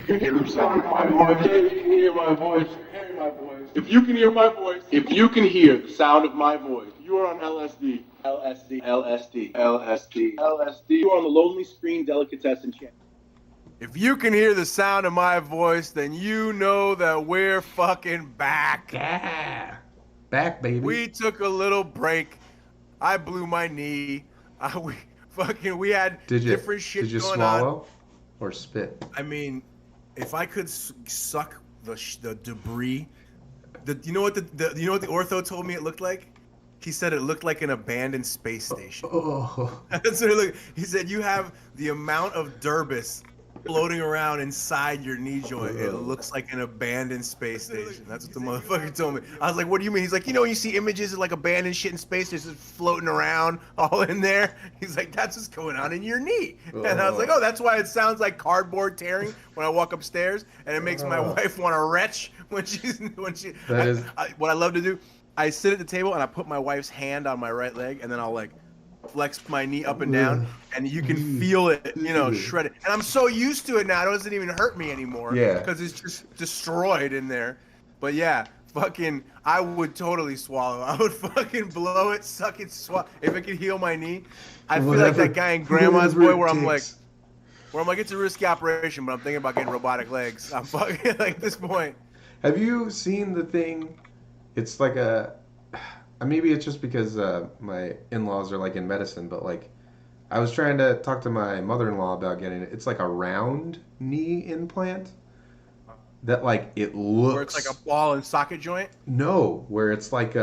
can hear the sound of my voice, if you can hear my voice, hear my voice. If you can hear my voice, if you can hear the sound of my voice, you are on LSD. LSD, LSD, LSD, LSD. You are on the Lonely Screen Delicatessen channel. If you can hear the sound of my voice, then you know that we're fucking back. Yeah. Back, baby. We took a little break. I blew my knee. We had different shit going on. Did you swallow or spit? I mean, if I could suck the debris, you know what the ortho told me it looked like? He said it looked like an abandoned space station. Oh. That's what it looked. He said you have the amount of derbis floating around inside your knee joint. It looks like an abandoned space station. That's what the motherfucker told me. I was like, what do you mean? He's like, when you see images of like abandoned shit in space, it's just floating around all in there. He's like, that's what's going on in your knee. And I was like, oh, that's why it sounds like cardboard tearing when I walk upstairs, and it makes my wife want to retch when what I love to do, I sit at the table and I put my wife's hand on my right leg, and then I'll like flex my knee up and down, and you can feel it, shredded. And I'm so used to it now, it doesn't even hurt me anymore. Yeah. Because it's just destroyed in there. But yeah, I would totally swallow. I would fucking blow it, suck it, swallow. If it could heal my knee, I feel like that guy in Grandma's Boy where I'm like, it's a risky operation, but I'm thinking about getting robotic legs. I'm fucking like at this point. Have you seen the thing? It's like maybe it's just because my in-laws are like in medicine, but like I was trying to talk to my mother-in-law about getting it. It's like a round knee implant that like it looks... Where it's like a ball and socket joint? No, where it's like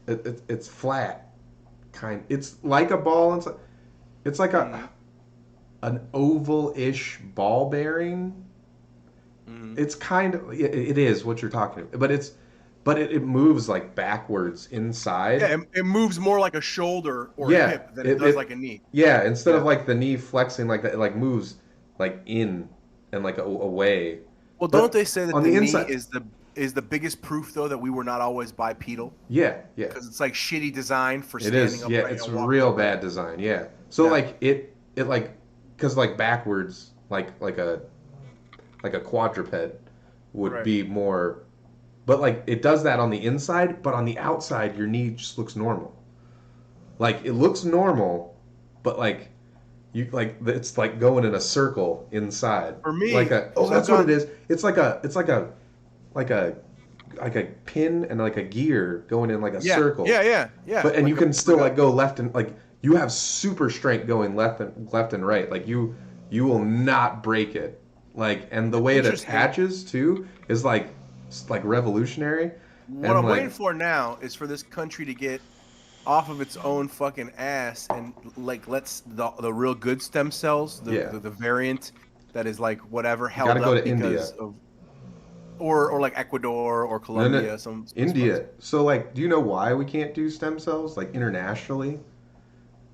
it's flat. It's like a ball and it's like an oval-ish ball bearing. Mm-hmm. It's kind of... It is what you're talking about, but it moves like backwards inside. Yeah, it moves more like a shoulder or a hip than it does like a knee. Yeah, instead of like the knee flexing like that, it like moves like in and like away. Well, don't they say that the knee is the biggest proof though that we were not always bipedal? Yeah, yeah. Because it's like shitty design for standing up. Yeah, it's real bad design. Yeah. So like it like because like backwards like a quadruped would be more. But, like, it does that on the inside, but on the outside, your knee just looks normal. Like, it looks normal, but, like, it's, like, going in a circle inside. For me... that's what it is. It's like a pin and, like, a gear going in, like, a circle. Yeah. And you can still, like, go left and, like, you have super strength going left and right. Like, you will not break it. Like, and the way it attaches, too, is, like... It's like revolutionary. What I'm waiting for now is for this country to get off of its own fucking ass and like lets the real good stem cells, the variant that is like whatever held up go to because India. of or like Ecuador or Colombia. Some India. spots. So like, do you know why we can't do stem cells like internationally?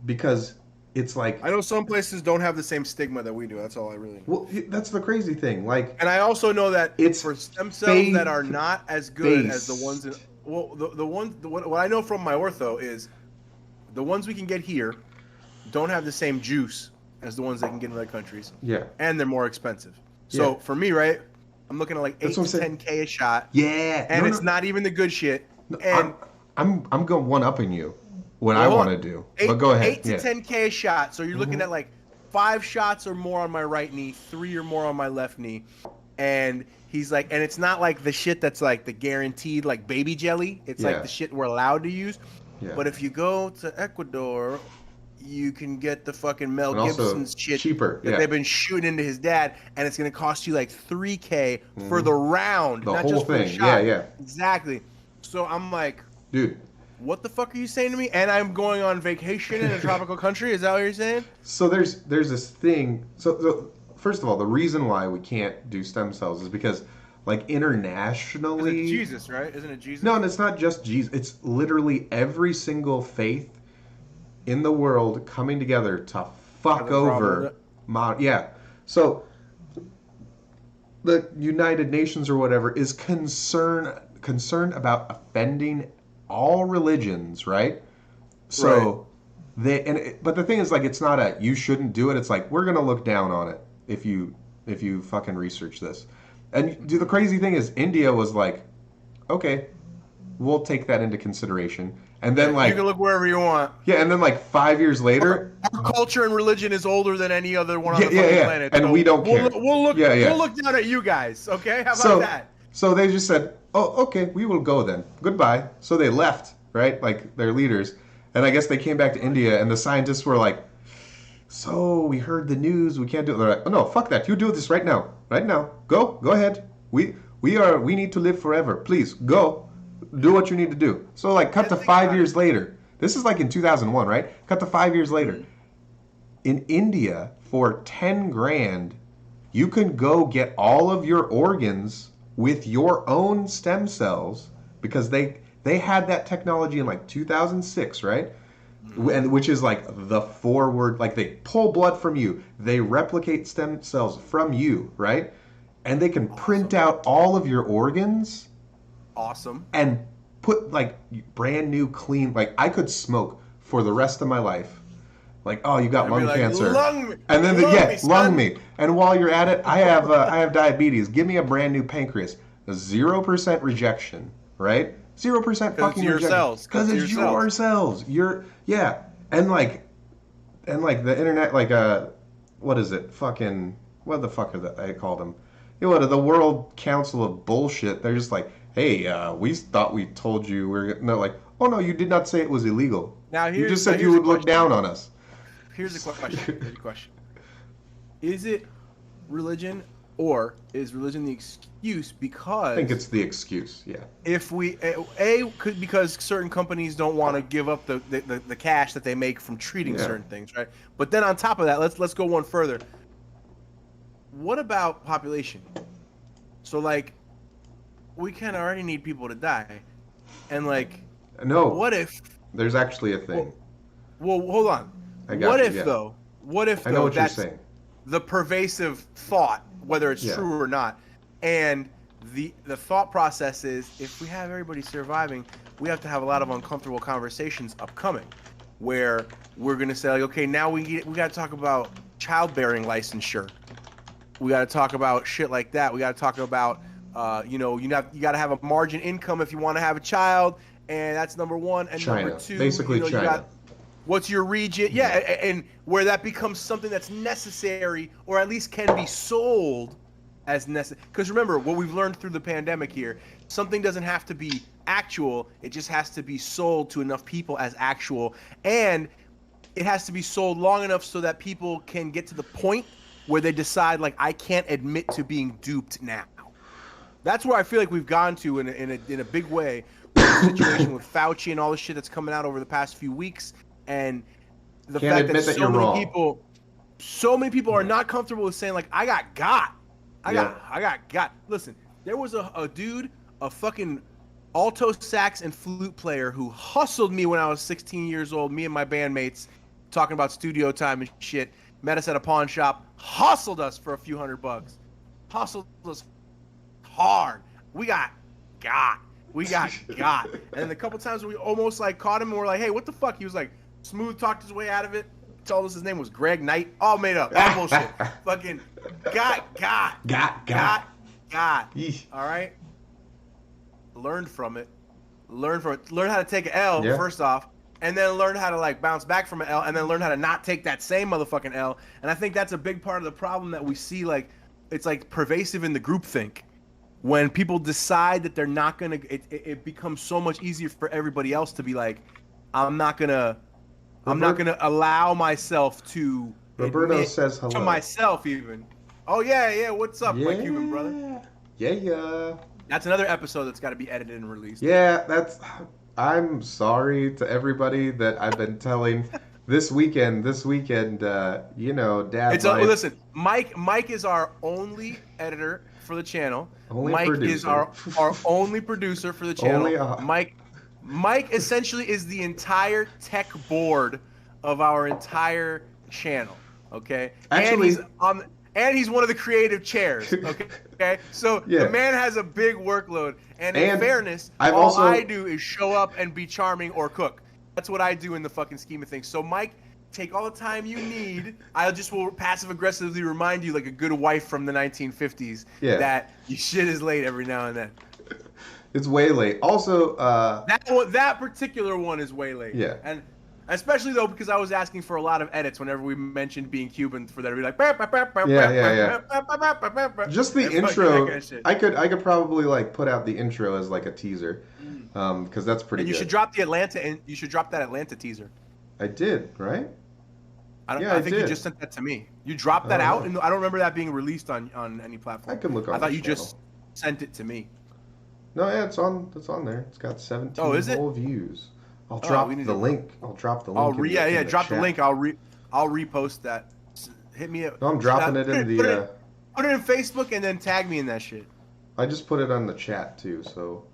Because it's like I know some places don't have the same stigma that we do. That's all I really know. Well, that's the crazy thing. Like, and I also know that it's for stem cells that are not as good as the ones in what I know from my ortho is the ones we can get here don't have the same juice as the ones they can get in other countries. Yeah. And they're more expensive. So for me, right, I'm looking at like 8 to 10K a shot. Yeah. And it's not even the good shit. And I'm going one-upping you. What I want to do. But go ahead. 8 to 10K a shot. So you're looking at like 5 shots or more on my right knee, 3 or more on my left knee. And he's like, and it's not like the shit that's like the guaranteed like baby jelly. It's like the shit we're allowed to use. Yeah. But if you go to Ecuador, you can get the fucking Mel Gibson's shit cheaper that they've been shooting into his dad, and it's going to cost you like $3K for the round, the not whole just for thing. the shot. Yeah. Exactly. So I'm like, dude, what the fuck are you saying to me? And I'm going on vacation in a tropical country? Is that what you're saying? So there's this thing. So first of all, the reason why we can't do stem cells is because, like, internationally... It's Jesus, right? Isn't it Jesus? No, and it's not just Jesus. It's literally every single faith in the world coming together to fuck over... So the United Nations or whatever is concerned about offending all religions, right? So but the thing is, like, it's not a you shouldn't do it. It's like we're gonna look down on it if you if you fucking research this. And the crazy thing is, India was like, okay, we'll take that into consideration. And then like you can look wherever you want. Yeah, and then like 5 years later, our culture and religion is older than any other one on the planet. And so we don't care. We'll look down at you guys, okay? How about that? So they just said, oh, okay, we will go then. Goodbye. So they left, right? Like their leaders. And I guess they came back to India, and the scientists were like, so we heard the news, we can't do it. They're like, oh no, fuck that. You do this right now. Right now. Go ahead. We need to live forever. Please, go. Do what you need to do. So like cut to 5 years later. This is like in 2001, right? Cut to 5 years later. In India, for 10 grand, you can go get all of your organs with your own stem cells, because they had that technology in like 2006, right? And which is like the forward, like they pull blood from you, they replicate stem cells from you, right? And they can print out all of your organs. Awesome. And put like brand new clean, like I could smoke for the rest of my life. Like, oh, you got lung cancer. And then lung me. And while you're at it, I have diabetes. Give me a brand new pancreas. 0% rejection, right? 0% fucking rejection. Because it's your cells. And like the internet, like what is it? Fucking what the fuck I called them? The World Council of Bullshit. They're just like, hey, we thought we told you and they're like, oh no, you did not say it was illegal. Now you just said you would look down on us. Here's the question. Is it religion, or is religion the excuse? Because I think it's the excuse, yeah. If we because certain companies don't want to give up the cash that they make from treating certain things, right? But then on top of that, let's go one further. What about population? So like, we kind of already need people to die, and like, no. What if there's actually a thing? Well, hold on. What if that's the pervasive thought, whether it's true or not, and the thought process is, if we have everybody surviving, we have to have a lot of uncomfortable conversations upcoming, where we're gonna say like, okay, now we got to talk about childbearing licensure. We got to talk about shit like that. We got to talk about you got to have a margin income if you want to have a child, and that's number one. And China. Number two, basically China. What's your region? Yeah, and where that becomes something that's necessary, or at least can be sold as necessary. Because remember, what we've learned through the pandemic here, something doesn't have to be actual. It just has to be sold to enough people as actual. And it has to be sold long enough so that people can get to the point where they decide, like, I can't admit to being duped now. That's where I feel like we've gone to in a big way, with the situation with Fauci and all the shit that's coming out over the past few weeks. And the fact that so many people are not comfortable with saying like, I got. Listen, there was a dude, a fucking alto sax and flute player who hustled me when I was 16 years old. Me and my bandmates talking about studio time and shit. Met us at a pawn shop, hustled us for a few $100. Hustled us hard. We got. And then a couple times we almost like caught him and we're like, hey, what the fuck? He was like, smooth talked his way out of it. Told us his name was Greg Knight. All made up. All bullshit. Fucking got. All right. Learned from it. Learn how to take an L, first off. And then learn how to like bounce back from an L, and then learn how to not take that same motherfucking L. And I think that's a big part of the problem that we see. Like, it's like pervasive in the groupthink. When people decide that they're not gonna, it becomes so much easier for everybody else to be like, I'm not gonna allow myself to. Roberto says hello to myself even. Oh yeah, what's up, my Cuban brother? Yeah. That's another episode that's got to be edited and released. Yeah, I'm sorry to everybody that I've been telling this weekend, Dad. Listen, Mike is our only editor for the channel. Mike is our only producer for the channel. Mike essentially is the entire tech board of our entire channel. Okay, actually, and he's one of the creative chairs. Okay, so the man has a big workload. And in fairness, I do is show up and be charming or cook. That's what I do in the fucking scheme of things. So Mike Take all the time you need. I just will passive aggressively remind you, like a good wife from the 1950s, that your shit is late every now and then. It's way late. Also, that particular one is way late. Yeah. And especially though because I was asking for a lot of edits whenever we mentioned being Cuban for that to be like just the intro. I could probably like put out the intro as like a teaser, because that's pretty. And you good. should drop the Atlanta and you should drop that Atlanta teaser. I did, right? I think you just sent that to me. You dropped that out, and I don't remember that being released on any platform. I can look on. I thought you just sent it to me. No, yeah, it's on there. It's got 17 whole views. I'll drop the link. I'll drop the link. Drop the link. I'll repost that. Hit me up. No, I'm dropping it in the. Put it in Facebook and then tag me in that shit. I just put it on the chat too, so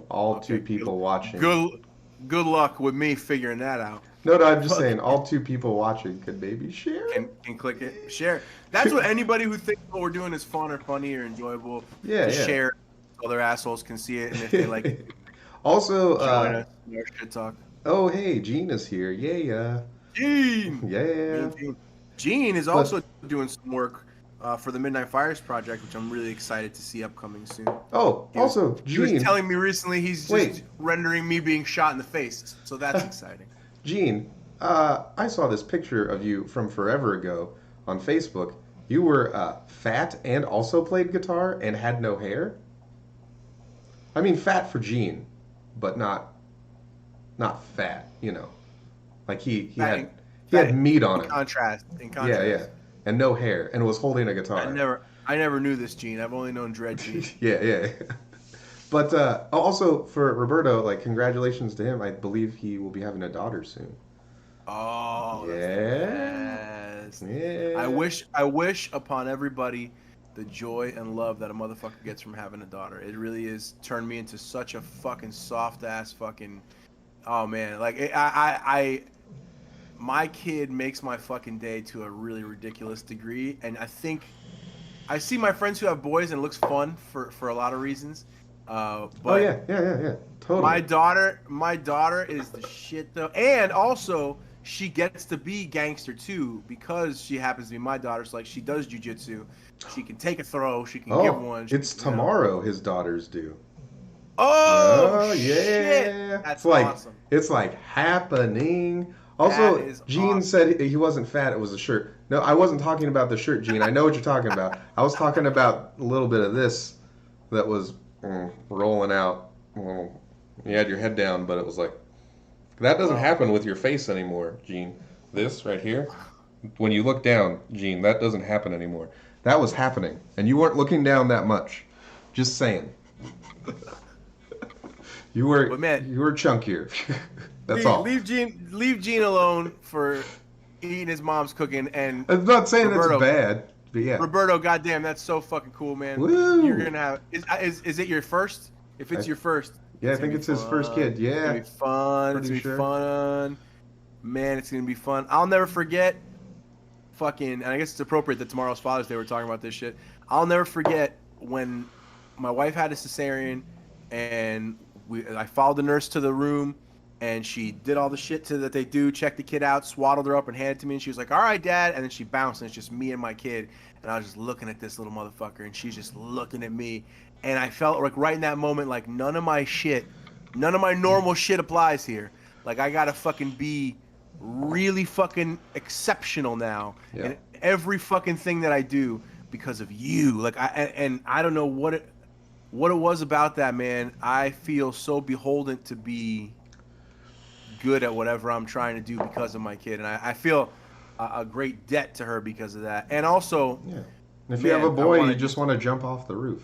all two people watching. Good luck with me figuring that out. No, I'm just saying all two people watching could maybe share. Can click it, share. That's what anybody who thinks what we're doing is fun or funny or enjoyable. Share. Other assholes can see it, and if they like. Also, join us in our shit talk. Oh, hey, Gene is here. Yeah. Gene. Yeah. Gene is also doing some work for the Midnight Fires project, which I'm really excited to see upcoming soon. Oh, Gene. He was telling me recently he's just rendering me being shot in the face, so that's exciting. Gene, I saw this picture of you from forever ago on Facebook. You were fat and also played guitar and had no hair. I mean, fat for Gene, but not fat. You know, like he had meat on it. In contrast. Yeah, and no hair, and was holding a guitar. I never knew this Gene. I've only known Dread Gene. yeah. But also for Roberto, like congratulations to him. I believe he will be having a daughter soon. Oh, yes. Yeah. I wish upon everybody the joy and love that a motherfucker gets from having a daughter. It really is turned me into such a fucking soft ass fucking. Oh man, like my kid makes my fucking day to a really ridiculous degree, and I think I see my friends who have boys and it looks fun for a lot of reasons. But yeah, totally. My daughter is the shit though, and also she gets to be gangster too because she happens to be my daughter. So like she does jujitsu, she can take a throw, she can give one. It's tomorrow. His daughters do. Oh yeah! Shit. That's awesome. It's like happening. Also, Gene said he wasn't fat. It was a shirt. No, I wasn't talking about the shirt, Gene. I know what you're talking about. I was talking about a little bit of this that was rolling out. You had your head down, but it was like that doesn't happen with your face anymore, Gene. This right here, when you look down, Gene, that doesn't happen anymore. That was happening, and you weren't looking down that much. Just saying. You were chunkier. That's all. Leave Gene alone for eating his mom's cooking. And I'm not saying Roberto, it's bad, but yeah. Roberto, goddamn, that's so fucking cool, man. Woo. You're gonna have is it your first? If it's your first, yeah, I think it's his first kid. Yeah, it's gonna be fun. It's gonna be fun, man. It's gonna be fun. I'll never forget. And I guess it's appropriate that tomorrow's Father's Day we're talking about this shit. I'll never forget when my wife had a cesarean, and I followed the nurse to the room, and she did all the shit that they do, checked the kid out, swaddled her up, and handed it to me, and she was like, all right, Dad, and then she bounced, and it's just me and my kid, and I was just looking at this little motherfucker, and she's just looking at me, and I felt like right in that moment, like none of my normal shit applies here. Like I gotta fucking be really fucking exceptional now, and every fucking thing that I do because of you. Like I don't know what it was about that, man. I feel so beholden to be good at whatever I'm trying to do because of my kid, and I feel a great debt to her because of that. And also, if you have a boy, you just want to jump off the roof.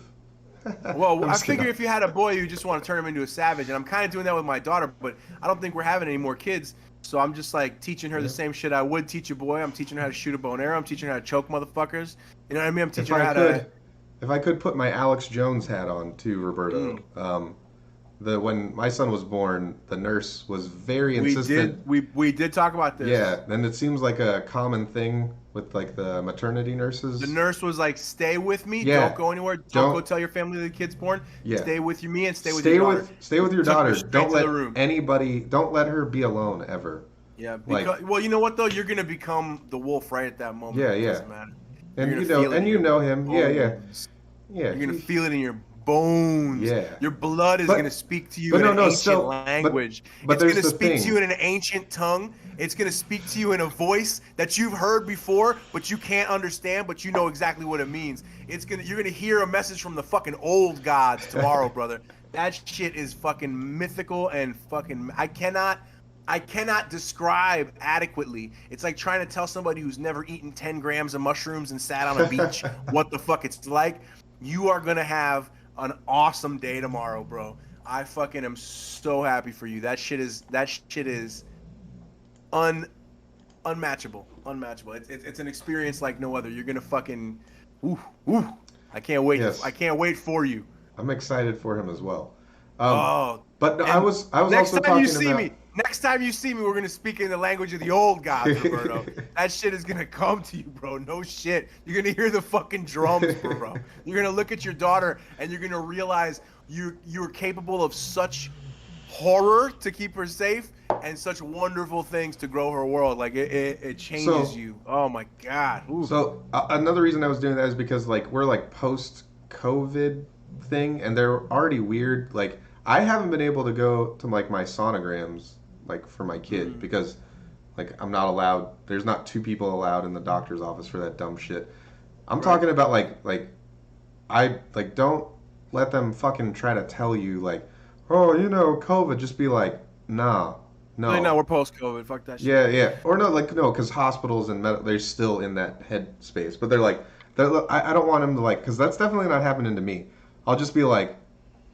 Well, I figure if you had a boy, you just want to turn him into a savage, and I'm kind of doing that with my daughter, but I don't think we're having any more kids. So I'm just like teaching her the same shit I would teach a boy. I'm teaching her how to shoot a bow and arrow. I'm teaching her how to choke motherfuckers. You know what I mean? I'm teaching her how to. If I could put my Alex Jones hat on too, Roberto. When my son was born, the nurse was very insistent. We did talk about this. Yeah, and it seems like a common thing with like the maternity nurses. The nurse was like, "Stay with me. Don't go anywhere. Don't go tell your family the kid's born. Stay with me and stay with your daughter. Stay with your daughter. Don't let anybody. Don't let her be alone ever. Yeah, because, well, you know what though? You're gonna become the wolf right at that moment. Yeah, It yeah. doesn't matter. And you know him. Yeah, yeah. You're gonna feel it in your bones. Yeah. Your blood is gonna speak to you in an ancient language. But it's gonna speak to you in an ancient tongue. It's gonna speak to you in a voice that you've heard before, but you can't understand, but you know exactly what it means. You're gonna hear a message from the fucking old gods tomorrow, brother. That shit is fucking mythical and fucking. I cannot describe adequately. It's like trying to tell somebody who's never eaten 10 grams of mushrooms and sat on a beach what the fuck it's like. You are gonna have an awesome day tomorrow, bro. I fucking am so happy for you. That shit is unmatchable. It's an experience like no other. You're gonna fucking I can't wait. Yes. I can't wait for you. I'm excited for him as well. But I was also talking about. Next time you see me, we're gonna speak in the language of the old gods, Roberto. That shit is gonna come to you, bro. No shit. You're gonna hear the fucking drums, bro. You're gonna look at your daughter and you're gonna realize you're capable of such horror to keep her safe and such wonderful things to grow her world. Like it changes you. Oh my god. Ooh. So another reason I was doing that is because like we're like post-COVID thing, and they're already weird. Like I haven't been able to go to like my sonograms like for my kid because like I'm not allowed. There's not 2 people allowed in the doctor's office for that dumb shit. I'm talking about like I like don't let them fucking try to tell you like, oh, you know, COVID. Just be like, nah. No. No, we're post-COVID. Fuck that shit. Yeah. Or no, because hospitals and they're still in that head space. But I don't want them to like, because that's definitely not happening to me. I'll just be like,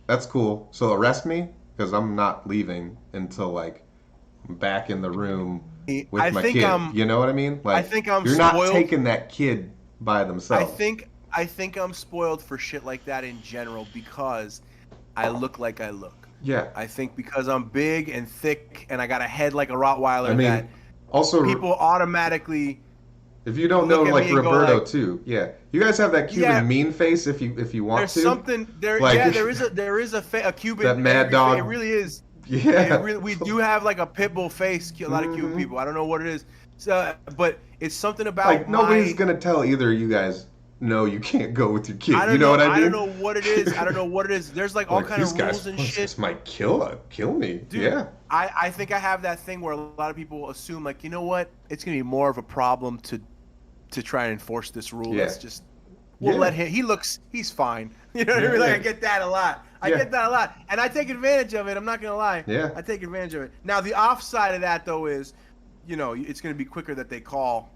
that's cool. So arrest me because I'm not leaving until like I'm back in the room with my kid. You know what I mean? Like, I think I'm you're spoiled. not taking that kid by themselves. I think I'm spoiled for shit like that in general because I look like I look. Yeah. I think because I'm big and thick and I got a head like a Rottweiler, I mean, that also people automatically. If you don't know, like Roberto too, yeah, you guys have that Cuban mean face. If you want there's to, something there. Like, yeah, there is a Cuban. That mad dog. It really is. Yeah. We do have like a pit bull face. A lot of Cuban people. I don't know what it is. So, but it's something about like nobody's gonna tell either of you guys. No, you can't go with your kid. I don't you know what I mean? I don't know what it is. There's like all like, kind of rules guys, and shit. This might kill me. Dude, yeah. I think I have that thing where a lot of people assume like, you know what? It's gonna be more of a problem to try and enforce this rule. Yeah. Let's just let him. He's fine. You know what I mean? Like I get that a lot. I get that a lot, and I take advantage of it. I'm not gonna lie. Yeah. I take advantage of it. Now the offside of that though is, you know, it's gonna be quicker that they call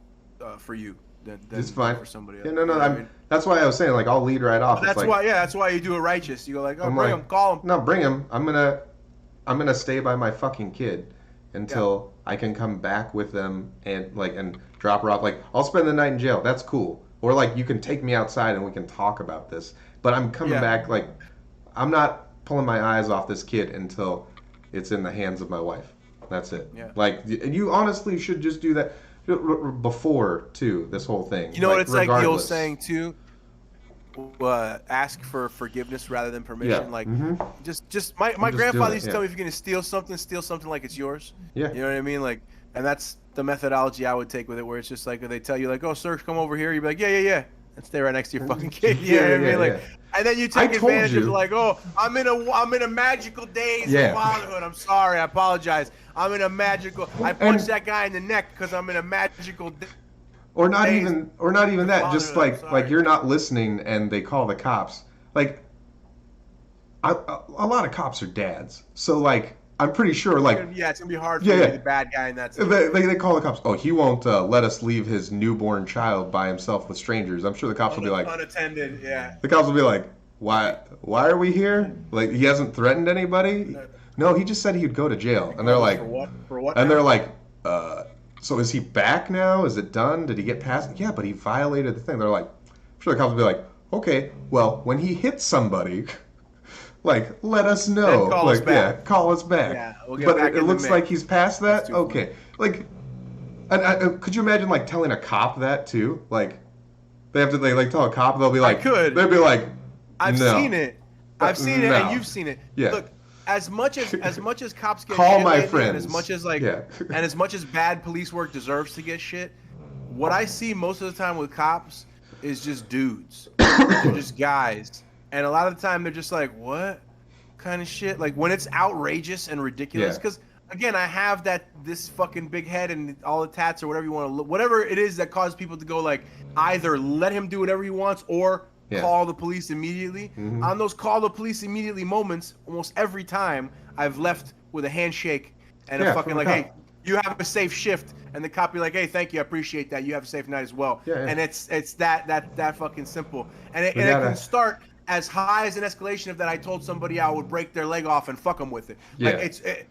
for you than it's fine for somebody else. Yeah, no. You know what I mean? That's why I was saying like I'll lead right off. That's why you do it righteous. You go like, oh, bring him, call him. No, bring him. I'm gonna stay by my fucking kid until I can come back with them and drop her off. Like I'll spend the night in jail. That's cool. Or like you can take me outside and we can talk about this. But I'm coming back. Like I'm not pulling my eyes off this kid until it's in the hands of my wife. That's it. Yeah. Like you honestly should just do that before too. This whole thing. You know what it's like the old saying too. Ask for forgiveness rather than permission. Yeah. Like, just my grandfather used to tell me, if you're gonna steal something like it's yours. Yeah. You know what I mean? Like, and that's the methodology I would take with it, where it's just like they tell you like, oh, sir, come over here. You'd be like, yeah, and stay right next to your fucking kid. You know what I mean? Like, and then you take advantage of like, oh, I'm in a magical daze of fatherhood. I'm sorry, I apologize. I'm in a magical. I punched that guy in the neck because I'm in a magical. Or not even that. Just like you're not listening, and they call the cops. Like, a lot of cops are dads, so like I'm pretty sure like it's gonna be hard for you to be the bad guy in that. They call the cops. Oh, he won't let us leave his newborn child by himself with strangers. I'm sure the cops will be like unattended. Yeah. The cops will be like, why are we here? Like he hasn't threatened anybody. No, he just said he'd go to jail. And they're like, for what? And they're like, so is he back now? Is it done? Did he get past? Yeah, but he violated the thing. They're like, I'm sure the cops will be like, okay, well, when he hits somebody, like, let us know. Call us back. Call us back. Yeah, we'll get but back it looks like he's past that? Okay. Funny. Like, could you imagine, like, telling a cop that, too? Like, they have to, tell a cop, they'll be like, I could. They'll be like, I've seen it. I've seen it, and you've seen it. Yeah. Look, as much as cops get Call shit my lately, friends. and as much as and as much as bad police work deserves to get shit, what I see most of the time with cops is just dudes. They're just guys, and a lot of the time they're just like, what kind of shit? Like when it's outrageous and ridiculous, because again, I have this fucking big head and all the tats or whatever you want to look, whatever it is that causes people to go like, either let him do whatever he wants or call the police immediately. Mm-hmm. On those call the police immediately moments, almost every time I've left with a handshake and a fucking like, hey, you have a safe shift, and the cop be like, hey, thank you, I appreciate that. You have a safe night as well. And it's that fucking simple. And it can start as high as an escalation of that I told somebody I would break their leg off and fuck them with it. Yeah. Like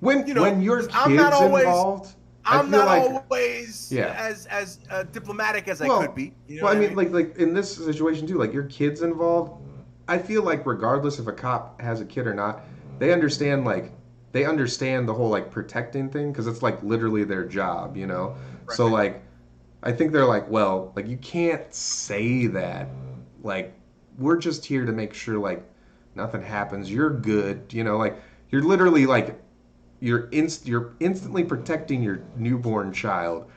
When your kids involved, I'm not always as diplomatic as I could be. You know I mean, like in this situation too, like your kids involved, I feel like regardless if a cop has a kid or not, they understand the whole like protecting thing because it's like literally their job, you know. Right. So like, I think they're like, well, like you can't say that, like we're just here to make sure like nothing happens. You're good, you know, like you're literally like. You're instantly protecting your newborn child.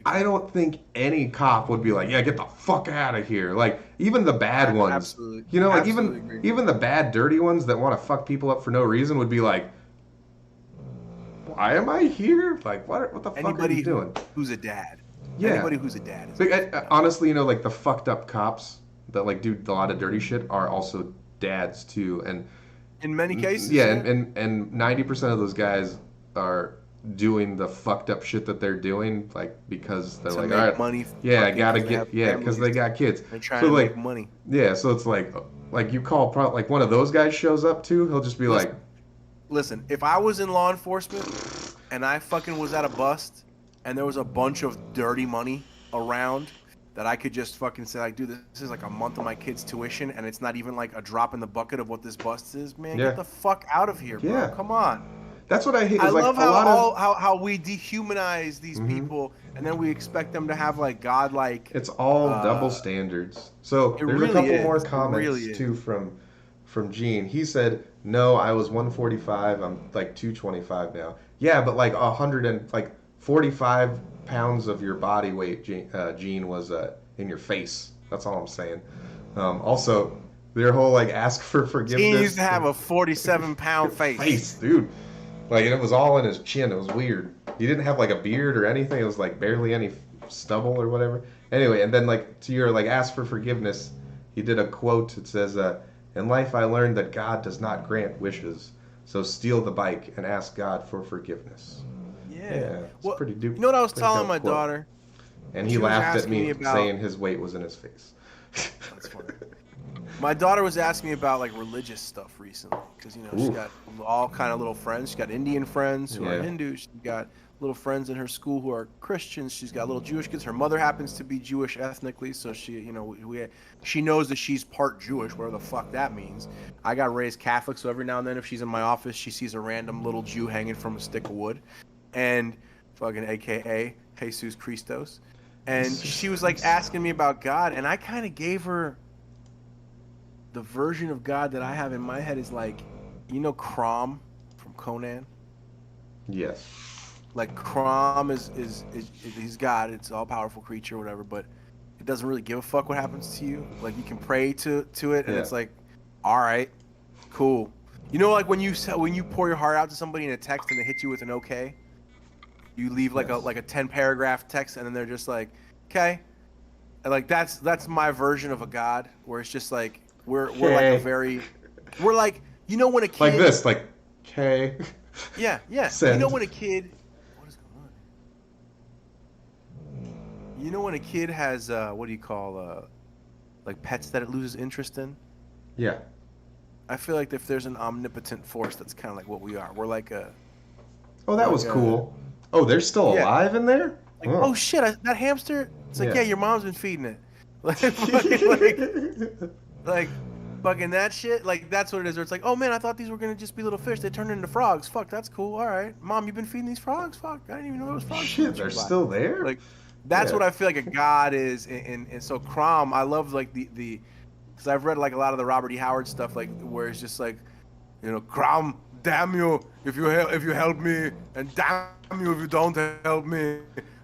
I don't think any cop would be like, yeah, get the fuck out of here. Like even the bad ones, absolutely. You know, like even the bad, dirty ones that want to fuck people up for no reason would be like, why am I here? Like what the fuck are you doing? Who's a dad? Yeah. Anybody who's a dad. Honestly, you know, like the fucked up cops that like do a lot of dirty shit are also dads too, and. In many cases. Yeah, and 90% of those guys are doing the fucked up shit that they're doing, like because they're like, all right, money. Yeah, I gotta get because they got kids. They're trying to make money. Yeah, so it's like you call like one of those guys shows up too, he'll just be like, listen, if I was in law enforcement and I fucking was at a bust and there was a bunch of dirty money around. That I could just fucking say like, dude, this is like a month of my kid's tuition, and it's not even like a drop in the bucket of what this bust is, man. Get the fuck out of here, bro. Yeah. Come on. That's what I hate. I love how we dehumanize these people, and then we expect them to have like godlike. It's all double standards. So there's a couple more comments too from Gene. He said, "No, I was 145. I'm like 225 now. Yeah, but like 145 pounds of your body weight, Gene, was in your face. That's all I'm saying. Also, their whole like ask for forgiveness. He used to have a 47-pound face, dude. Like it was all in his chin. It was weird. He didn't have like a beard or anything. It was like barely any stubble or whatever. Anyway, and then like to your like ask for forgiveness, he did a quote. It says, "In life, I learned that God does not grant wishes. So steal the bike and ask God for forgiveness." Yeah, it's pretty duper. You know what I was telling my daughter? And he laughed at me saying his weight was in his face. That's funny. My daughter was asking me about like religious stuff recently because you know she's got all kind of little friends. She's got Indian friends who are Hindu. She's got little friends in her school who are Christians. She's got little Jewish kids. Her mother happens to be Jewish ethnically, so she, you know, she knows that she's part Jewish, whatever the fuck that means. I got raised Catholic, so every now and then if she's in my office, she sees a random little Jew hanging from a stick of wood. And fucking AKA Jesus Christos. And she was like asking me about God, and I kind of gave her the version of God that I have in my head is like, you know, Crom from Conan? Yes. Like Crom is he's God, it's all powerful creature or whatever, but it doesn't really give a fuck what happens to you. Like you can pray to it and it's like, all right, cool. You know, like when you pour your heart out to somebody in a text and they hit you with an okay? You leave like a 10-paragraph text, and then they're just like, "Okay," and like that's my version of a God, where it's just like we're like you know when a kid like this, like, "Okay." Yeah. Send. You know when a kid, what is going on? You know when a kid has what do you call like pets that it loses interest in? Yeah. I feel like if there's an omnipotent force, that's kind of like what we are. We're like a. Oh, that was cool. Oh, they're still alive in there? Like, oh shit, that hamster? It's like, yeah, your mom's been feeding it. like fucking that shit. Like, that's what it is. Where it's like, oh man, I thought these were going to just be little fish. They turned into frogs. Fuck, that's cool. All right. Mom, you been feeding these frogs? Fuck, I didn't even know there was frogs. Shit, they're still there? Like, that's what I feel like a god is. And so Crom, I love like the because I've read like a lot of the Robert E. Howard stuff, like where it's just like, You know, Crom, damn you if you help me, and damn you if you don't help me.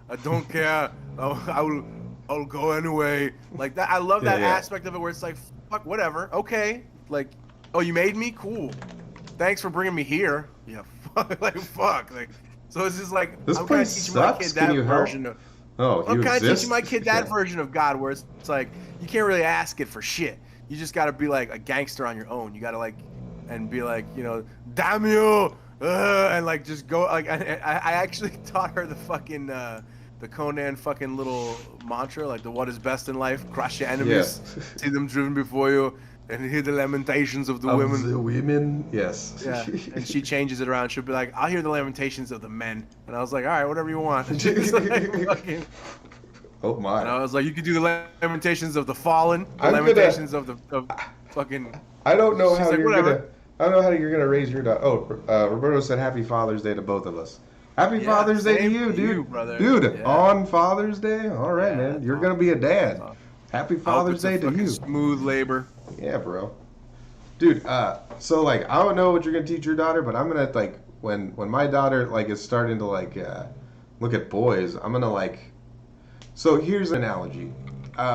I don't care. I'll go anyway. Like that. I love that aspect of it where it's like, fuck, whatever. Okay. Like, oh, you made me? Cool. Thanks for bringing me here. Yeah. Fuck. Like, so it's just like, this I'm kind of place teaching my sucks. kid that Can you version help? of. I'm kind of teaching my kid that Yeah. version of God, where it's like you can't really ask it for shit. You just got to be like a gangster on your own. You got to like, and be like, you know, damn you, and like just go. Like I actually taught her the fucking the Conan fucking little mantra, like the what is best in life: crush your enemies, see them driven before you, and hear the lamentations of the women. The women, yes. Yeah, and she changes it around. She'll be like, I'll hear the lamentations of the men. And I was like, all right, whatever you want. And she was like, fucking... Oh my. And I was like, you could do the lamentations of the fallen, the I'm lamentations of the fucking... I don't know She's how like, you're whatever. gonna. I don't know how you're gonna raise your daughter. Oh, Roberto said Happy Father's Day to both of us. Happy Yeah, Father's Day to same you, to dude. you, brother. Dude, Yeah. on Father's Day. All right, Yeah, man. that's You're awesome. gonna be a dad. awesome. Happy I hope Father's it's a Day to fucking you. smooth labor. Yeah, bro. Dude, so like I don't know what you're gonna teach your daughter, but I'm gonna like when my daughter like is starting to like look at boys, I'm gonna like. So here's an analogy.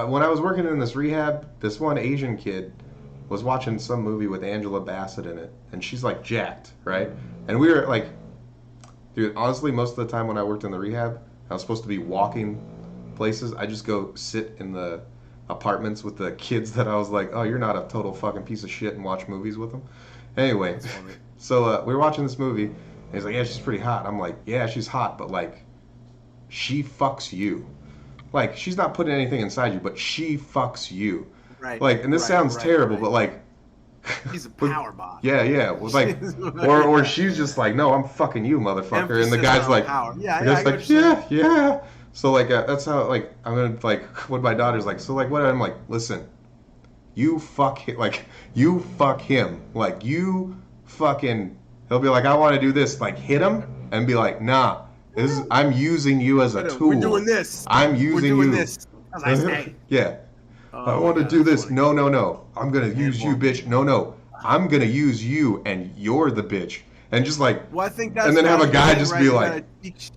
When I was working in this rehab, this one Asian kid was watching some movie with Angela Bassett in it, and she's like jacked, right? And we were like, dude, honestly, most of the time when I worked in the rehab, I was supposed to be walking places. I just go sit in the apartments with the kids that I was like, oh, you're not a total fucking piece of shit, and watch movies with them. Anyway, so we were watching this movie, and he's like, yeah, she's pretty hot. I'm like, yeah, she's hot, but like, she fucks you. Like, she's not putting anything inside you, but she fucks you. Right. Like, and this sounds terrible, but like, he's a power bot. yeah, it was like, or she's just like, no, I'm fucking you, motherfucker, and the guy's like, power. the guy's like, yeah. So like, that's how like I'm gonna like what my daughter's like. So like, what I'm like, listen, you fuck him, like you fuck him, like you fucking. He'll be like, I want to do this, like hit him, and be like, nah, this is, I'm using you as a tool. We're doing this. I'm using We're doing you. this. As I say. Yeah. Oh I want to do this. funny. No. I'm going to use you, bitch. No. I'm going to use you, and you're the bitch. And just like, Well, I think that's and then have a guy just be You like, gotta teach-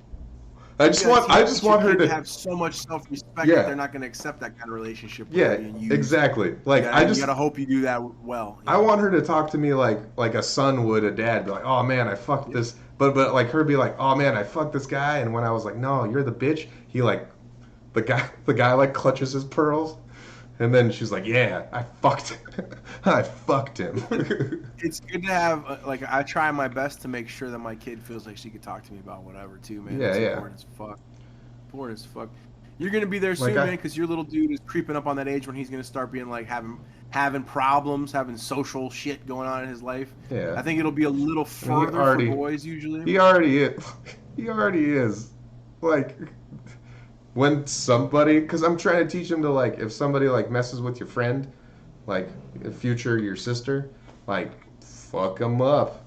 I just you gotta want teach your her kid to have so much self-respect Yeah. that they're not going to accept that kind of relationship. with yeah, you and use. exactly. Like, You gotta hope you do that well. I want her to talk to me like a son would a dad. Be like, oh man, I fucked this. But like her be like, oh man, I fucked this guy. And when I was like, no, you're the bitch. He like, the guy like clutches his pearls. And then she's like, yeah, I fucked him. I fucked him. It's good to have, like, I try my best to make sure that my kid feels like she could talk to me about whatever, too, man. Yeah, it's yeah. important as fuck. Important as fuck. You're going to be there soon, Like man, because your little dude is creeping up on that age when he's going to start being, like, having problems, having social shit going on in his life. Yeah. I think it'll be a little further for boys, usually. He already is. He already is. Like, when somebody, because I'm trying to teach him to, like, if somebody, like, messes with your friend, like, in future your sister, like, fuck him up.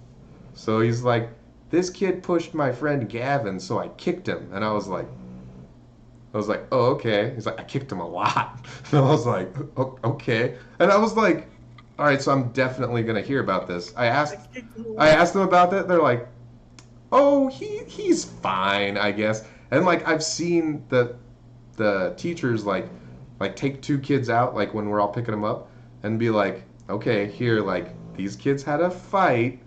So he's like, this kid pushed my friend Gavin, so I kicked him. And I was like, oh, okay. He's like, I kicked him a lot. And I was like, oh, okay. And I was like, all right, so I'm definitely going to hear about this. I asked them about that. They're like, oh, he's fine, I guess. And like I've seen the teachers like take two kids out like when we're all picking them up and be like, okay, here, like these kids had a fight,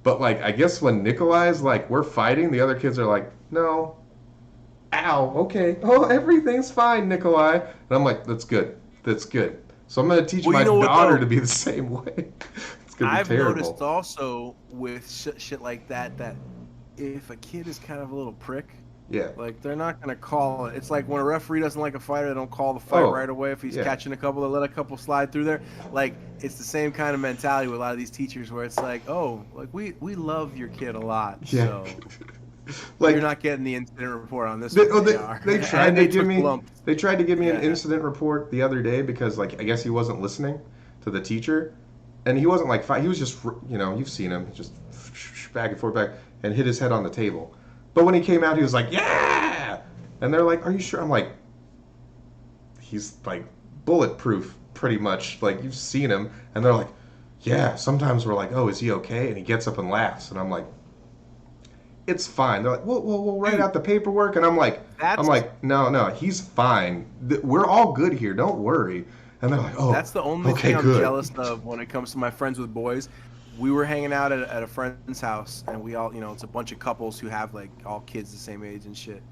but like I guess when Nikolai's like we're fighting, the other kids are like, no, ow, okay, oh everything's fine, Nikolai. And I'm like, that's good. So I'm gonna teach my daughter to be the same way. It's gonna be I've terrible. noticed also with shit like that if a kid is kind of a little prick, Yeah. like they're not gonna call it. It's like when a referee doesn't like a fighter, they don't call the fight right away. If he's catching a couple, they let a couple slide through there. Like it's the same kind of mentality with a lot of these teachers, where it's like, oh, like we love your kid a lot, so like you're not getting the incident report on this. They one. They tried to give me an incident report the other day because like I guess he wasn't listening to the teacher, and he wasn't like he was just you've seen him just back and forth and hit his head on the table. But when he came out, he was like, yeah! And they're like, are you sure? I'm like, he's like bulletproof, pretty much. Like, you've seen him. And they're like, yeah, sometimes we're like, oh, is he okay? And he gets up and laughs, and I'm like, it's fine. They're like, we'll write out the paperwork, and I'm like, no, he's fine. We're all good here. Don't worry. And they're like, oh, that's the only okay, thing I'm good. jealous of when it comes to my friends with boys. We were hanging out at a friend's house, and we all, it's a bunch of couples who have like all kids the same age and shit.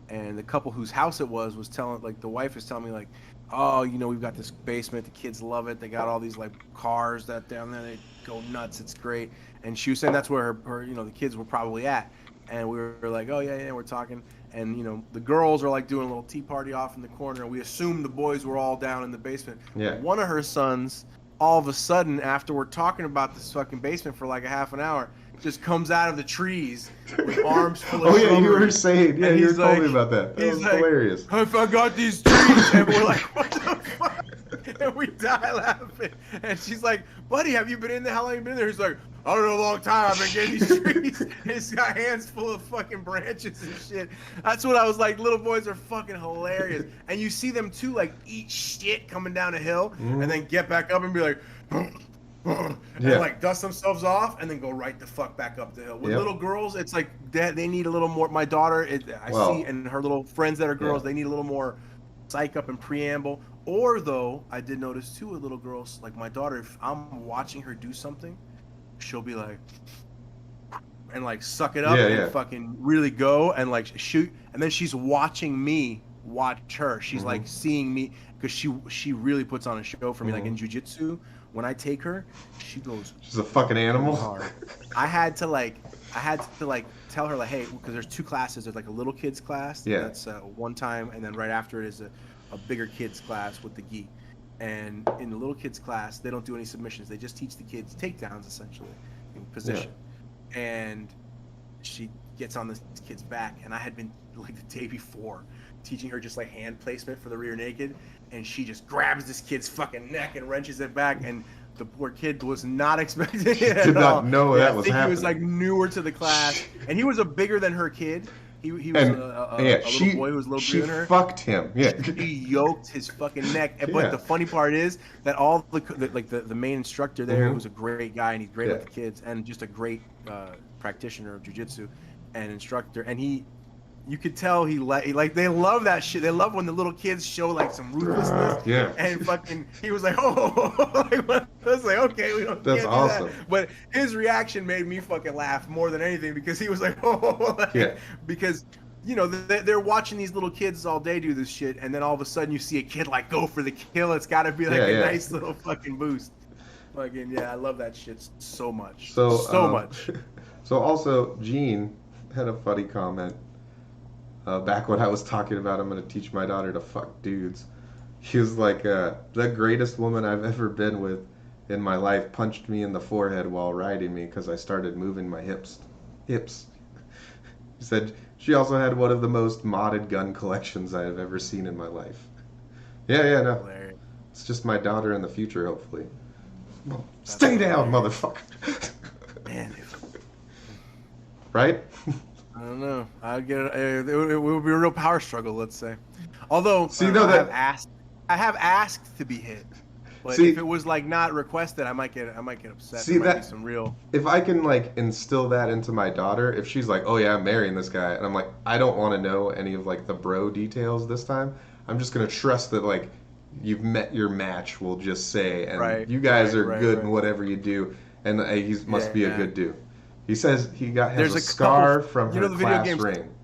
And the couple whose house it was telling, like, the wife is telling me, like, oh, we've got this basement, the kids love it, they got all these like cars that down there, they go nuts, it's great. And she was saying that's where her the kids were probably at. And we were like, oh yeah, we're talking. And the girls are like doing a little tea party off in the corner, and we assumed the boys were all down in the basement. Yeah. One of her sons, all of a sudden, after we're talking about this fucking basement for like a half an hour, just comes out of the trees with arms full of yeah, you were saying, yeah, you told me about that. That was hilarious. If I got these trees, and we're like, what the fuck? And we die laughing. And she's like, buddy, have you been in there? How long have you been in there? He's like, I don't know, a long time. I've been getting these trees. He's got hands full of fucking branches and shit. That's what I was like, little boys are fucking hilarious. And you see them too, like, eat shit coming down a hill, and then get back up and be like, and like dust themselves off and then go right the fuck back up the hill. With little girls, it's like they need a little more. My daughter, see, and her little friends that are girls, they need a little more psych up and preamble. Or though, I did notice too with little girls, like my daughter, if I'm watching her do something, she'll be like, and like suck it up and fucking really go and like shoot, and then she's watching me watch her. She's like seeing me, because she really puts on a show for me. Like in jiu-jitsu, when I take her, she goes, she's a fucking animal. Hard. I had to tell her, like, hey, because there's two classes. There's like a little kids class that's one time, and then right after it is a bigger kids class with the gi. And in the little kids class, they don't do any submissions. They just teach the kids takedowns, essentially, in position. And she gets on this kid's back, and I had been like the day before teaching her just like hand placement for the rear naked, and she just grabs this kid's fucking neck and wrenches it back, and the poor kid was not expecting it at all. Did not know that was happening. He was like newer to the class, and he was a bigger than her kid. He was a little boy who was a little bigger than her. She fucked him. Yeah. He yoked his fucking neck. But the funny part is that all the main instructor there, who's a great guy, and he's great with the kids, and just a great practitioner of jiu-jitsu and instructor, and you could tell they love that shit. They love when the little kids show like some ruthlessness. Yeah. And fucking, he was like, I was like, okay, we don't. That's awesome. Do that. But his reaction made me fucking laugh more than anything, because he was like, because they're watching these little kids all day do this shit, and then all of a sudden you see a kid like go for the kill. It's got to be like a nice little fucking boost. Fucking I love that shit so much. So much. So also, Gene had a funny comment. Back when I was talking about I'm going to teach my daughter to fuck dudes. He was like, the greatest woman I've ever been with in my life punched me in the forehead while riding me because I started moving my hips. He said she also had one of the most modded gun collections I have ever seen in my life. No. Hilarious. It's just my daughter in the future, hopefully. Well, stay down, motherfucker. Man. Right? I don't know. I'd get it. It would be a real power struggle, let's say. Although I have asked to be hit, but if it was like not requested, I might get upset. See, that some real. If I can like instill that into my daughter, if she's like, "Oh yeah, I'm marrying this guy," and I'm like, I don't want to know any of like the bro details this time. I'm just gonna trust that like you've met your match. We'll just say, and you guys are good in whatever you do, and he must be a good dude. He says he has a scar from her class ring.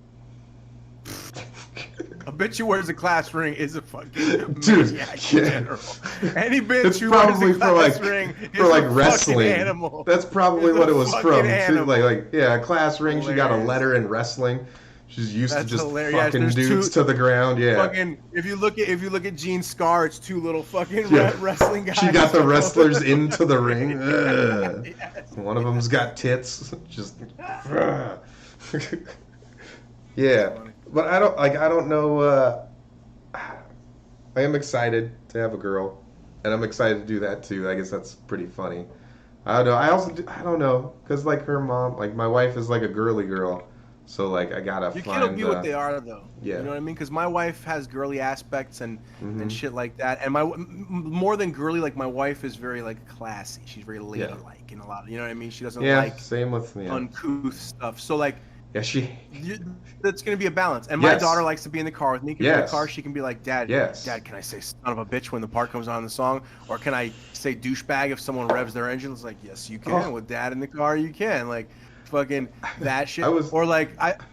A bitch who wears a class ring is a fucking dude. In general. Any bitch who wears a class ring is a wrestling animal. That's probably what it was from. Animal. A class ring. Hilarious. She got a letter in wrestling. She's used to just fucking dudes to the ground. Yeah. Fucking, if you look at Gene's scar, it's two little fucking wrestling guys. She got the wrestlers into the ring. Yes. One of them's got tits. Just. Yeah, but I don't know. I am excited to have a girl, and I'm excited to do that too. I guess that's pretty funny. I don't know. I don't know, because like her mom, like my wife is like a girly girl. So like I gotta Your find. kid will be what they are though. Yeah. You know what I mean? Because my wife has girly aspects and Mhm. shit like that. And more than girly, like my wife is very like classy. She's very ladylike in a lot. You know what I mean? She doesn't like same with me. uncouth stuff. So like. Yeah, That's gonna be a balance. And my Yes. daughter likes to be in the car with me. In the Yes. car, she can be like, Dad, Yes. Dad, can I say son of a bitch when the part comes on in the song? Or can I say douchebag if someone revs their engine? It's like, yes, you can. Oh. With Dad in the car, you can. Like, fucking that shit. I was- Or like,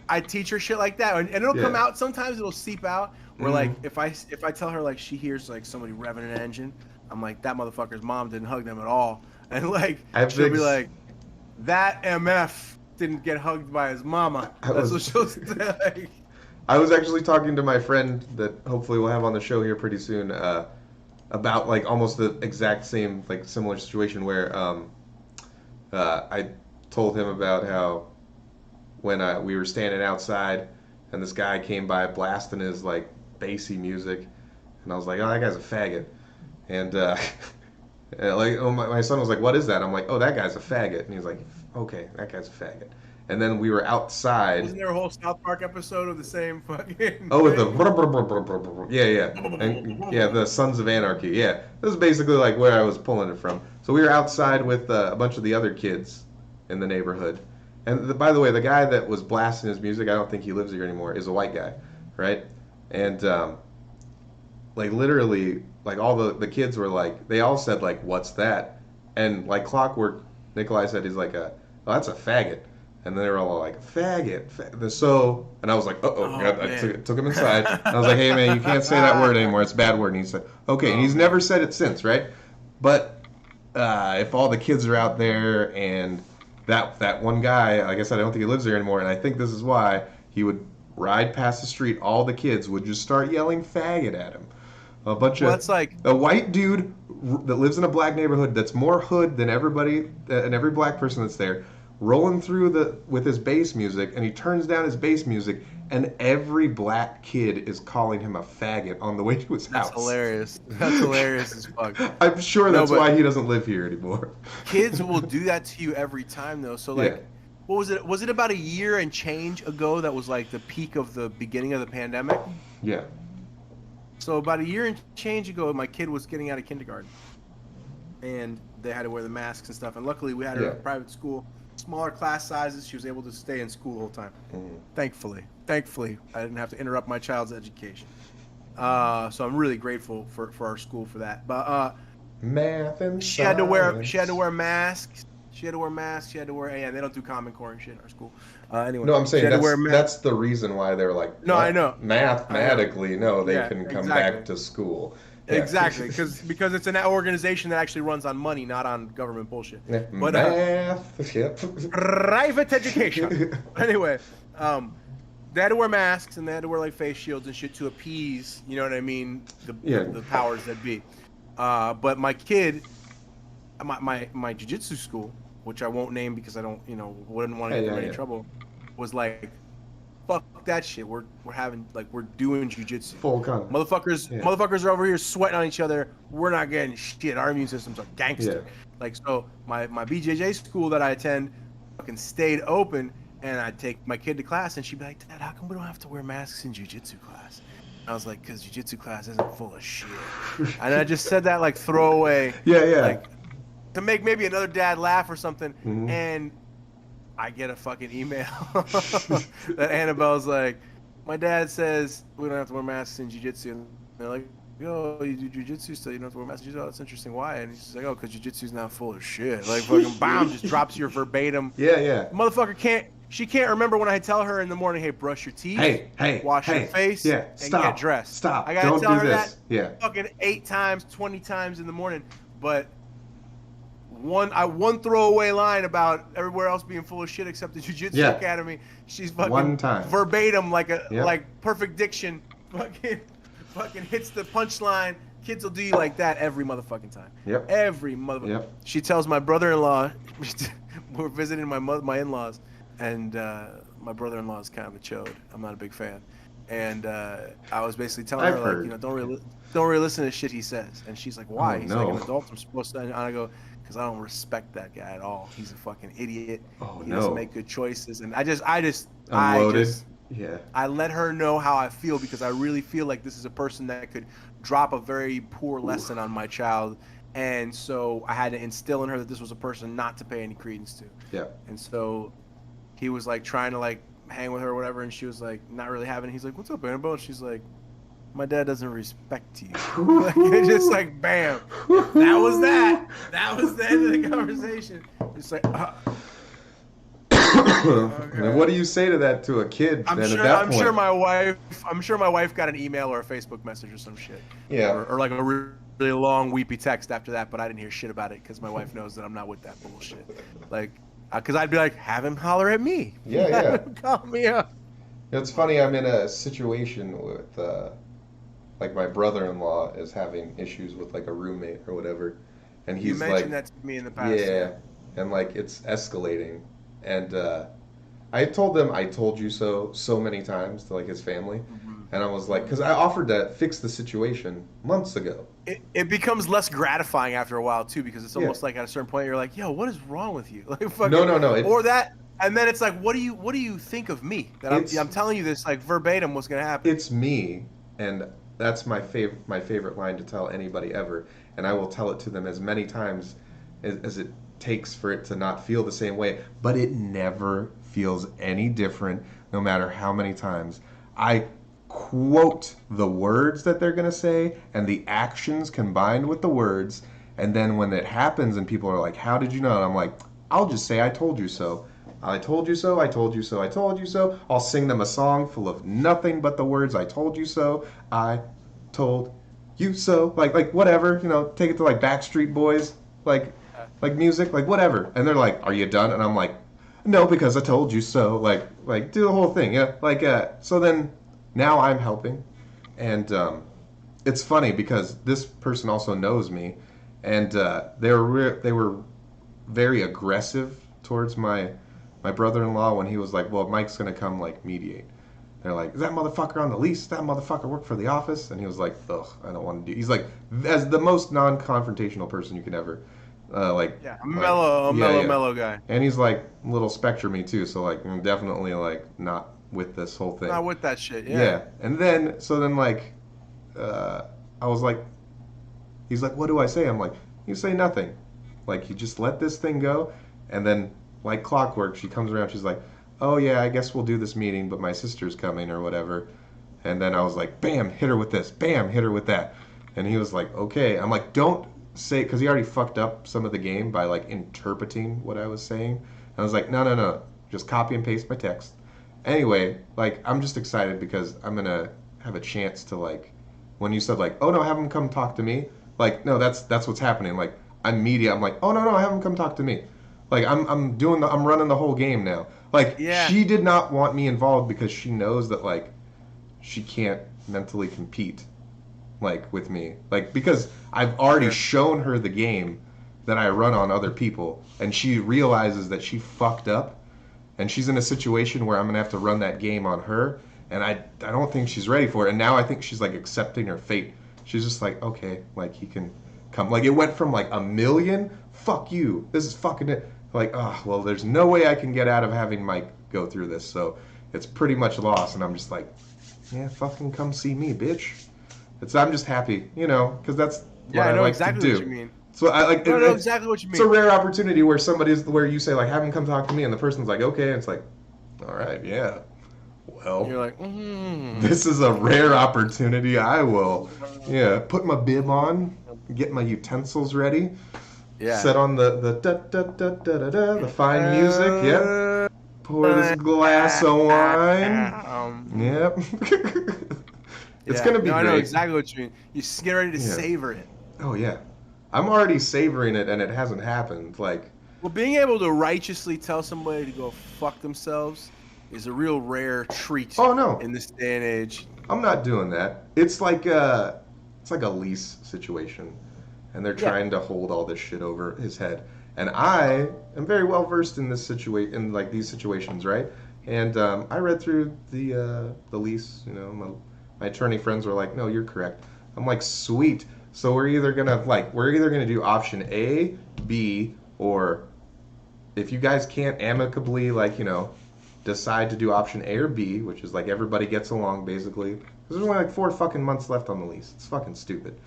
I teach her shit like that, and it'll come Yeah. out. Sometimes it'll seep out. Where Mhm. like, if I tell her like she hears like somebody revving an engine, I'm like, that motherfucker's mom didn't hug them at all, and like she'll be like, that MF didn't get hugged by his mama. That's what she'll say. I was actually talking to my friend that hopefully we'll have on the show here pretty soon about like almost the exact same like similar situation where I told him about how when we were standing outside and this guy came by blasting his like bassy music and I was like, oh, that guy's a faggot, and like my son was like, what is that? I'm like, oh, that guy's a faggot, and he's like, okay, that guy's a faggot. And then we were outside. Wasn't there a whole South Park episode of the same fucking? Oh, with the the Sons of Anarchy. Yeah, this is basically like where I was pulling it from. So we were outside with a bunch of the other kids in the neighborhood. And by the way, the guy that was blasting his music, I don't think he lives here anymore, is a white guy, right? And like literally, like all the kids were like, they all said like, "What's that?" And like clockwork, Nikolai said he's like oh, that's a faggot. And then they were all like, faggot. So, and I was like, I took him inside. And I was like, hey, man, you can't say that word anymore. It's a bad word. And he said, okay. And he's never said it since, right? But if all the kids are out there and that one guy, like I said, I don't think he lives there anymore. And I think this is why he would ride past the street. All the kids would just start yelling faggot at him. A bunch of that's like a white dude that lives in a black neighborhood that's more hood than everybody and every black person that's there, rolling through with his bass music, and he turns down his bass music, and every black kid is calling him a faggot on the way to his house. That's hilarious. That's hilarious as fuck. I'm sure that's why he doesn't live here anymore. Kids will do that to you every time, though. So like, what was it? Was it about a year and change ago that was like the peak of the beginning of the pandemic? Yeah. So about a year and change ago, my kid was getting out of kindergarten, and they had to wear the masks and stuff. And luckily, we had her in a private school. Smaller class sizes, she was able to stay in school the whole time. Thankfully, I didn't have to interrupt my child's education. So I'm really grateful for our school for that. But math and she had to wear masks. She had to wear masks. Yeah, they don't do Common Core and shit in our school. Anyway, no, I'm saying that's the reason why they're like. No, I know. Mathematically, no, they can come back to school. Yeah. Exactly, because it's an organization that actually runs on money, not on government bullshit. Yeah. But private education. Anyway, they had to wear masks and they had to wear like face shields and shit to appease, you know what I mean, the powers that be. But my kid, my jiu-jitsu school, which I won't name because I don't, wouldn't want to get them in any trouble, was like, fuck that shit. We're doing jiu-jitsu. Full con. Motherfuckers are over here sweating on each other. We're not getting shit. Our immune systems are gangster. Yeah. Like, so my BJJ school that I attend fucking stayed open, and I'd take my kid to class, and she'd be like, Dad, how come we don't have to wear masks in jiu-jitsu class? And I was like, because jiu-jitsu class isn't full of shit. And I just said that like throwaway. Yeah. Like, to make maybe another dad laugh or something. Mm-hmm. And I get a fucking email that Annabelle's like, my dad says we don't have to wear masks in jiu-jitsu. And they're like, yo, you do jiu-jitsu, so you don't have to wear masks in jiu-jitsu? Oh, that's interesting. Why? And he's like, oh, because jiu-jitsu's now full of shit. Like, fucking bam, just drops your verbatim. Yeah. Motherfucker can't remember when I tell her in the morning, hey, brush your teeth. Hey. Wash your face. Yeah. And Stop. get dressed. Stop. I gotta don't tell do her this. that fucking 8 times, 20 times in the morning. But one throwaway line about everywhere else being full of shit except the Jiu-Jitsu Academy. She's fucking one time verbatim, like perfect diction. Fucking hits the punchline. Kids will do you like that every motherfucking time. Yep. Every motherfucking. Yep. She tells my brother-in-law. We're visiting my in-laws, and my brother-in-law is kind of a chode. I'm not a big fan. And I was basically telling her, like, don't really listen to shit he says. And she's like, why? He's like an adult. I'm supposed to. And I go, because I don't respect that guy at all. He's a fucking idiot. He doesn't make good choices. And I just unloaded. I let her know how I feel because I really feel like this is a person that could drop a very poor lesson on my child. And so I had to instill in her that this was a person not to pay any credence to. Yeah. And so he was like trying to like hang with her or whatever, and she was like not really having it. He's like, "What's up, Annabelle?" And she's like, "My dad doesn't respect you." Like, it's just like bam. That was that. That was the end of the conversation. It's like And what do you say to that to a kid? I'm sure my wife got an email or a Facebook message or some shit. Yeah. Or like a really long weepy text after that, but I didn't hear shit about it because my wife knows that I'm not with that bullshit. Like, because I'd be like, have him holler at me. Yeah. Have him call me up. It's funny. I'm in a situation with like my brother-in-law is having issues with like a roommate or whatever, and he's you mentioned like, that to me in the past. Yeah, and like it's escalating. And I told them I told you so many times to like his family. And I was like, because I offered to fix the situation months ago. It becomes less gratifying after a while too, because it's almost like at a certain point you're like, yo, what is wrong with you? Like, fucking, no. Or that, and then it's like, what do you think of me? That I'm telling you this like verbatim what's gonna happen. It's me, and that's my favorite line to tell anybody ever, and I will tell it to them as many times as it takes for it to not feel the same way, but it never feels any different no matter how many times I quote the words that they're going to say and the actions combined with the words, and then when it happens and people are like, how did you know? And I'm like, I'll just say I told you so. I told you so, I told you so, I told you so. I'll sing them a song full of nothing but the words I told you so, I told you so, like whatever, take it to like Backstreet Boys, like music, like whatever. And they're like, are you done? And I'm like, no, because I told you so. Like do the whole thing. Yeah. So then now I'm helping. And it's funny because this person also knows me. And they were very aggressive towards my brother-in-law when he was like, well, Mike's going to come like mediate. They're like, is that motherfucker on the lease? That motherfucker work for the office? And he was like, ugh, I don't want to do. He's like, as the most non-confrontational person you could ever. Mellow guy. And he's like a little spectrum-y too, so like I'm definitely like not with this whole thing. Not with that shit, yeah. And then like I was like, he's like, what do I say? I'm like, you say nothing. Like you just let this thing go, and then like clockwork, she comes around, she's like, oh yeah, I guess we'll do this meeting, but my sister's coming or whatever. And then I was like, bam, hit her with this, bam, hit her with that. And he was like, okay. I'm like, don't say, because he already fucked up some of the game by like interpreting what I was saying. And I was like, no, just copy and paste my text. Anyway, like I'm just excited because I'm gonna have a chance to like, when you said like, oh no, have him come talk to me. Like no, that's what's happening. Like I'm media. I'm like, oh no, have him come talk to me. Like I'm running the whole game now. Like she did not want me involved because she knows that like she can't mentally compete like with me, like because I've already shown her the game that I run on other people, and she realizes that she fucked up, and she's in a situation where I'm gonna have to run that game on her, and I don't think she's ready for it. And now I think she's like accepting her fate. She's just like, okay, like he can come. Like it went from like 1 million, fuck you, this is fucking it. Like, oh well, there's no way I can get out of having Mike go through this, so it's pretty much lost. And I'm just like, yeah, fucking come see me, bitch. I'm just happy, because that's what I like exactly to do. What you mean. So I like. I know exactly what you mean. It's a rare opportunity where where you say like, have him come talk to me, and the person's like, okay, and it's like, all right, yeah. Well, you're like, this is a rare opportunity. I will, put my bib on, get my utensils ready, set on the da da da da da da, the fine music, yep. Pour this glass of wine, yep. It's going to be great. I know exactly what you mean. You just get ready to savor it. Oh, yeah. I'm already savoring it, and it hasn't happened. Like, well, being able to righteously tell somebody to go fuck themselves is a real rare treat. Oh, no. In this day and age. I'm not doing that. It's like a lease situation, and they're trying to hold all this shit over his head. And I am very well versed in this in like these situations, right? And I read through the lease, my attorney friends were like, no, you're correct. I'm like, sweet. So we're either gonna do option A, B, or if you guys can't amicably decide to do option A or B, which is like everybody gets along basically, because there's only like 4 fucking months left on the lease. It's fucking stupid.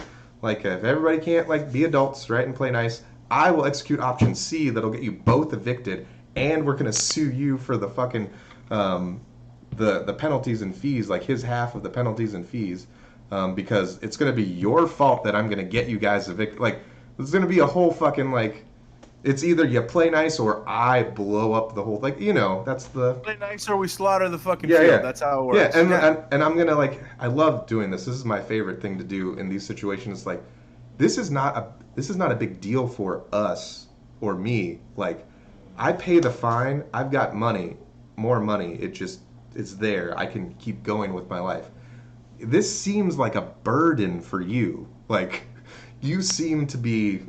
Like if everybody can't like be adults, right, and play nice, I will execute option C that'll get you both evicted, and we're gonna sue you for the fucking the penalties and fees, like his half of the penalties and fees, because it's gonna be your fault that I'm gonna get you guys evicted. Like there's gonna be a whole fucking like, it's either you play nice or I blow up the whole, like, you know, that's the play nice or we slaughter the fucking field. Yeah. That's how it works. Yeah, and I'm gonna like, I love doing this. This is my favorite thing to do in these situations. Like, this is not a big deal for us or me. Like, I pay the fine. I've got money, more money. It's there. I can keep going with my life. This seems like a burden for you. Like, you seem to be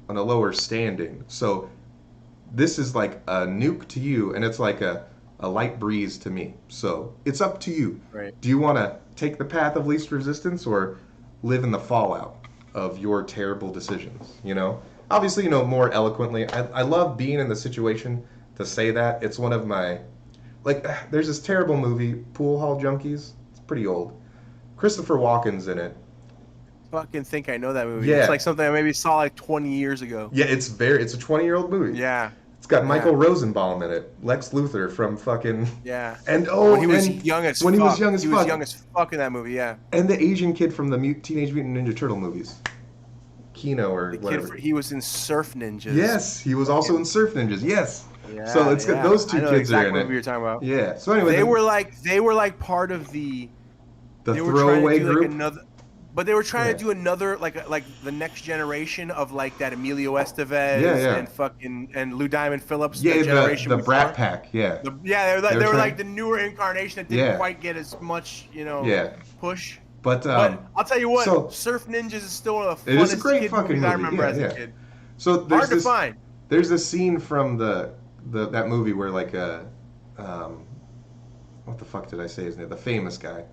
on a lower standing. So this is like a nuke to you, and it's like a light breeze to me. So it's up to you. Right. Do you want to take the path of least resistance or live in the fallout of your terrible decisions? You know, obviously, you know, more eloquently. I love being in the situation to say that. It's one of my, like, there's this terrible movie, Pool Hall Junkies. It's pretty old. Christopher Walken's in it. Fucking think I know that movie. Yeah. It's like something I maybe saw like 20 years ago. Yeah, it's a 20-year-old movie. Yeah. It's got Michael Rosenbaum in it, Lex Luthor from fucking. Yeah. And when he was young as fuck. He was young as fuck in that movie. Yeah. And the Asian kid from the Teenage Mutant Ninja Turtle movies, Kino or whatever. He was in Surf Ninjas. Yes, he was also in Surf Ninjas. Yes. Yeah, so it's got those two kids exactly are in it. What you're talking about. Yeah. So anyway, they were like part of the throwaway group. But they were trying to do another like the next generation of like that Emilio Estevez and fucking and Lou Diamond Phillips. Yeah, generation the Brat Pack. Yeah. They were like the newer incarnation that didn't quite get as much, you know, push. But I'll tell you what, Surf Ninjas is still one of the funnest it is a great fucking movie. I remember as a kid. So hard to find. There's a scene from that movie where like what the fuck did I say his name? The famous guy.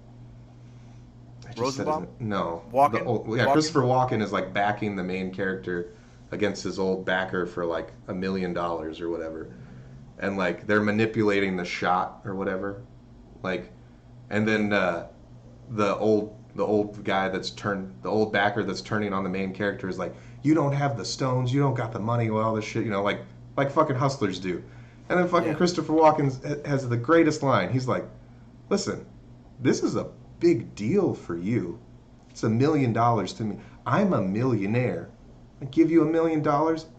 Rosenbaum? No. Walken? Christopher Walken is like backing the main character against his old backer for like $1 million or whatever. And like they're manipulating the shot or whatever. Like, and then the old guy the old backer that's turning on the main character is like, you don't have the stones, you don't got the money, all this shit, you know, like fucking hustlers do. And then fucking Christopher Walken has the greatest line. He's like, listen, this is a big deal for you. It's $1 million to me. I'm a millionaire. I give you $1 million,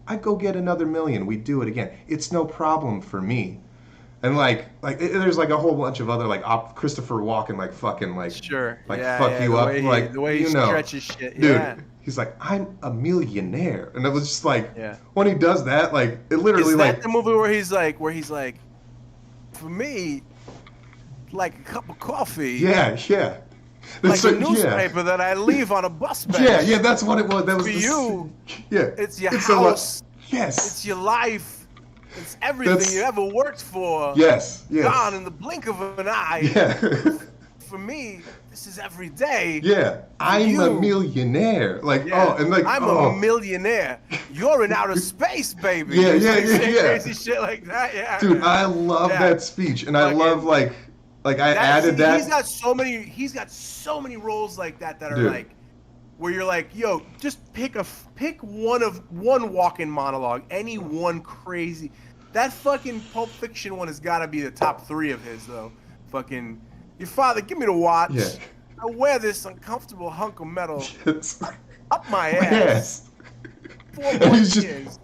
I go get another million. We do it again. It's no problem for me. And there's like a whole bunch of other like Christopher Walken like fucking like fuck you up like the way he stretches shit. Dude, he's like, I'm a millionaire, and it was just like when he does that, like it literally is that the movie where he's like for me, like a cup of coffee. Yeah. Like a newspaper that I leave on a bus bench. Yeah, that's what it was. That was for you. Yeah, it's your house. Yes, it's your life. It's everything you ever worked for. Yes. Gone in the blink of an eye. Yeah. For me, this is every day. Yeah, I'm a millionaire. Like, I'm a millionaire. You're in outer space, baby. Yeah. Crazy shit like that. Yeah. Dude, I love that speech, and I love like I added that. He's got so many roles like that are like, where you're like, yo, just pick one Walken monologue, any one crazy. That fucking Pulp Fiction one has got to be the top 3 of his though. Fucking, your father, give me the watch. Yeah. I wear this uncomfortable hunk of metal up my ass.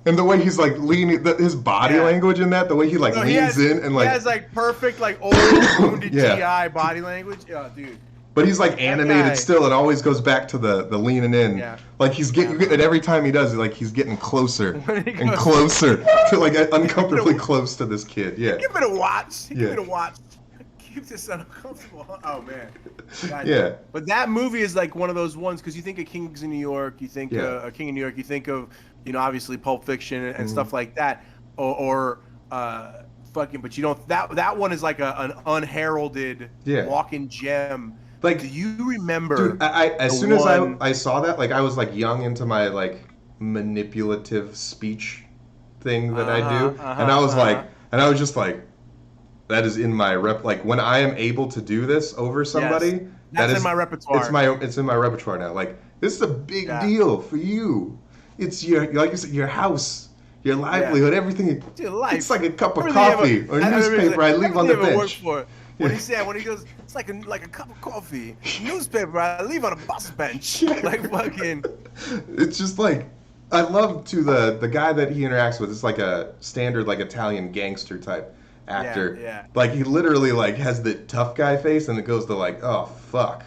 And the way he's like leaning, his body language in that, the way he like leans in and like. He has like perfect like old wounded GI body language. Yeah, dude. But he's like animated still. It always goes back to the leaning in. Yeah. Like he's getting, and every time he does, like he's getting closer and closer to like uncomfortably close to this kid. Yeah. Give me the watch. Give me the watch. Keep this uncomfortable. Oh man. Yeah. But that movie is like one of those ones because you think of Kings of New York, you think of King of New York, you think of obviously Pulp Fiction and stuff like that, or fucking. But you don't. That one is like an unheralded walking gem. Like, do you remember? Dude, as soon as I saw that, like I was like young into my like manipulative speech thing that I do, and I was like, and I was just like, that is in my rep. Like when I am able to do this over somebody, Yes. That's in my repertoire. It's in my repertoire now. Like this is a big Yeah. deal for you. It's your, like you said, your house, your livelihood, everything. It's your life. It's like a cup of Everything coffee or newspaper I leave on the bench. When he goes, it's like a cup of coffee, newspaper I leave on a bus bench. Like fucking. It's just like, I love to the guy that he interacts with. It's like a standard like Italian gangster type actor. Yeah. Like he literally like has the tough guy face, and it goes to like, oh fuck,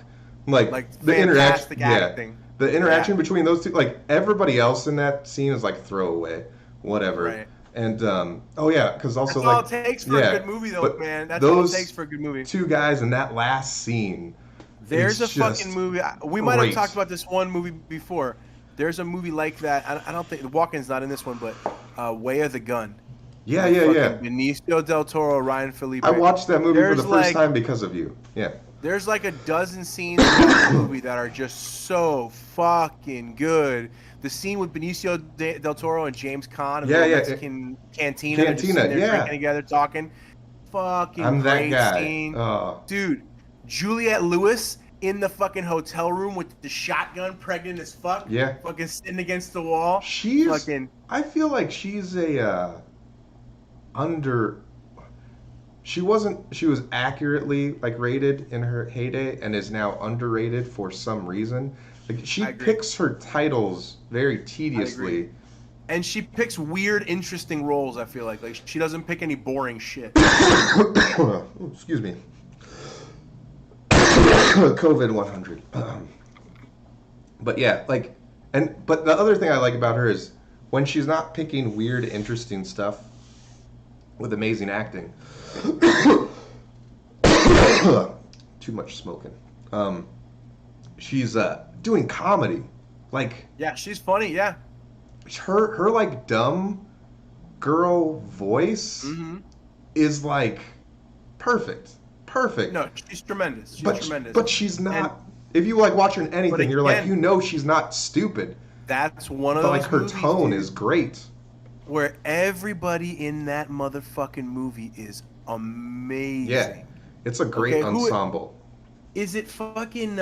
like the interaction. Acting. The interaction between those two, like everybody else in that scene is like throwaway, whatever. Right. And because also that's like all it takes for a good movie, though, man. That's all it takes for a good movie. Two guys in that last scene. There's a fucking movie. We might have talked about this one movie before. There's a movie like that. I don't think Walken's not in this one, but Way of the Gun. Yeah. Benicio del Toro, Ryan Felipe. I watched that movie for the first time because of you. Yeah. There's like a dozen scenes in that movie that are just so fucking good. The scene with Benicio del Toro and James Caan in the Mexican cantina. Drinking together, talking. Fucking I'm that great guy. scene. Oh. Dude, Juliette Lewis in the fucking hotel room with the shotgun, pregnant as fuck. Yeah. Fucking sitting against the wall. I feel like she's a She was accurately like rated in her heyday and is now underrated for some reason. Like she picks her titles very tediously. And she picks weird, interesting roles, I feel like. Like she doesn't pick any boring shit. Excuse me. COVID 100. But yeah, like but the other thing I like about her is when she's not picking weird, interesting stuff with amazing acting. Too much smoking. She's doing comedy. Like yeah, she's funny. Yeah, her like dumb girl voice is like perfect. No, she's tremendous. Tremendous. But she's not. If you like watch her in anything, you're like, she's not stupid. That's one of those. But like her movies, tone is great. Where everybody in that motherfucking movie is amazing. Yeah, it's a great ensemble. Is it fucking?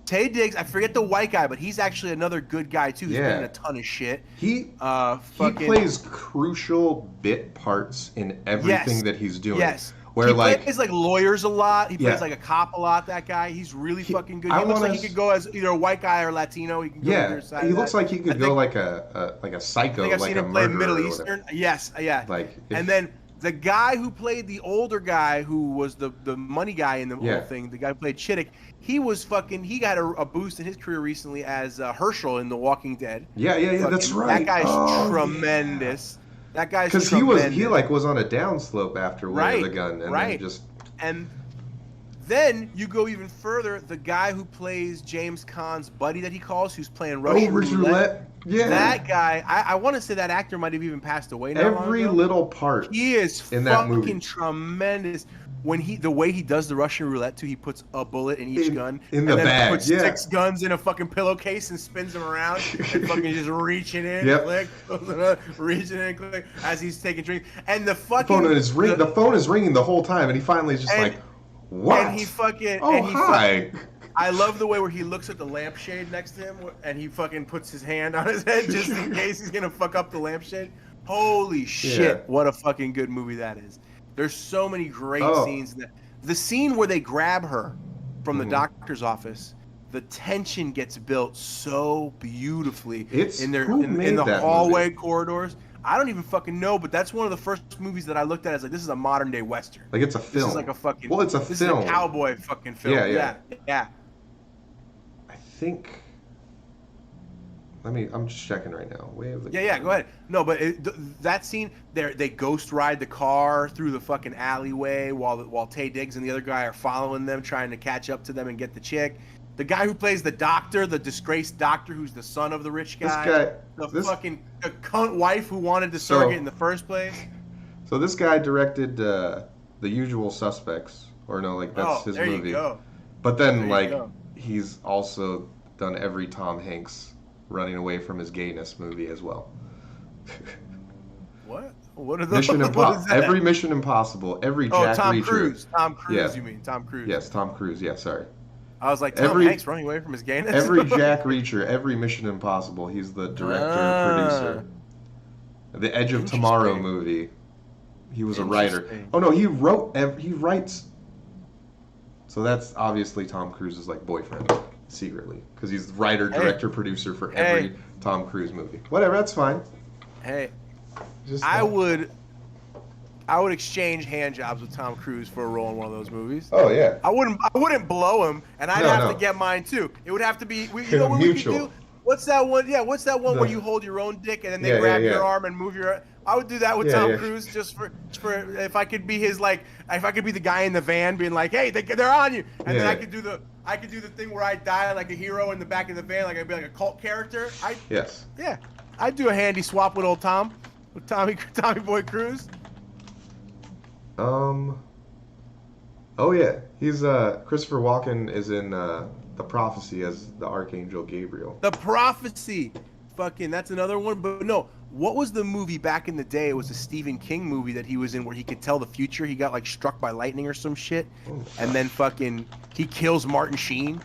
Taye Diggs. I forget the white guy, but he's actually another good guy too. He's been in a ton of shit. He plays crucial bit parts in everything that he's doing. Yes. Where he like plays like lawyers a lot. He plays like a cop a lot. That guy, he's really fucking good. He looks like he could go as either a white guy or Latino. He can go either side. He looks like he could go like a psycho, I think I've like seen him play Middle Eastern. Yes, yeah. And then the guy who played the older guy, who was the money guy in the whole thing, the guy who played Chittick, he got a boost in his career recently as Herschel in The Walking Dead. Yeah, that's right. That guy's tremendous. That guy's because he was on a downslope after Way of the Gun, and then just. And then you go even further. The guy who plays James Caan's buddy that he calls, who's playing Russian roulette. Yeah. That guy, I want to say that actor might have even passed away now. Every little part. He is in that movie. Fucking tremendous. When the way he does the Russian roulette too, he puts a bullet in each gun. In the bag. Puts 6 guns in a fucking pillowcase and spins them around and fucking just reaching in, click, reaching in, click, as he's taking drinks. And the fucking the phone is ringing the whole time, and he finally is just like, what? And he fucking hi. I love the way where he looks at the lampshade next to him and he fucking puts his hand on his head just in case he's gonna fuck up the lampshade. Holy shit! What a fucking good movie that is. There's so many great scenes. The scene where they grab her from the doctor's office, the tension gets built so beautifully in the hallway corridors. I don't even fucking know, but that's one of the first movies that I looked at as like, this is a modern day Western. Like it's a film. This is like a fucking. Well, it's a this film. Is a cowboy fucking film. Yeah. I think. I'm just checking right now. Go ahead. No, but that scene, they ghost ride the car through the fucking alleyway while Taye Diggs and the other guy are following them, trying to catch up to them and get the chick. The guy who plays the doctor, the disgraced doctor, who's the son of the rich guy. The cunt wife who wanted to surrogate in the first place. So this guy directed The Usual Suspects, or no, like that's his movie. You go. But then he's also done every Tom Hanks running away from his gayness movie as well. What? What are those? Mission Impossible. Every Mission Impossible. Every Jack Tom Reacher. Cruise. Tom Cruise, Yeah. you mean? Tom Cruise. Yes, Tom Cruise. Yeah, sorry. I was like, Tom Hanks running away from his gayness? Every Jack Reacher, every Mission Impossible, he's the director and producer. The Edge of Tomorrow movie, he was a writer. Oh no, he writes. So that's obviously Tom Cruise's like boyfriend, secretly, because he's writer, director, producer for every Tom Cruise movie. Whatever, that's fine. Hey, I would exchange hand jobs with Tom Cruise for a role in one of those movies. Oh yeah. I wouldn't blow him, and I'd have to get mine too. It would have to be. You know what mutual. We could do? What's that one? Yeah, what's that one where you hold your own dick and then they grab your arm and move your? I would do that with Tom Cruise just for if I could be his like if I could be the guy in the van being like, hey, they're on you, and then I could do the thing where I die like a hero in the back of the van, like I'd be like a cult character. Yes. Yeah, I'd do a handy swap with old Tom, with Tommy Boy Cruise. Oh yeah, he's Christopher Walken is in The Prophecy as the Archangel Gabriel. The Prophecy, fucking that's another one. But no, what was the movie back in the day? It was a Stephen King movie that he was in where he could tell the future. He got like struck by lightning or some shit, and then fucking he kills Martin Sheen.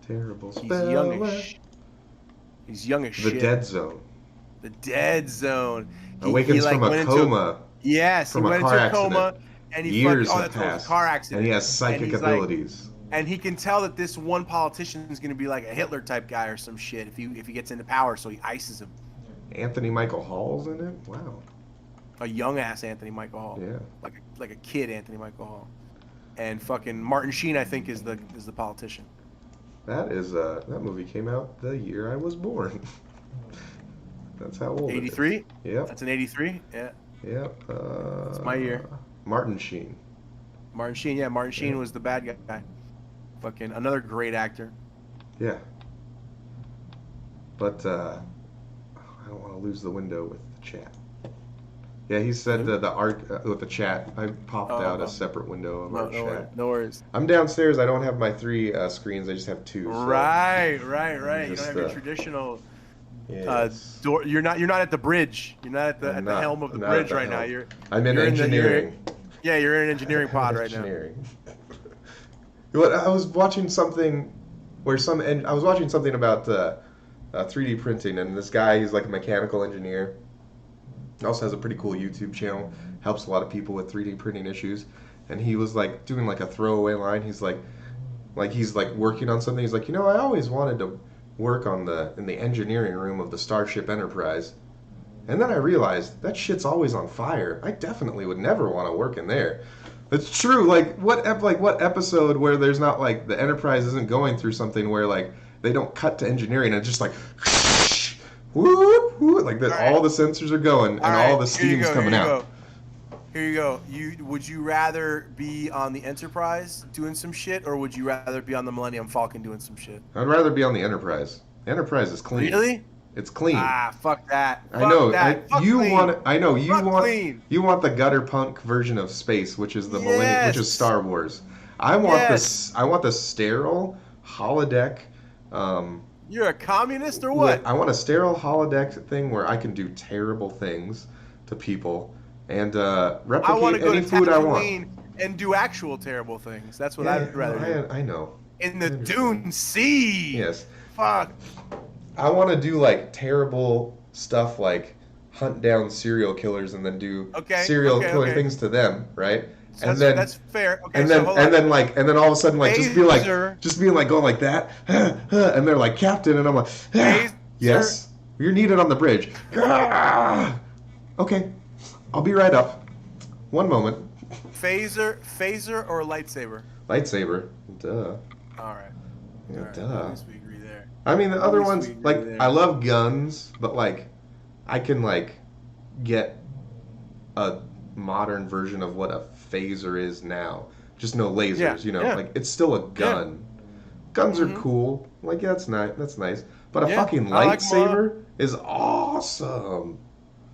Terrible. He's young as shit. The Dead Zone. The Dead Zone. Awakens from a coma. Yes, he went into a coma, and he years have passed. Car accident. And he has psychic abilities. And he can tell that this one politician is going to be like a Hitler type guy or some shit if he gets into power, so he ices him. Anthony Michael Hall's in it. Wow. A young ass Anthony Michael Hall. Yeah. Like a kid Anthony Michael Hall. And fucking Martin Sheen, I think, is the politician. That movie came out the year I was born. That's how old 83? it is. Yeah. That's an 83? Yeah. Yeah. It's my year. Martin Sheen. Martin Sheen, yeah. Martin Sheen was the bad guy. Fucking another great actor. Yeah. But I don't want to lose the window with the chat. Yeah, he said the art with the chat. I popped out a separate window of our chat. No worries. I'm downstairs. I don't have my 3 screens. I just have 2. So right. You don't have your traditional door. You're not at the bridge. You're not at the helm of the bridge right now. I'm in engineering. You're in engineering pod right now. I was watching something about 3D printing, and this guy, he's like a mechanical engineer. He also has a pretty cool YouTube channel. Helps a lot of people with 3D printing issues. And he was like doing like a throwaway line. He's like he's like working on something. He's like, I always wanted to work in the engineering room of the Starship Enterprise. And then I realized that shit's always on fire. I definitely would never want to work in there. It's true. Like what episode where there's not like the Enterprise isn't going through something where like they don't cut to engineering and it's just like whoop, whoop, like that. All the sensors are going and all the steam's coming out. Here you go. Would you rather be on the Enterprise doing some shit, or would you rather be on the Millennium Falcon doing some shit? I'd rather be on the Enterprise. Enterprise is clean. Really? It's clean. Fuck that. I know. You want the gutter punk version of space, which is the Millennium, which is Star Wars. I want this. I want the sterile holodeck. You're a communist or what? I want a sterile holodeck thing where I can do terrible things to people and replicate any food I want. And do actual terrible things. That's what I'd rather do. I know. In the Dune Sea. Yes. Fuck. I want to do like terrible stuff, like hunt down serial killers and then do serial killer things to them, right? And then that's fair. Okay, and then all of a sudden like just being like going like that, and they're like Captain, and I'm like, yes, you're needed on the bridge. Okay, I'll be right up. One moment. Phaser or lightsaber? Lightsaber. Duh. All right. Yeah, all duh. At least we agree there. I mean, the other ones, like, I love guns, but like, I can like get a modern version of what a phaser is now. Just no lasers, like it's still a gun. Guns are cool. Like, that's nice. But a fucking lightsaber is awesome.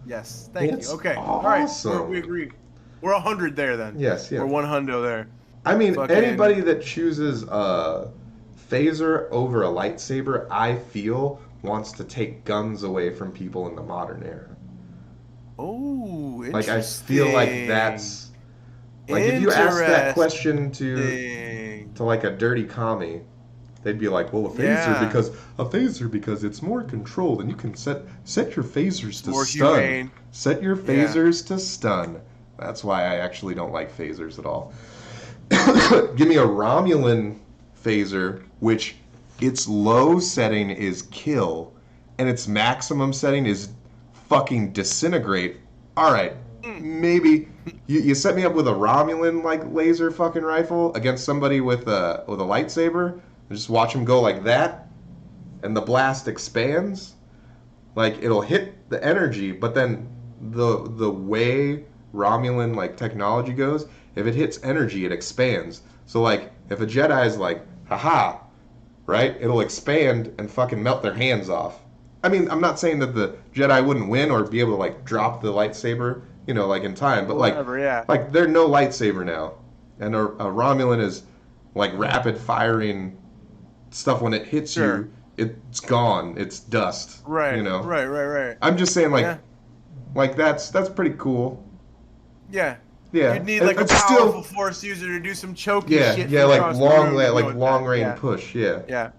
Yes, thank you. Okay, awesome. All right, we agree. We're 100 there then. Yes, yeah. We're 100 there. I mean, anybody that chooses phaser over a lightsaber, I feel, wants to take guns away from people in the modern era. Oh, interesting. Like, I feel like that's... Like, if you ask that question to like a dirty commie, they'd be like, well, a phaser because it's more controlled and you can set your phasers to stun. Humane. Set your phasers to stun. That's why I actually don't like phasers at all. Give me a Romulan phaser, which its low setting is kill, and its maximum setting is fucking disintegrate. All right, maybe you set me up with a Romulan like laser fucking rifle against somebody with a lightsaber, and just watch him go like that, and the blast expands. Like, it'll hit the energy, but then the way Romulan like technology goes, if it hits energy, it expands. So like, if a Jedi is like, haha, right? It'll expand and fucking melt their hands off. I mean, I'm not saying that the Jedi wouldn't win or be able to like drop the lightsaber, you know, like in time, but like they're no lightsaber now, and a Romulan is like rapid firing stuff. When it hits you, it's gone. It's dust. Right. You know. Right. I'm just saying, like that's pretty cool. Yeah. Yeah. You'd need like a powerful force user to do some choking shit. Yeah, like long range push. Yeah. Yeah.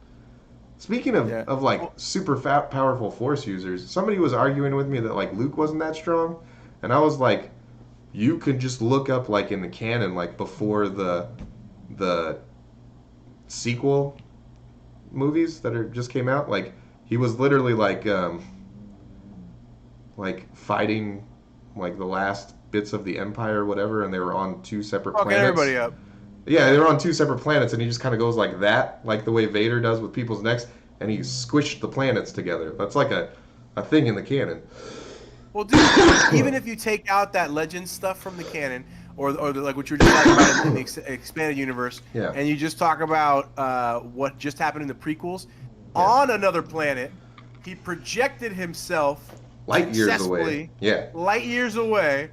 Speaking of like super powerful force users, somebody was arguing with me that like Luke wasn't that strong, and I was like, you could just look up like in the canon, like before the sequel movies that just came out, like he was literally like fighting like the last bits of the Empire or whatever, and they were on two separate planets. Everybody up. Yeah, they were on two separate planets, and he just kind of goes like that, like the way Vader does with people's necks, and he squished the planets together. That's like a thing in the canon. Well, dude, even if you take out that legend stuff from the canon, or like what you were just talking about in the expanded universe, and you just talk about what just happened in the prequels, on another planet, he projected himself light years away. Light years away,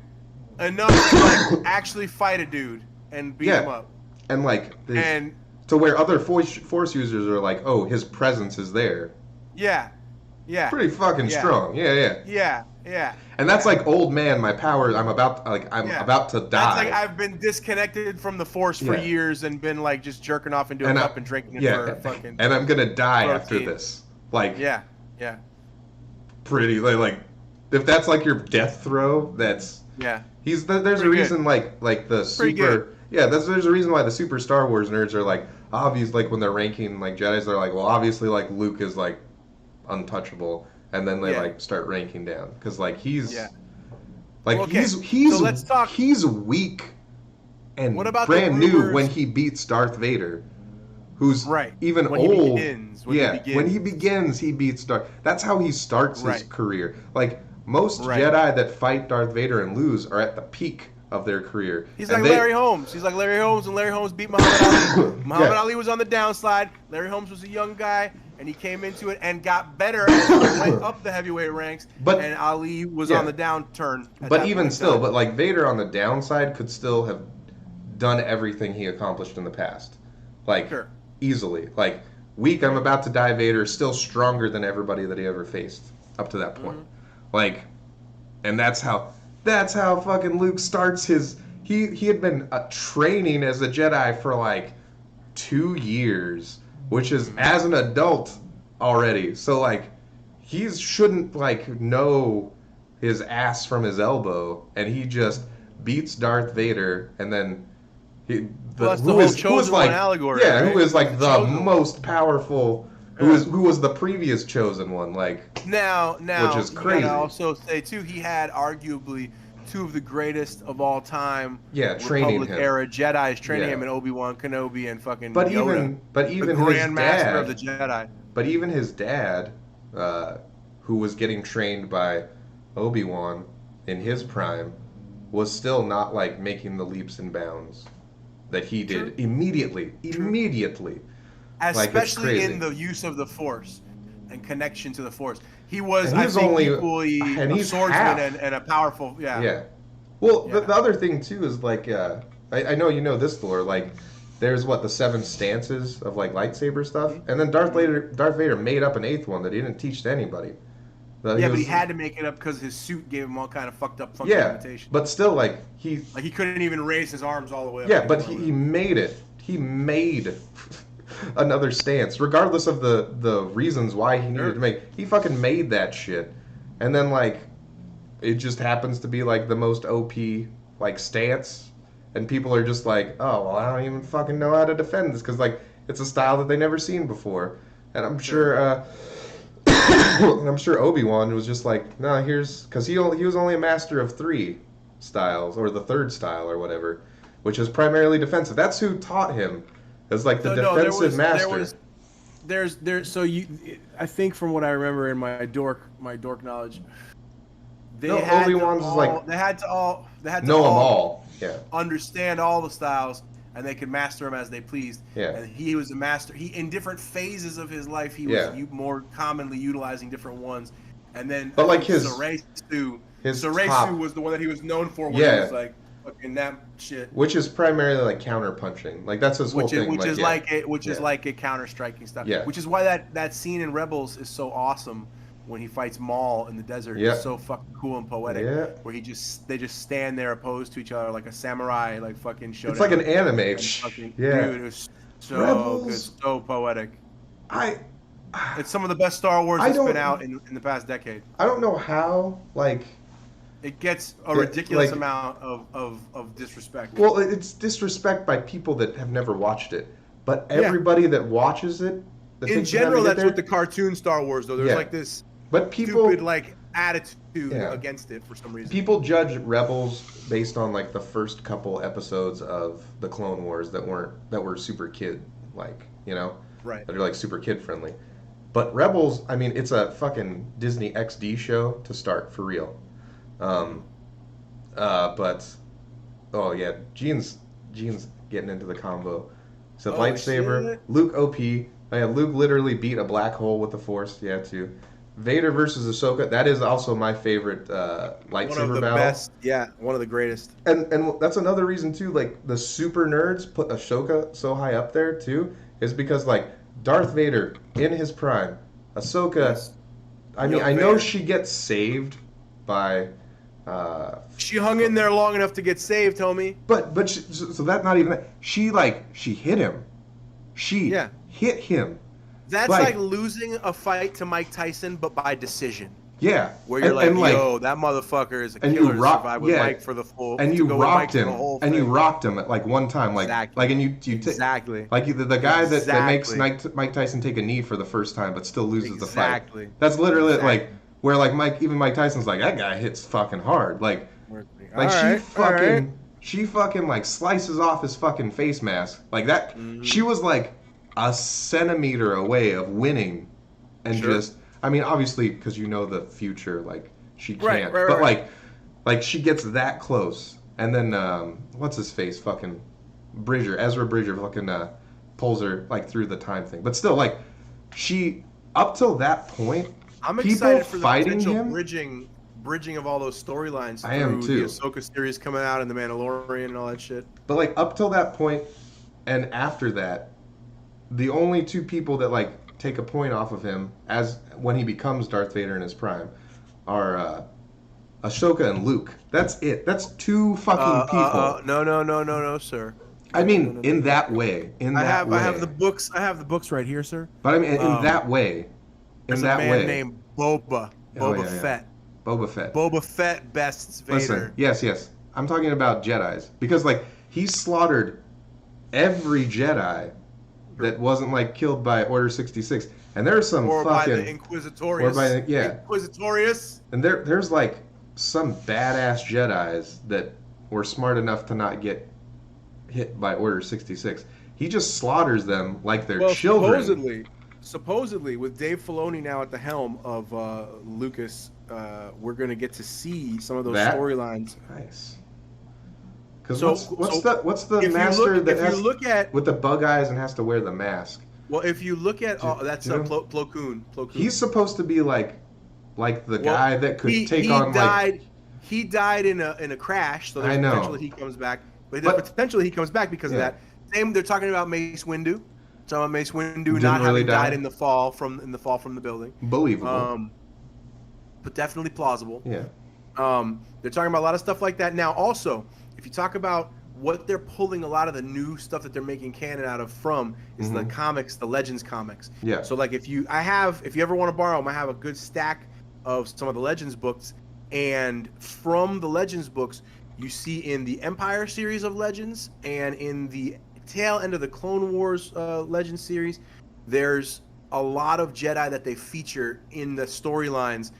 enough to like actually fight a dude and beat him up. And like, to where other force users are like, oh, his presence is there. Yeah. Pretty fucking strong. Yeah. And that's like, old man, my power. I'm about to die. That's like, I've been disconnected from the force for years and been like just jerking off into a cup and drinking it for fucking. And I'm gonna die after this. Like. Yeah. Pretty like, if that's like your death throw, that's. Yeah. There's a reason like the super. Yeah, there's a reason why the super Star Wars nerds are like, obvious, like when they're ranking like Jedis, they're like, well, obviously like Luke is like untouchable, and then they like start ranking down because like he's like he's weak and what about brand new when he beats Darth Vader, who's even when old. When he begins, he beats Darth. That's how he starts his career. Like most Jedi that fight Darth Vader and lose are at the peak of their career. He's like Larry Holmes. He's like Larry Holmes, and Larry Holmes beat Muhammad Ali. Muhammad Ali was on the downslide. Larry Holmes was a young guy, and he came into it and got better as he went up the heavyweight ranks. And Ali was on the downturn. But even still, but like Vader on the downside could still have done everything he accomplished in the past, like easily. Like weak, I'm about to die. Vader still stronger than everybody that he ever faced up to that point. Like, and that's how fucking Luke starts his. He had been training as a Jedi for like 2 years, which is as an adult already. So like, he shouldn't like know his ass from his elbow, and he just beats Darth Vader, and then who is like the most powerful. Who was the previous chosen one? Like now, which is crazy. You gotta also say too, he had arguably two of the greatest of all time. Training him. Era Jedi's training him in Obi-Wan Kenobi and fucking. But Yoda, even the Grand Master of the Jedi. But even his dad, who was getting trained by Obi-Wan in his prime, was still not like making the leaps and bounds that he did immediately. Especially in the use of the Force and connection to the Force. He was, I think, equally a swordsman and a powerful, Well, the other thing, too, is, like, I know you know this lore, like, there's the 7 stances of like lightsaber stuff, and then Darth Vader made up an 8th one that he didn't teach to anybody. But he had to make it up because his suit gave him all kind of fucked up function limitations. But still, like he couldn't even raise his arms all the way up. Yeah, but he made it. He made another stance, regardless of the reasons why he needed to make. He fucking made that shit, and then like it just happens to be like the most OP like stance, and people are just like, oh well, I don't even fucking know how to defend this because like it's a style that they never seen before, and I'm sure. And I'm sure Obi-Wan was just like, no, because he was only a master of 3 styles, or the 3rd style or whatever, which is primarily defensive. That's who taught him as like the defensive master. I think from what I remember in my dork knowledge, Obi-Wan's they had to all know them all. Yeah. Understand all the styles, and they could master them as they pleased. Yeah. And he was a master. In different phases of his life, he was more commonly utilizing different ones. And then, but like Soresu was the one that he was known for. When he was like fucking that shit. Which is primarily like counter punching. Like that's his whole thing. Which is like a counter striking stuff. Yeah. Which is why that scene in Rebels is so awesome. When he fights Maul in the desert, it's so fucking cool and poetic. Yeah. Where they just stand there opposed to each other like a samurai, like fucking showdown. It's like an anime. Dude, it was so good, so poetic. It's some of the best Star Wars that's been out in the past decade. I don't know how it gets a ridiculous amount of disrespect. Well, it's disrespect by people that have never watched it, but everybody that watches it. In general, that's with the cartoon Star Wars, though. There's like this. But people stupid like attitude against it for some reason. People judge Rebels based on like the first couple episodes of the Clone Wars that were super kid like, right? That are like super kid friendly. But Rebels, I mean, it's a fucking Disney XD show to start for real. But Gene's getting into the combo. So lightsaber, shit. Luke OP. Luke literally beat a black hole with the Force. Yeah, too. Vader versus Ahsoka. That is also my favorite lightsaber battle. One of the best. Yeah, one of the greatest. And that's another reason too. Like the super nerds put Ahsoka so high up there too, is because like Darth Vader in his prime, Ahsoka. Yes. I mean, I know she gets saved by. She hung in there long enough to get saved, homie. But so that's not even that. She hit him. She hit him. That's like losing a fight to Mike Tyson, but by decision. Yeah. Where you're yo, that motherfucker is a killer to survive with Mike for the full. And you rocked him. And you rocked him at like one time. Exactly. Like the guy that makes Mike Tyson take a knee for the first time, but still loses the fight. Exactly. That's literally like where like Mike Tyson's like, that guy hits fucking hard. She fucking like slices off his fucking face mask like that. Mm-hmm. She was like a centimeter away of winning, and I mean, obviously because the future, like she can't, but like she gets that close, and then what's his face, fucking Ezra Bridger, fucking pulls her like through the time thing, but still like she up till that point. I'm excited for the potential bridging of all those storylines through I am too. The Ahsoka series coming out and the Mandalorian and all that shit. But like up till that point, and after that. The only 2 people that like take a point off of him as when he becomes Darth Vader in his prime are Ahsoka and Luke. That's it. That's 2 fucking people. No, sir. I mean, in that way. I have the books. I have the books right here, sir. But I mean, in that way. There's a man named Boba Fett. Boba Fett. Boba Fett bests Vader. Listen, yes. I'm talking about Jedis because like he slaughtered every Jedi. That wasn't like killed by Order 66, and there's some by the Inquisitorius. Inquisitorius. And there's like some badass Jedis that were smart enough to not get hit by Order 66. He just slaughters them like they're children. Supposedly, with Dave Filoni now at the helm of Lucas, we're gonna get to see some of those storylines. Nice. Because what's the master with the bug eyes and has to wear the mask? Well, if you look at that's Plo Koon. He's supposed to be like the guy that could take on like. He died in a crash, so there's potentially he comes back. But potentially he comes back because of that. Same. They're talking about Mace Windu. Talking about Mace Windu Didn't not really having died in the fall from the building. Believable. But definitely plausible. Yeah. They're talking about a lot of stuff like that. Now, also, if you talk about what they're pulling a lot of the new stuff that they're making canon out of from is the comics, the Legends comics. Yeah. So like if you ever want to borrow them, I have a good stack of some of the Legends books, and from the Legends books, you see in the Empire series of Legends and in the tail end of the Clone Wars Legends series, there's a lot of Jedi that they feature in the storylines,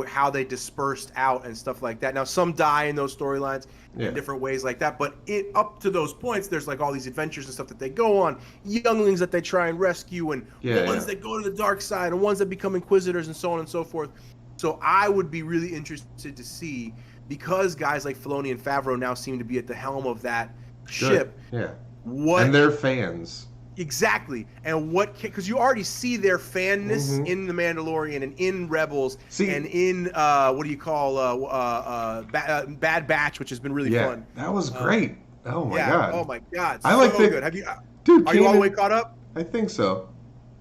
how they dispersed out and stuff like that. Now, some die in those storylines in different ways like that, but up to those points, there's like all these adventures and stuff that they go on, younglings that they try and rescue, and ones that go to the dark side, and ones that become Inquisitors, and so on and so forth. So I would be really interested to see, because guys like Filoni and Favreau now seem to be at the helm of that ship. Yeah. What, and they're fans. Exactly. And because you already see their fanness in The Mandalorian and in Rebels and in what do you call Bad Batch, which has been really fun. That was great. Oh my god. Oh my god. I like so good. Have you Dude, are you all the way caught up? I think so.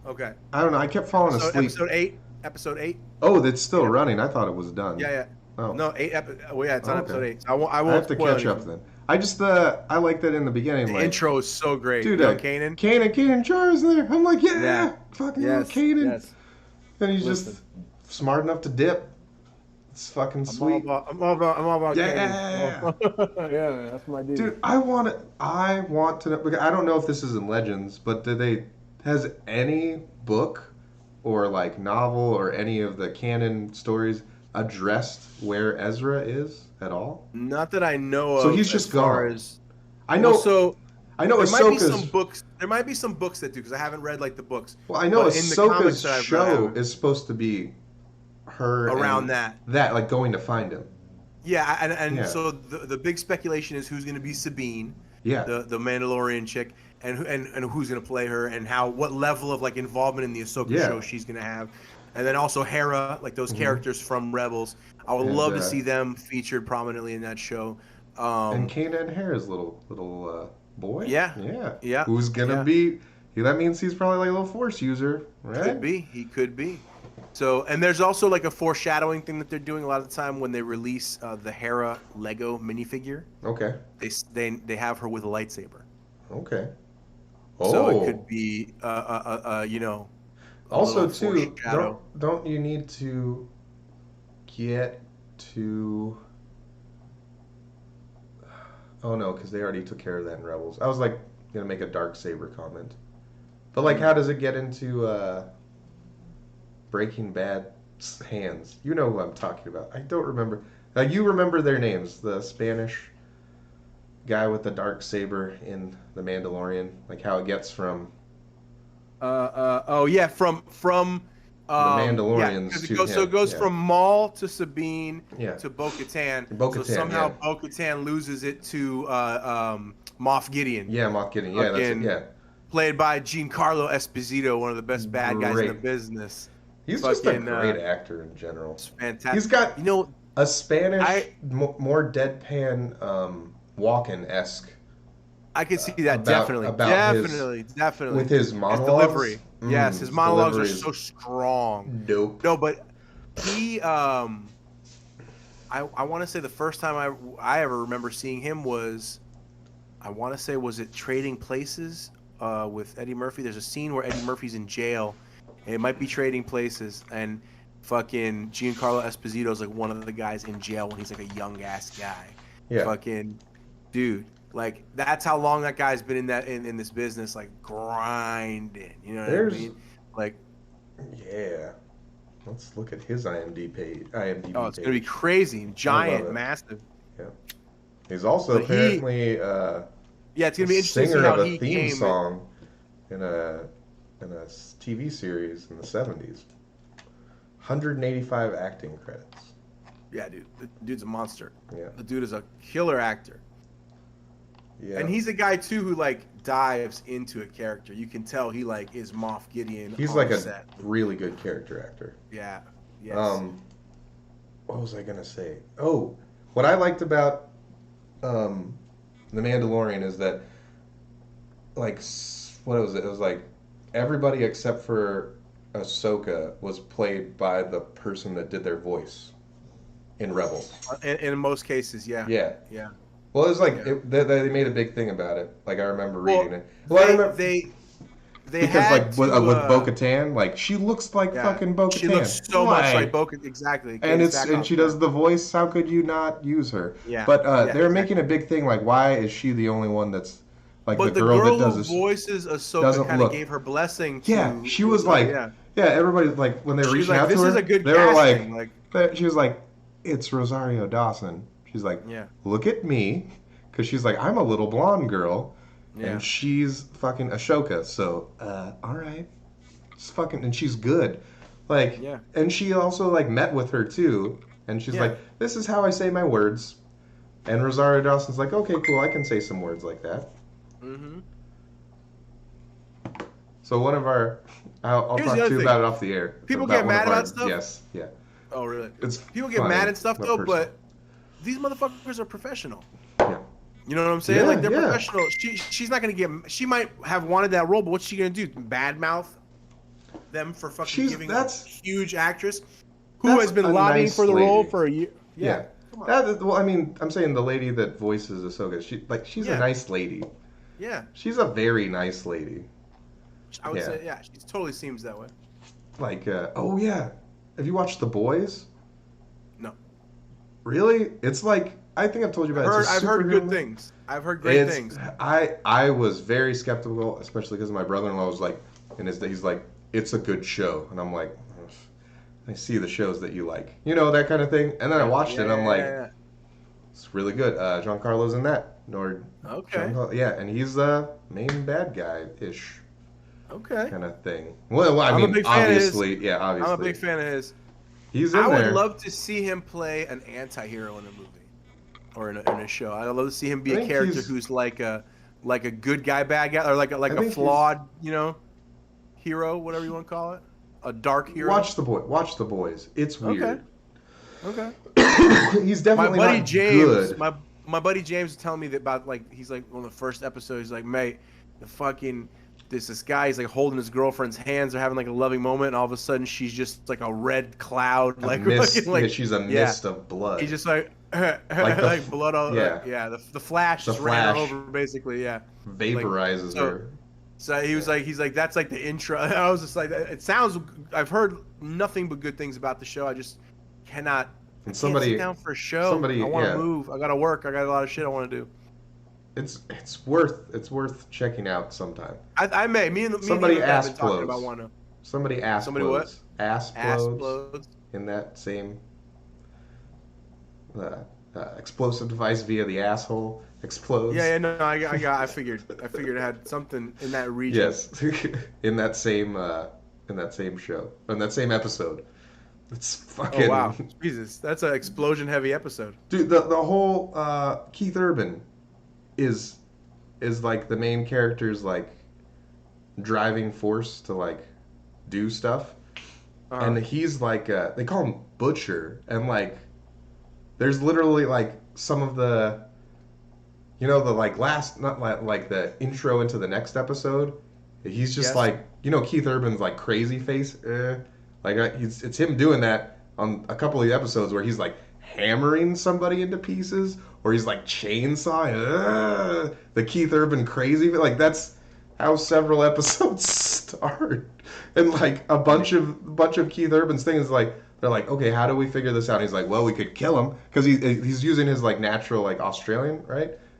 Okay. I don't know. I kept falling asleep. Episode 8. Oh, that's still running. I thought it was done. Yeah. Oh. No, 8 it's on episode 8. So I won't have to catch up then. I just I like that in the beginning. The intro is so great. Dude, Kanan Jar's there. I'm like, fucking Kanan. Yes. And he's just smart enough to dip. It's fucking sweet. I'm all about yeah. Kanan. Yeah, that's my dude. Dude, I want to know. I don't know if this is in Legends, but has any book or like novel or any of the canon stories addressed where Ezra is at all? Not that I know of. So he's just gone. I know. I know. There might be some books. There might be some books that do, because I haven't read like the books. Well, I know Ahsoka's show is supposed to be her around that like going to find him. Yeah, and so the big speculation is who's going to be Sabine. Yeah. The Mandalorian chick, and who's going to play her, and what level of like involvement in the Ahsoka show she's going to have. And then also Hera, like those characters from Rebels. I would love to see them featured prominently in that show. And Kanan and Hera's little boy. Yeah. Who's gonna be? That means he's probably like a little Force user, right? He could be. So, and there's also like a foreshadowing thing that they're doing a lot of the time when they release the Hera Lego minifigure. Okay. They have her with a lightsaber. Okay. So it could be Also, too, don't you need to get to... Oh, no, because they already took care of that in Rebels. I was, like, going to make a Darksaber comment. But, like, how does it get into Breaking Bad's hands? You know who I'm talking about. I don't remember. You remember their names. The Spanish guy with the Darksaber in The Mandalorian. Like, how it gets from... from the Mandalorians it goes from Maul to Sabine to Bo-Katan. So somehow Bo-Katan loses it to Moff Gideon. Yeah, Moff Gideon. Yeah, that's it. Yeah. Played by Giancarlo Esposito, one of the best bad guys in the business. He's just a great actor in general. It's fantastic. He's got a Spanish, more deadpan, Walken-esque. I can see that definitely. With his monologues. His delivery. Yes, his monologues are so strong. Dope. No, but he, I want to say the first time I ever remember seeing him was it Trading Places with Eddie Murphy? There's a scene where Eddie Murphy's in jail. It might be Trading Places, and fucking Giancarlo Esposito's like one of the guys in jail when he's like a young ass guy. Yeah. Fucking dude. Like, that's how long that guy's been in this business, like, grinding. You know what I mean? Like, yeah. Let's look at his IMDb page. Oh, it's going to be crazy. Giant, massive. Yeah. He's also apparently it's going to be interesting singer to see how of a he theme came song in a TV series in the 70s. 185 acting credits. Yeah, dude. The dude's a monster. Yeah. The dude is a killer actor. Yeah. And he's a guy too who like dives into a character. You can tell he like is Moff Gideon. He's like a really good character actor. Yeah. Yes. What was I gonna say? Oh, what I liked about The Mandalorian is that like what was it? It was like everybody except for Ahsoka was played by the person that did their voice in Rebels. In most cases, yeah. Yeah. Yeah. Well, it was like they made a big thing about it. Like I remember reading it. Well, I remember they because had like with to, Bo-Katan, like she looks like fucking Bo-Katan. She looks so much like Bo-Katan, exactly. And she does the voice. How could you not use her? Yeah. But they're making a big thing. Like, why is she the only one that's like but the girl that does who this? Voices Ahsoka kind of gave her blessing. Yeah, she was like, everybody like when they were reaching out to her, this is a good they were casting. she was like, it's Rosario Dawson. She's like, look at me, because she's like, I'm a little blonde girl. Yeah. And she's fucking Ashoka, so all right, it's fucking, and she's good, like, and she also like met with her too, and she's like, this is how I say my words, and Rosario Dawson's like, okay, cool, I can say some words like that. Mm-hmm. So one of our, I'll talk to you about it off the air. People get mad about stuff. Yes, yeah. Oh really? People get mad and stuff though, but these motherfuckers are professional. You know what I'm saying? Yeah, like they're professional. She's not gonna get. She might have wanted that role, but what's she gonna do? Badmouth them for fucking giving a huge actress who has been lobbying for the role for a year. Yeah. Well, I mean, I'm saying the lady that voices Ahsoka. She's a nice lady. Yeah. She's a very nice lady. I would say, she totally seems that way. Like, oh yeah, have you watched The Boys? No. Really? It's like. I think I've told you about it. I've heard good things. I've heard great things. I was very skeptical, especially because my brother-in-law was like, he's like, it's a good show, and I'm like, I see the shows that you like, that kind of thing. And then I watched it, and I'm like, it's really good. Giancarlo's in that. Okay. And he's the main bad guy-ish. Okay. Kind of thing. Well, I mean, obviously, obviously. I'm a big fan of his. He's in there. I would love to see him play an anti-hero in a movie. Or in a show. I'd love to see him be a character who's like a good guy, bad guy, or like a flawed, hero, whatever you want to call it, a dark hero. Watch the boys. It's weird. Okay. He's definitely my buddy not James. good. My buddy James was telling me that about he's like on the first episode. He's like, mate, this guy. He's like holding his girlfriend's hands. They're having like a loving moment, and all of a sudden she's just like a red cloud, she's a mist of blood. He's just like. Like blood all the flash just ran her over basically vaporizes her. So he's like that's like the intro. I was just like, it sounds. I've heard nothing but good things about the show. I just cannot. And can't sit down for a show. I want to move. I gotta work. I got a lot of shit I want to do. It's worth checking out sometime. I may. Me and somebody ass have been talking about one. Somebody ass. Somebody what? Ass blows. In that same. Explosive device via the asshole explodes. No, I figured it had something in that region. Yes, in that same show, in that same episode. It's fucking. Oh wow, Jesus, that's an explosion heavy episode. Dude, the whole Keith Urban is like the main character's like driving force to like do stuff, and he's like they call him Butcher, and like. There's literally like some of the, the like last, not like the intro into the next episode. He's just like, Keith Urban's like crazy face. Like it's him doing that on a couple of the episodes where he's like hammering somebody into pieces, or he's like chainsawing. The Keith Urban crazy, like that's how several episodes start. And like a bunch of Keith Urban's things like. They're like, okay, how do we figure this out? And he's like, well, we could kill him because he's using his like natural like Australian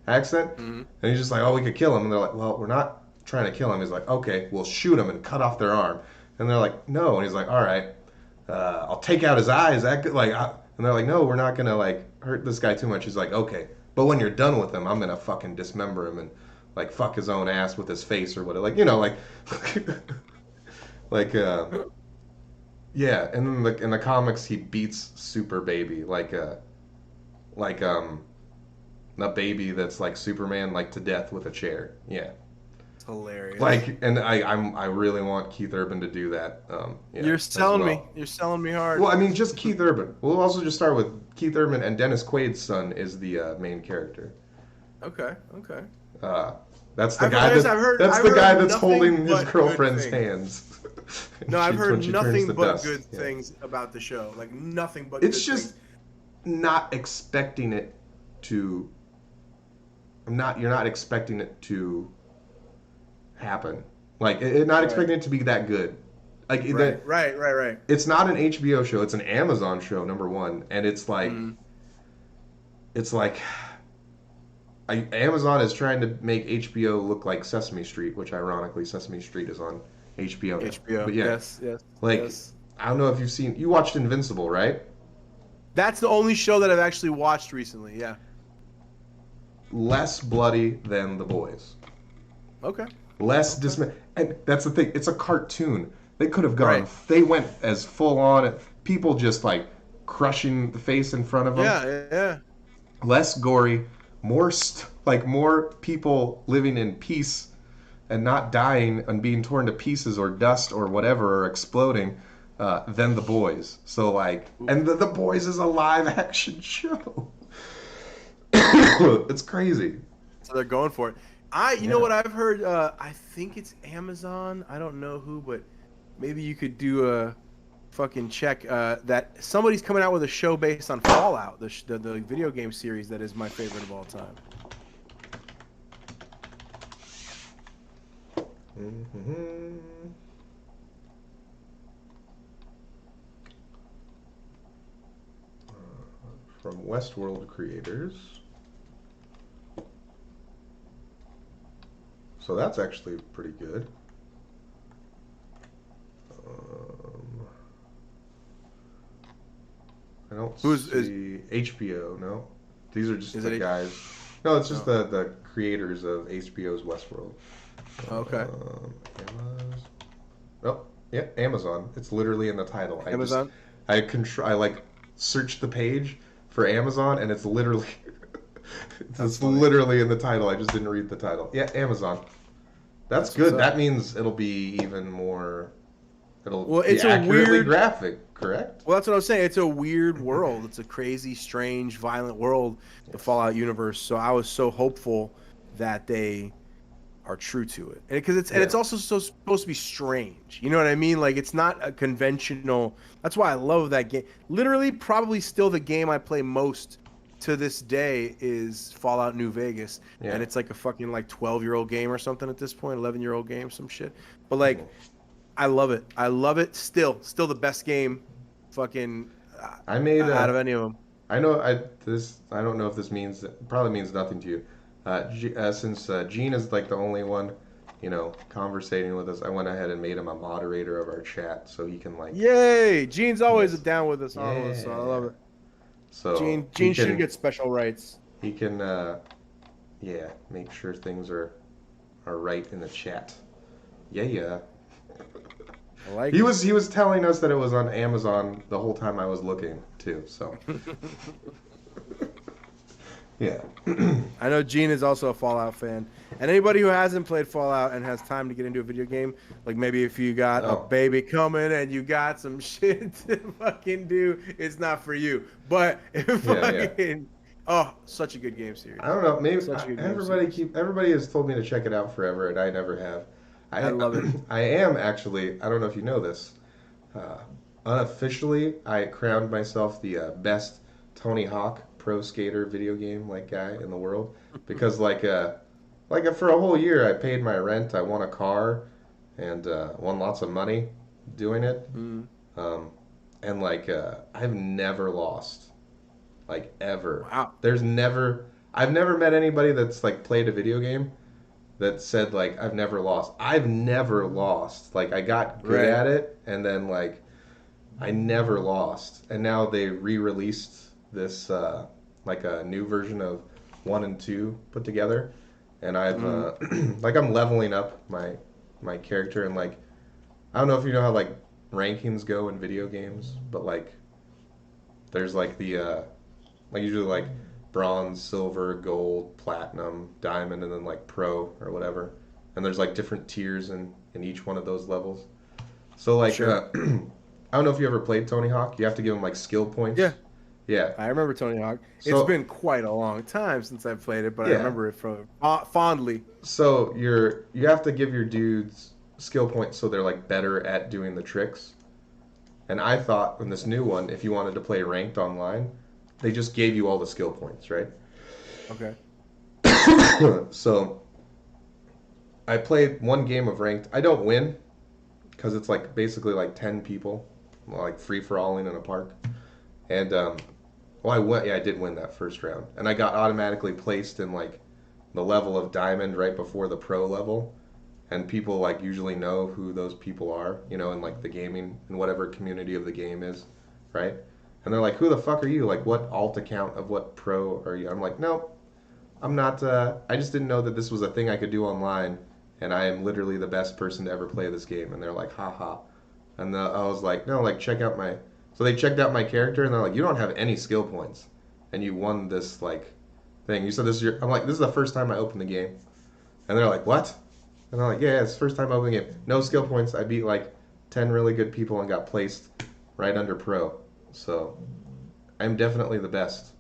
accent, and he's just like, oh, we could kill him. And they're like, well, we're not trying to kill him. He's like, okay, we'll shoot him and cut off their arm. And they're like, no. And he's like, all right, I'll take out his eyes. And they're like, no, we're not gonna like hurt this guy too much. He's like, okay, but when you're done with him, I'm gonna fucking dismember him and like fuck his own ass with his face or whatever. Yeah, and in the comics he beats Super Baby like a baby that's like Superman like to death with a chair. Yeah. It's hilarious. Like, and I really want Keith Urban to do that. You're selling me. You're selling me hard. Well, I mean, just Keith Urban. We'll also just start with Keith Urban, and Dennis Quaid's son is the main character. Okay. That's the guy that's holding his girlfriend's hands. No, I've heard nothing but good things about the show. Like nothing but. It's just not expecting it to. You're not expecting it to happen. Like not expecting it to be that good. Like right. It's not an HBO show. It's an Amazon show, number one, and it's like, Amazon is trying to make HBO look like Sesame Street, which ironically Sesame Street is on HBO. HBO, but yeah, yes. I don't know if you watched Invincible, right? That's the only show that I've actually watched recently. Yeah. Less bloody than The Boys. Okay. And that's the thing. It's a cartoon. They could have gone. Right. They went as full on. People just like crushing the face in front of them. Yeah. Less gory, more people living in peace and not dying and being torn to pieces or dust or whatever or exploding than The Boys. So like, and The Boys is a live action show. It's crazy. So they're going for it. You know what I've heard? I think it's Amazon. I don't know who, but maybe you could do a fucking check that somebody's coming out with a show based on Fallout, the video game series that is my favorite of all time. Mm-hmm. From Westworld creators. So that's actually pretty good. I don't see HBO, no. These are just the guys. No, it's just the creators of HBO's Westworld. Okay. Amazon. It's literally in the title. Amazon? I like searched the page for Amazon and it's literally literally in the title. I just didn't read the title. Yeah, Amazon. That's good. That means it'll be even more. It's accurately graphic, correct? Well, that's what I was saying. It's a weird world. It's a crazy, strange, violent world, the Fallout universe. So I was so hopeful that they are true to it, and because it's also supposed to be strange. You know what I mean? Like it's not a conventional. That's why I love that game. Literally, probably still the game I play most to this day is Fallout New Vegas, and it's like a fucking 12-year-old game or something at this point, 11-year-old game, some shit. But like, I love it. I love it. Still the best game, fucking. I made out of any of them. I know. I don't know if this probably means nothing to you. Since Gene is like the only one, conversating with us, I went ahead and made him a moderator of our chat so he can Yay! Gene's always down with us, so I love it. So Gene should get special rights. He can, make sure things are right in the chat. Yeah. I like he was telling us that it was on Amazon the whole time I was looking too. So. Yeah. I know Gene is also a Fallout fan. And anybody who hasn't played Fallout and has time to get into a video game, like maybe if you got a baby coming and you got some shit to fucking do, it's not for you. But such a good game series. I don't know. Maybe everybody has told me to check it out forever, and I never have. I love it. I am actually. I don't know if you know this. Unofficially, I crowned myself the best Tony Hawk pro skater video game guy in the world because for a whole year I paid my rent, I won a car, and won lots of money doing it. And I've never lost, ever. Wow. I've never met anybody that's played a video game that said I've never lost. I've never lost. I got good at it, and then I never lost. And now they re-released this a new version of 1 and 2 put together, and I've I'm leveling up my character, and I don't know if you know how rankings go in video games, but there's the usually bronze, silver, gold, platinum, diamond, and then pro or whatever, and there's different tiers in each one of those levels. So sure. I don't know if you ever played Tony Hawk. You have to give him skill points. Yeah. Yeah. I remember Tony Hawk. So, It's been quite a long time since I've played it, but I Yeah. remember it fondly. So you have to give your dudes skill points so they're like better at doing the tricks. And I thought in this new one, if you wanted to play ranked online, they just gave you all the skill points, right? Okay. So I played one game of ranked. I don't win because it's like basically like 10 people, like free for alling in a park. And I did win that first round, and I got automatically placed in like the level of diamond right before the pro level. And people like usually know who those people are, you know, in like the gaming and whatever community of the game is, right? And they're like, "Who the fuck are you? Like, what alt account of what pro are you?" I'm like, "No, I'm not. I just didn't know that this was a thing I could do online, and I am literally the best person to ever play this game." And they're like, "Ha." And I was like, "No, like check out my." So they checked out my character, and they're like, "You don't have any skill points, and you won this like thing." You said this is your. I'm like, "This is the first time I opened the game," and they're like, "What?" And I'm like, yeah, it's the first time I opened the game. No skill points. I beat like 10 really good people and got placed right under pro. So I'm definitely the best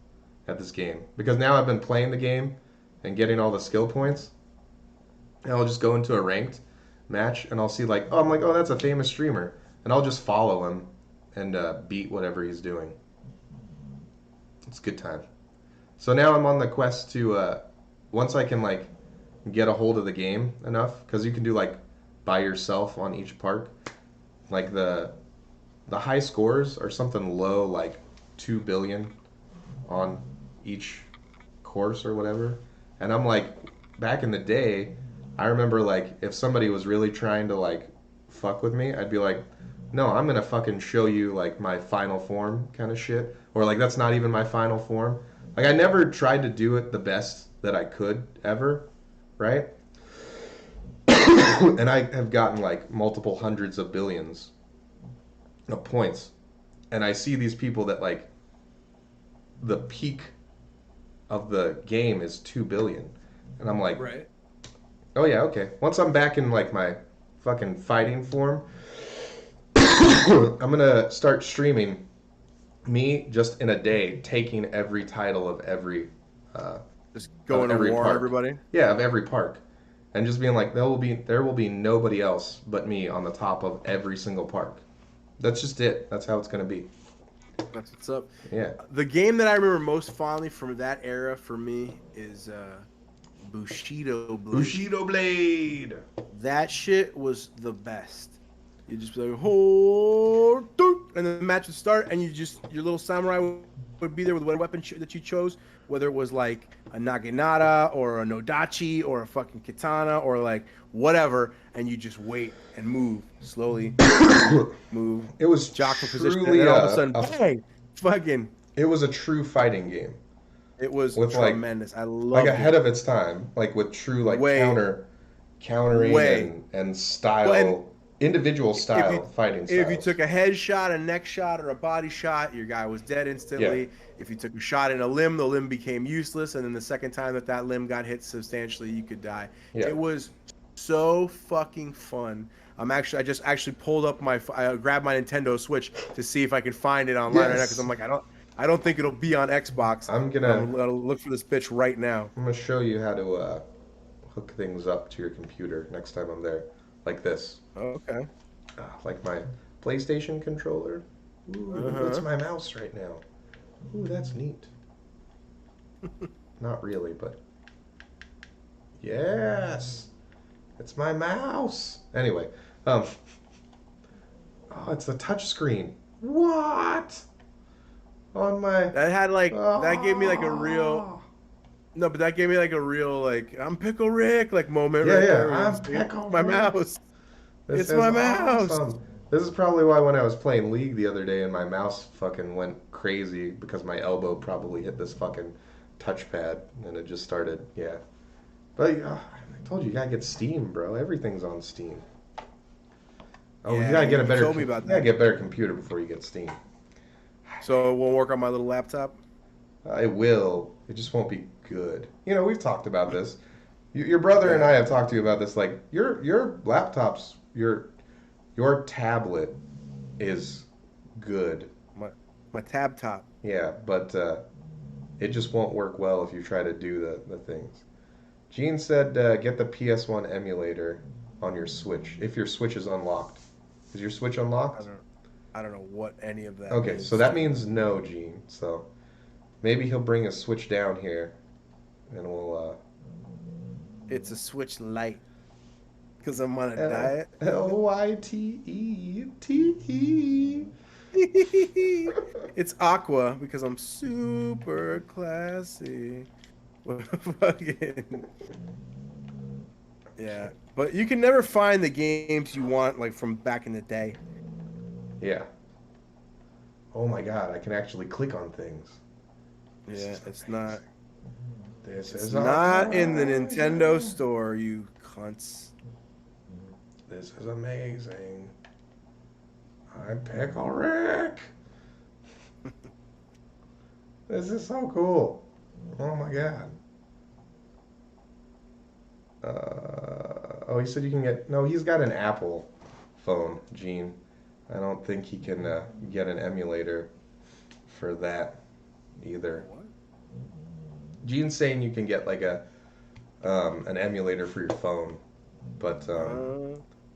at this game. Because now I've been playing the game and getting all the skill points. And I'll just go into a ranked match and I'll see like, I'm like, oh, that's a famous streamer. And I'll just follow him and beat whatever he's doing. It's a good time. So now I'm on the quest to, once I can like, get a hold of the game enough, because you can do like by yourself on each park. Like the high scores are something low, like 2 billion on each course or whatever. And I'm like, back in the day, I remember like if somebody was really trying to like fuck with me, I'd be like, no, I'm gonna fucking show you like my final form kind of shit, or like that's not even my final form. Like I never tried to do it the best that I could ever. Right? And I have gotten like multiple hundreds of billions of points. And I see these people that like the peak of the game is 2 billion. And I'm like, right. Oh yeah, okay. Once I'm back in like my fucking fighting form, I'm gonna start streaming me just in a day taking every title of every just going to war park. everybody. Yeah, of every park, and just being like, there will be nobody else but me on the top of every single park. That's just it. That's how it's gonna be. That's what's up. Yeah. The game that I remember most fondly from that era for me is Bushido Blade. Bushido Blade. That shit was the best. You just be like, oh, and then the match would start, and your little samurai would be there with whatever weapon that you chose, whether it was like a naginata or a nodachi or a fucking katana or like whatever, and you just wait and move slowly, move. It was jock for position, truly and then all of a sudden, bang, fucking. It was a true fighting game. It was with tremendous. Like, I love like ahead of its time, like with true like countering and style. Well, and individual style fighting styles. If you took a headshot, a neck shot, or a body shot, your guy was dead instantly. Yeah. If you took a shot in a limb, the limb became useless, and then the second time that limb got hit substantially, you could die. Yeah. It was so fucking fun. I just pulled up I grabbed my Nintendo Switch to see if I could find it online right now, because I'm like, I don't think it'll be on Xbox. I'm gonna look for this bitch right now. I'm gonna show you how to hook things up to your computer next time I'm there, like this. Okay. Like my PlayStation controller. Ooh, That's my mouse right now. Ooh, that's neat. Not really, but yes, it's my mouse. Anyway, it's the touch screen. What? On my that had like that gave me like a real. No, but that gave me like a real like I'm Pickle Rick like moment. Yeah, right yeah. there. I'm Pickle my Rick. Mouse. It's my mouse. Awesome. This is probably why when I was playing League the other day and my mouse fucking went crazy because my elbow probably hit this fucking touchpad and it just started, yeah. But I told you gotta get Steam, bro. Everything's on Steam. Oh, yeah, you gotta get a better. You gotta get a better computer before you get Steam. So it won't work on my little laptop? It will. It just won't be good. You know, we've talked about this. Your brother and I have talked to you about this. Like your laptops, your tablet is good. My tab top. Yeah, but it just won't work well if you try to do the things. Gene said get the PS1 emulator on your Switch if your Switch is unlocked. Is your Switch unlocked? I don't know what any of that Okay, means. so that means no, Gene. So maybe he'll bring a Switch down here, and we'll. It's a Switch Lite. Because I'm on a diet. Lyte. It's Aqua because I'm super classy. Fucking. Yeah, but you can never find the games you want like from back in the day. Yeah. Oh my God, I can actually click on things. Yeah, it's not. This It's is not in the amazing. Nintendo store, you cunts. This is amazing. I'm Pickle Rick. This is so cool. Oh my God. Oh, he said you can get. No, he's got an Apple phone, Gene. I don't think he can get an emulator for that either. What? Gene's saying you can get like an emulator for your phone, but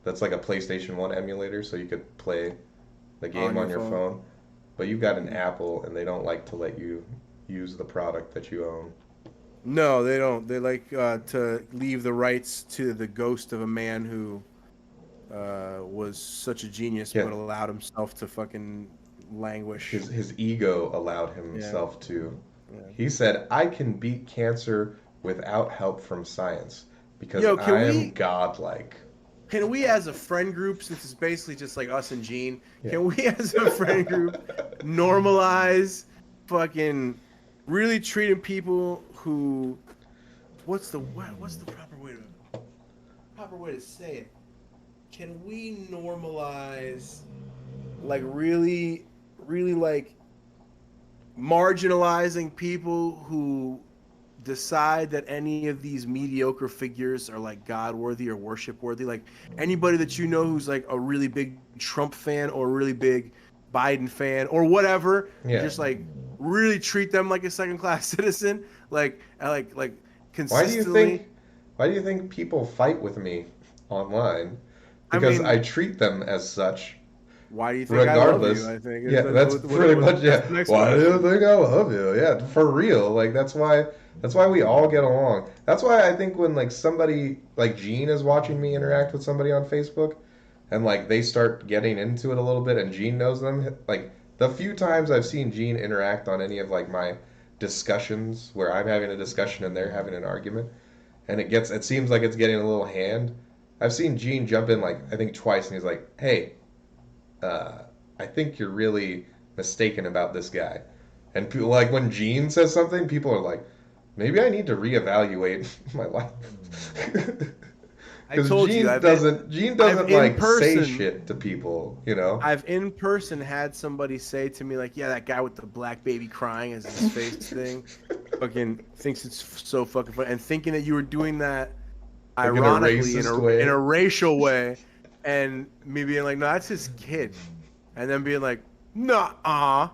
that's like a PlayStation 1 emulator, so you could play the game on your phone. But you've got an Apple, and they don't like to let you use the product that you own. No, they don't. They like to leave the rights to the ghost of a man who was such a genius, but allowed himself to fucking languish. His ego allowed himself to. Yeah. He said, "I can beat cancer without help from science because Can I am we- godlike." Can we, as a friend group, since it's basically just like us and Gene, can we, as a friend group, normalize fucking really treating people who, what's the proper way to say it? Can we normalize, like really like marginalizing people who decide that any of these mediocre figures are like God worthy or worship worthy? Like anybody that you know who's like a really big Trump fan or a really big Biden fan or whatever, just like really treat them like a second class citizen, like consistently. Why do you think people fight with me online? Because I treat them as such. Why do you think regardless, I love you? I think that's pretty much Why do you think I love you? Yeah, for real. Like that's why we all get along. That's why I think when like somebody like Gene is watching me interact with somebody on Facebook, and like they start getting into it a little bit, and Gene knows them. Like the few times I've seen Gene interact on any of like my discussions where I'm having a discussion and they're having an argument, and it seems like it's getting a little hand. I've seen Gene jump in like I think twice, and he's like, "Hey, I think you're really mistaken about this guy." And people, like when Gene says something, people are like, maybe I need to reevaluate my life. Because Gene doesn't like say shit to people, you know. I've in person had somebody say to me like, "Yeah, that guy with the black baby crying as his face thing, fucking thinks it's so fucking funny," and thinking that you were doing that like ironically in a racial way. And me being like, "No, that's his kid," and then being like, "Nah,"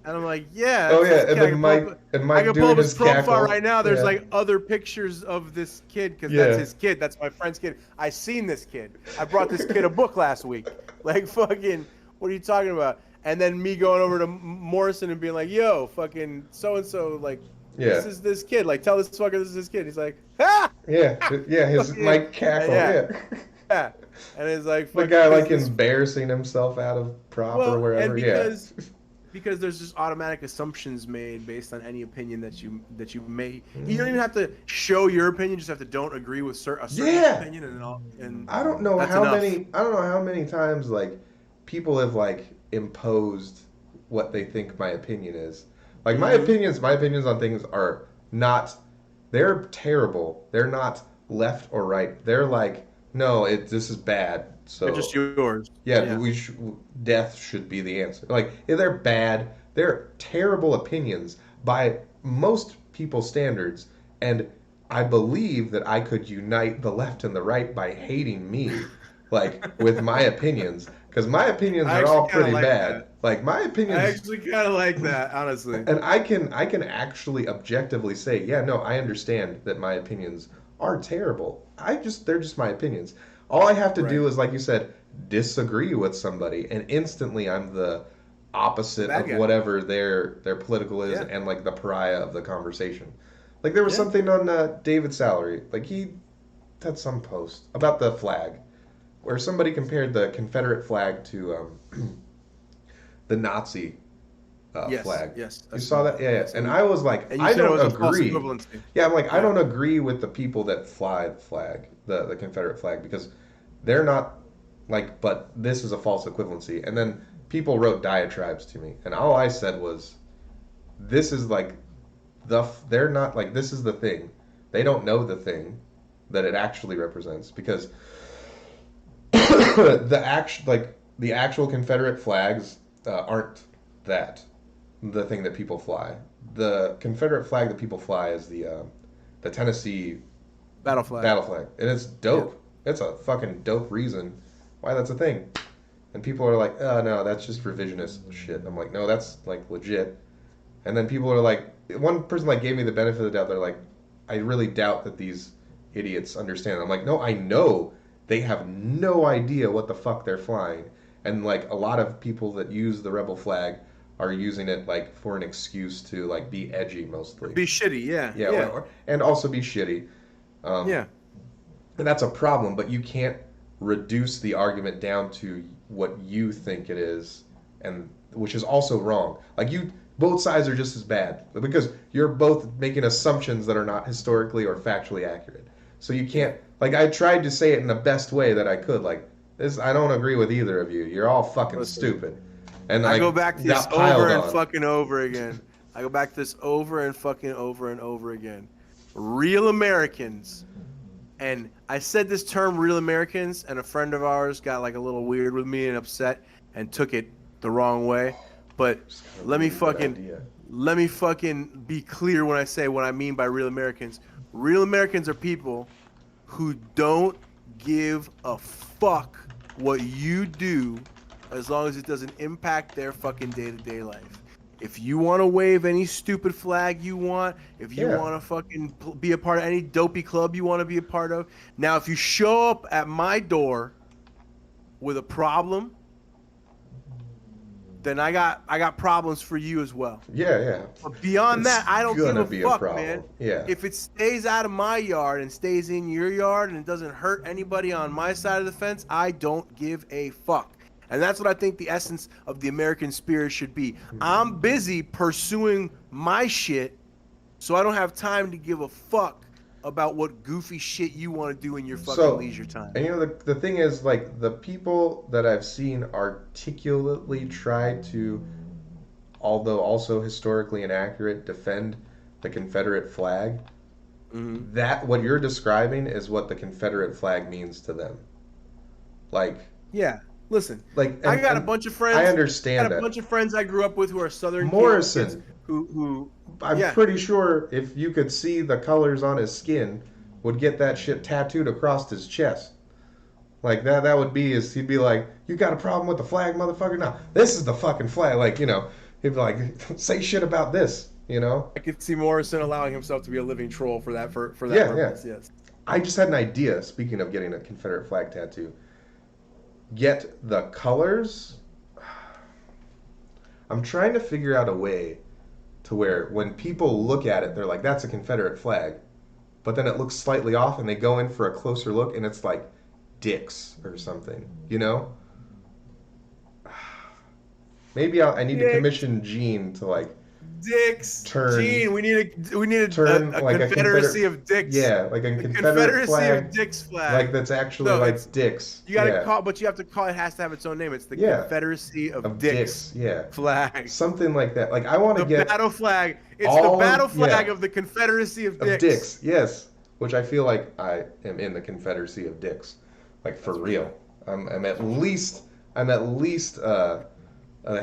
and I'm like, "Yeah." Oh yeah, and then Mike I can pull up his profile cackle. right now. There's like other pictures of this kid because that's his kid. That's my friend's kid. I seen this kid. I brought this kid a book last week. Like fucking, what are you talking about? And then me going over to Morrison and being like, "Yo, fucking so and so, like, this is this kid. Like, tell this fucker this is his kid." He's like, "Ha!" His Mike cackle. Yeah. And it's like the guy like embarrassing himself out of prop or wherever. And because there's just automatic assumptions made based on any opinion that you may. You don't even have to show your opinion. You just have to don't agree with a certain opinion and I don't know how many times like people have like imposed what they think my opinion is. Like my opinions on things are not. They're terrible. They're not left or right. They're like, no, this is bad. So they're just yours. Yeah, death should be the answer. Like they're bad. They're terrible opinions by most people's standards, and I believe that I could unite the left and the right by hating me, like with my opinions, Because my opinions are all pretty bad. That. Like my opinions. I actually kind of like that, honestly. And I can actually objectively say, yeah, no, I understand that my opinions are terrible. They're just my opinions. All I have to do is, like you said, disagree with somebody, and instantly I'm the opposite of whatever their political is, and like the pariah of the conversation. Like there was something on David's salary, like he had some post about the flag, where somebody compared the Confederate flag to the Nazi flag. Yes. You saw that? Yeah. And I was like, I don't agree. Yeah, I'm like, I don't agree with the people that fly the flag, the Confederate flag, because they're not like, but this is a false equivalency. And then people wrote diatribes to me, and all I said was, this is like they're not like, this is the thing. They don't know the thing that it actually represents, because the actual Confederate flags aren't the thing that people fly. The Confederate flag that people fly is the Tennessee battle flag, and it's dope. Yeah. It's a fucking dope reason why that's a thing. And people are like, oh no, that's just revisionist shit. I'm like, no, that's like legit. And then people are like, one person like gave me the benefit of the doubt. They're like, I really doubt that these idiots understand. I'm like, no, I know they have no idea what the fuck they're flying. And like a lot of people that use the rebel flag are using it like for an excuse to like be edgy mostly. Be shitty, yeah. And also be shitty. And that's a problem, but you can't reduce the argument down to what you think it is, and which is also wrong. Like both sides are just as bad, because you're both making assumptions that are not historically or factually accurate. So you can't, like, I tried to say it in the best way that I could, like, this, I don't agree with either of you. You're all fucking stupid. And like, I go back to this over and fucking over again. I go back to this over and fucking over and over again. Real Americans. And I said this term, real Americans, and a friend of ours got like a little weird with me and upset and took it the wrong way. But let me fucking be clear when I say what I mean by real Americans. Real Americans are people who don't give a fuck what you do as long as it doesn't impact their fucking day-to-day life. If you want to wave any stupid flag you want, if you want to fucking be a part of any dopey club you want to be a part of. Now, if you show up at my door with a problem, then I got problems for you as well. Yeah. But beyond that, I don't give a fuck, man. Yeah. If it stays out of my yard and stays in your yard and it doesn't hurt anybody on my side of the fence, I don't give a fuck. And that's what I think the essence of the American spirit should be. I'm busy pursuing my shit, so I don't have time to give a fuck about what goofy shit you want to do in your fucking leisure time. And you know, the thing is, like, the people that I've seen articulately try to, although also historically inaccurate, defend the Confederate flag, that what you're describing is what the Confederate flag means to them. Like, yeah. Listen, like, I got a bunch of friends. I understand that. A bunch of friends I grew up with who are Southern Morrison, kids who I'm pretty sure if you could see the colors on his skin, would get that shit tattooed across his chest. Like that would be he'd be like, you got a problem with the flag, motherfucker? No, this is the fucking flag. Like, you know, he'd be like, say shit about this, you know? I could see Morrison allowing himself to be a living troll for that purpose. Yes. I just had an idea, speaking of getting a Confederate flag tattoo. Get the colors. I'm trying to figure out a way to where when people look at it, they're like, that's a Confederate flag. But then it looks slightly off and they go in for a closer look and it's like dicks or something, you know? Maybe I need to commission Gene to like dicks. Gene, we need a like confederacy of dicks. Yeah, like a Confederacy flag, of dicks flag. Like that's actually like dicks. You gotta call, but you have to call it. Has to have its own name. It's the Confederacy of dicks. Yeah, flag. Something like that. Like I want to get the battle flag. It's the battle flag of the Confederacy of dicks. Yes, which I feel like I am in the Confederacy of dicks. Like for real. I'm at least the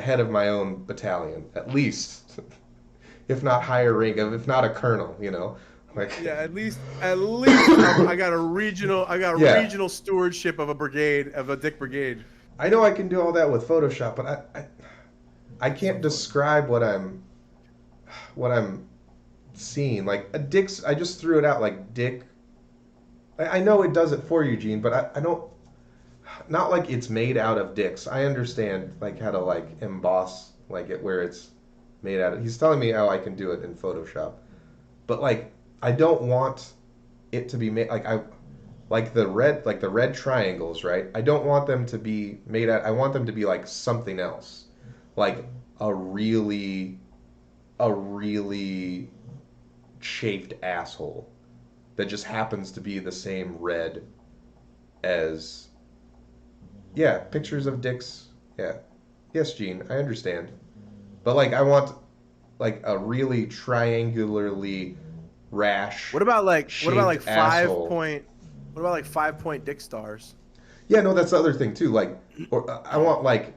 head of my own battalion, at least. If not higher rank, if not a colonel, you know, like at least I got a regional stewardship of a brigade, of a dick brigade. I know I can do all that with Photoshop, but I can't describe what I'm seeing. Like a dick's, I just threw it out like dick. I know it does it for you, Gene, but I don't. Not like it's made out of dicks. I understand like how to like emboss like it where it's made out of. He's telling me how I can do it in Photoshop, but like I don't want it to be made like the red triangles, right? I don't want them to be made out. I want them to be like something else, like a really chafed asshole that just happens to be the same red as. Yeah, pictures of dicks. Yeah. Yes, Gene, I understand. But like I want like a really triangularly rash. What about like asshole. 5-point dick stars? Yeah, no, that's the other thing too. Like or I want like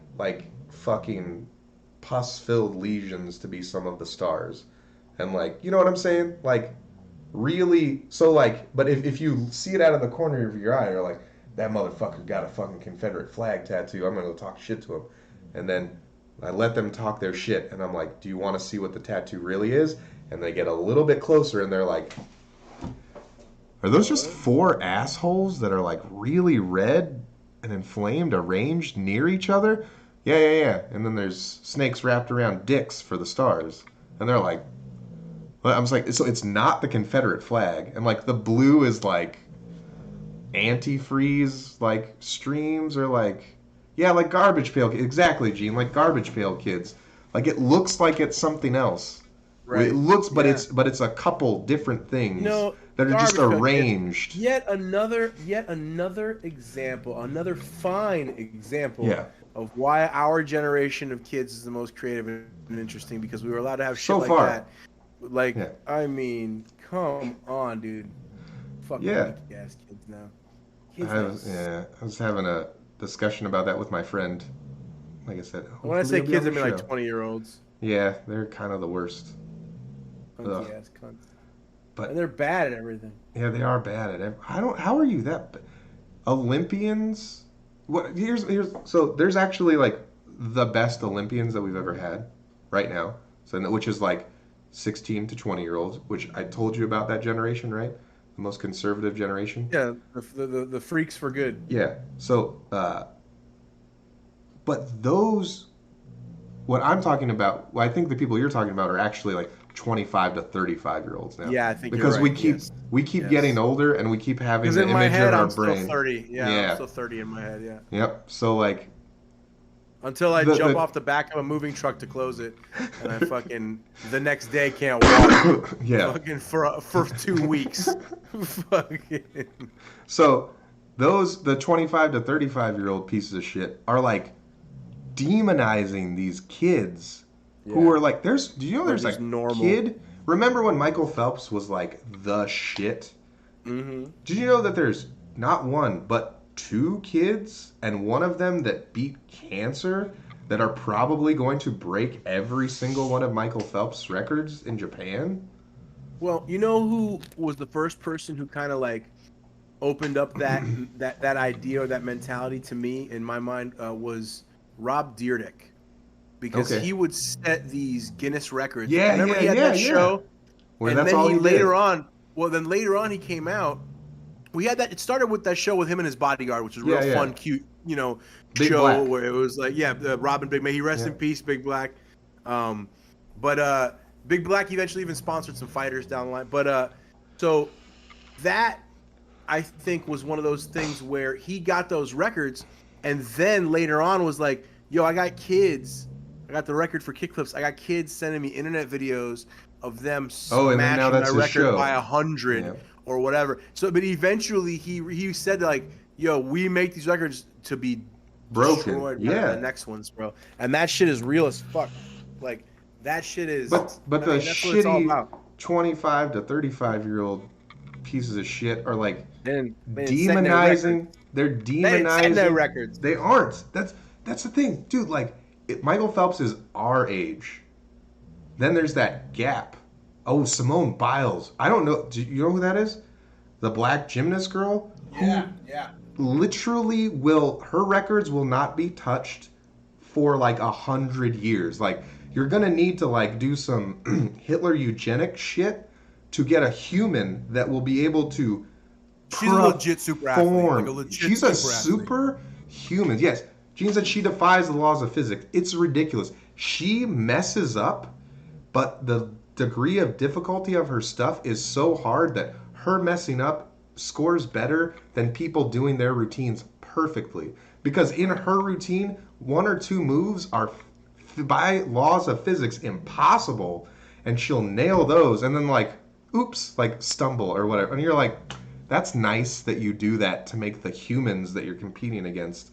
fucking pus-filled lesions to be some of the stars. And like, you know what I'm saying? Like really so like but if you see it out of the corner of your eye, you're like that motherfucker got a fucking Confederate flag tattoo. I'm gonna go talk shit to him. And then I let them talk their shit. And I'm like, do you want to see what the tattoo really is? And they get a little bit closer and they're like, are those just 4 assholes that are like really red and inflamed arranged near each other? Yeah. And then there's snakes wrapped around dicks for the stars. And they're like, I was like, so it's not the Confederate flag. And like the blue is like, antifreeze like streams or like like garbage pail exactly Gene like garbage pail kids like it looks like it's something else right it looks but it's a couple different things that are just arranged yet another example another fine example of why our generation of kids is the most creative and interesting because we were allowed to have shit that like I mean come on dude fucking ass kids now. I was having a discussion about that with my friend. Like I said, when I say kids, I mean like 20-year-olds. Yeah, they're kind of the worst. Cunty ass cunts. But and they're bad at everything. Yeah, they are bad at everything. How are you that? Olympians? What? So there's actually like the best Olympians that we've ever had right now. So which is like 16 to 20-year-olds, which I told you about that generation, right? The most conservative generation. Yeah, the freaks for good. Yeah. So, but those, what I'm talking about, well, I think the people you're talking about are actually like 25 to 35-year-olds now. Yeah, I think because you're right. we keep getting older and we keep having the image in our brain. Still 30. Yeah, I'm still 30 in my head. Yeah. Yep. So like. Until I jump off the back of a moving truck to close it, and I fucking the next day can't walk. Fucking for 2 weeks. Fucking. So the 25 to 35-year-old pieces of shit are like demonizing these kids who are like do you know there's like normal kid? Remember when Michael Phelps was like the shit? Mm-hmm. Did you know that there's not one but 2 kids and one of them that beat cancer that are probably going to break every single one of Michael Phelps' records in Japan? Well, you know who was the first person who kind of like opened up that idea or that mentality to me in my mind was Rob Dyrdek, because he would set these Guinness records. He had that show, where and that's then all he later on. Well, then later on he came out. We had that. It started with that show with him and his bodyguard, which was real fun, cute, Big show Black. Where it was like, Robin Big, may he rest in peace, Big Black. But Big Black eventually even sponsored some fighters down the line. But so that I think was one of those things where he got those records, and then later on was like, yo, I got kids. I got the record for kickflips. I got kids sending me internet videos of them smashing my record by 100. Or whatever. So, but eventually he said like, "Yo, we make these records to be broken. By the next ones, bro." And that shit is real as fuck. Like that shit is. But the shitty 25 to 35-year-old pieces of shit are like demonizing. They're demonizing their records. They aren't. That's the thing, dude. Like Michael Phelps is our age. Then there's that gap. Oh, Simone Biles. I don't know. Do you know who that is? The black gymnast girl? Yeah. literally her records will not be touched for like 100 years. Like, you're gonna need to like do some Hitler eugenic shit to get a human that will be able to. She's a legit super athlete. Like a legit She's a super human. Yes. Gene said she defies the laws of physics. It's ridiculous. She messes up, but the degree of difficulty of her stuff is so hard that her messing up scores better than people doing their routines perfectly. Because in her routine, 1 or 2 moves are, by laws of physics, impossible, and she'll nail those, and then like, oops, like stumble or whatever. And you're like, that's nice that you do that to make the humans that you're competing against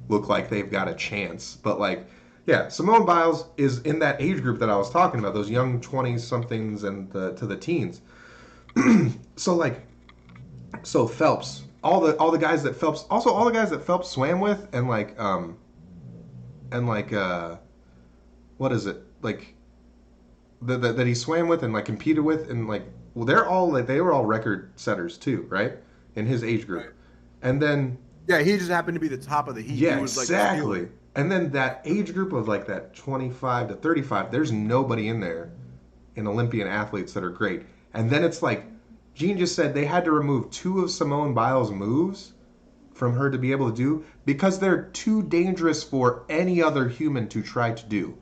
look like they've got a chance. But like, yeah, Simone Biles is in that age group that I was talking about, those young 20-somethings and to the teens. So Phelps, all the guys that Phelps, also all the guys that Phelps swam with, and what is it, like that he swam with and like competed with, and like, well, they were all record setters too, right, in his age group. Right. And then yeah, he just happened to be the top of the heat. Yeah, he was exactly. Like, and then that age group of like that 25 to 35, there's nobody in there in Olympian athletes that are great. And then it's like Gene just said, they had to remove 2 of Simone Biles' moves from her to be able to do because they're too dangerous for any other human to try to do.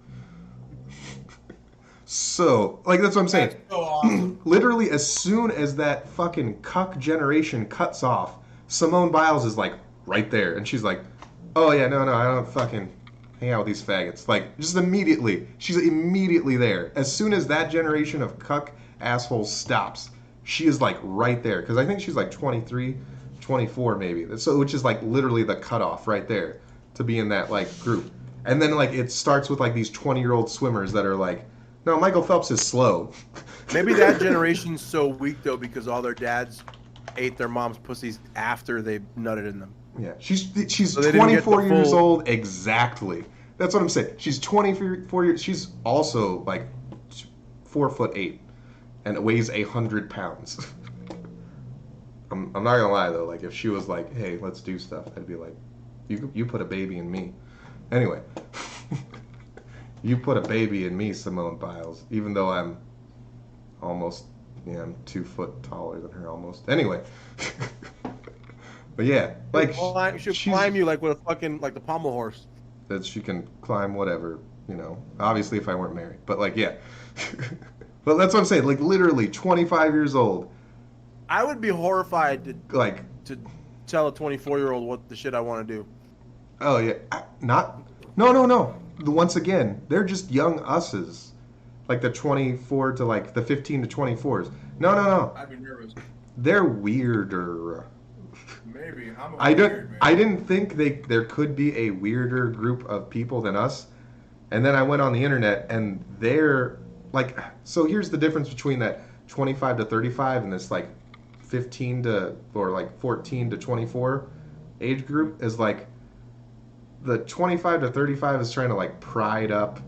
So, like, that's what I'm saying. That's so awesome. Literally, as soon as that fucking cuck generation cuts off, Simone Biles is like right there, and she's like, oh yeah, no, I don't fucking hang out with these faggots. Like, just immediately, she's immediately there. As soon as that generation of cuck assholes stops, she is like right there. Because I think she's like 23, 24 maybe. So, which is like literally the cutoff right there to be in that like group. And then like it starts with like these 20-year-old swimmers that are like, no, Michael Phelps is slow. Maybe that generation's so weak though because all their dads ate their mom's pussies after they nutted in them. Yeah, she's so 24 years old exactly. That's what I'm saying. She's 24 years. She's also like 4'8" and weighs 100 pounds. I'm not gonna lie though. Like if she was like, "Hey, let's do stuff," I'd be like, "You put a baby in me." Anyway, you put a baby in me, Simone Biles. Even though I'm almost, I'm 2 foot taller than her almost. Anyway. But yeah, like she'll climb you like with a fucking like the pommel horse. That she can climb whatever, Obviously, if I weren't married, but like yeah. But that's what I'm saying. Like literally 25 years old. I would be horrified to tell a 24-year-old what the shit I want to do. Oh yeah, no. Once again, they're just young us's, like the 24 to like the 15 to 24s. No. I'd be nervous. They're weirder. Maybe I didn't think there could be a weirder group of people than us, and then I went on the internet and they're like, so here's the difference between that 25 to 35 and this like 15 to or like 14 to 24 age group is like the 25 to 35 is trying to like pride up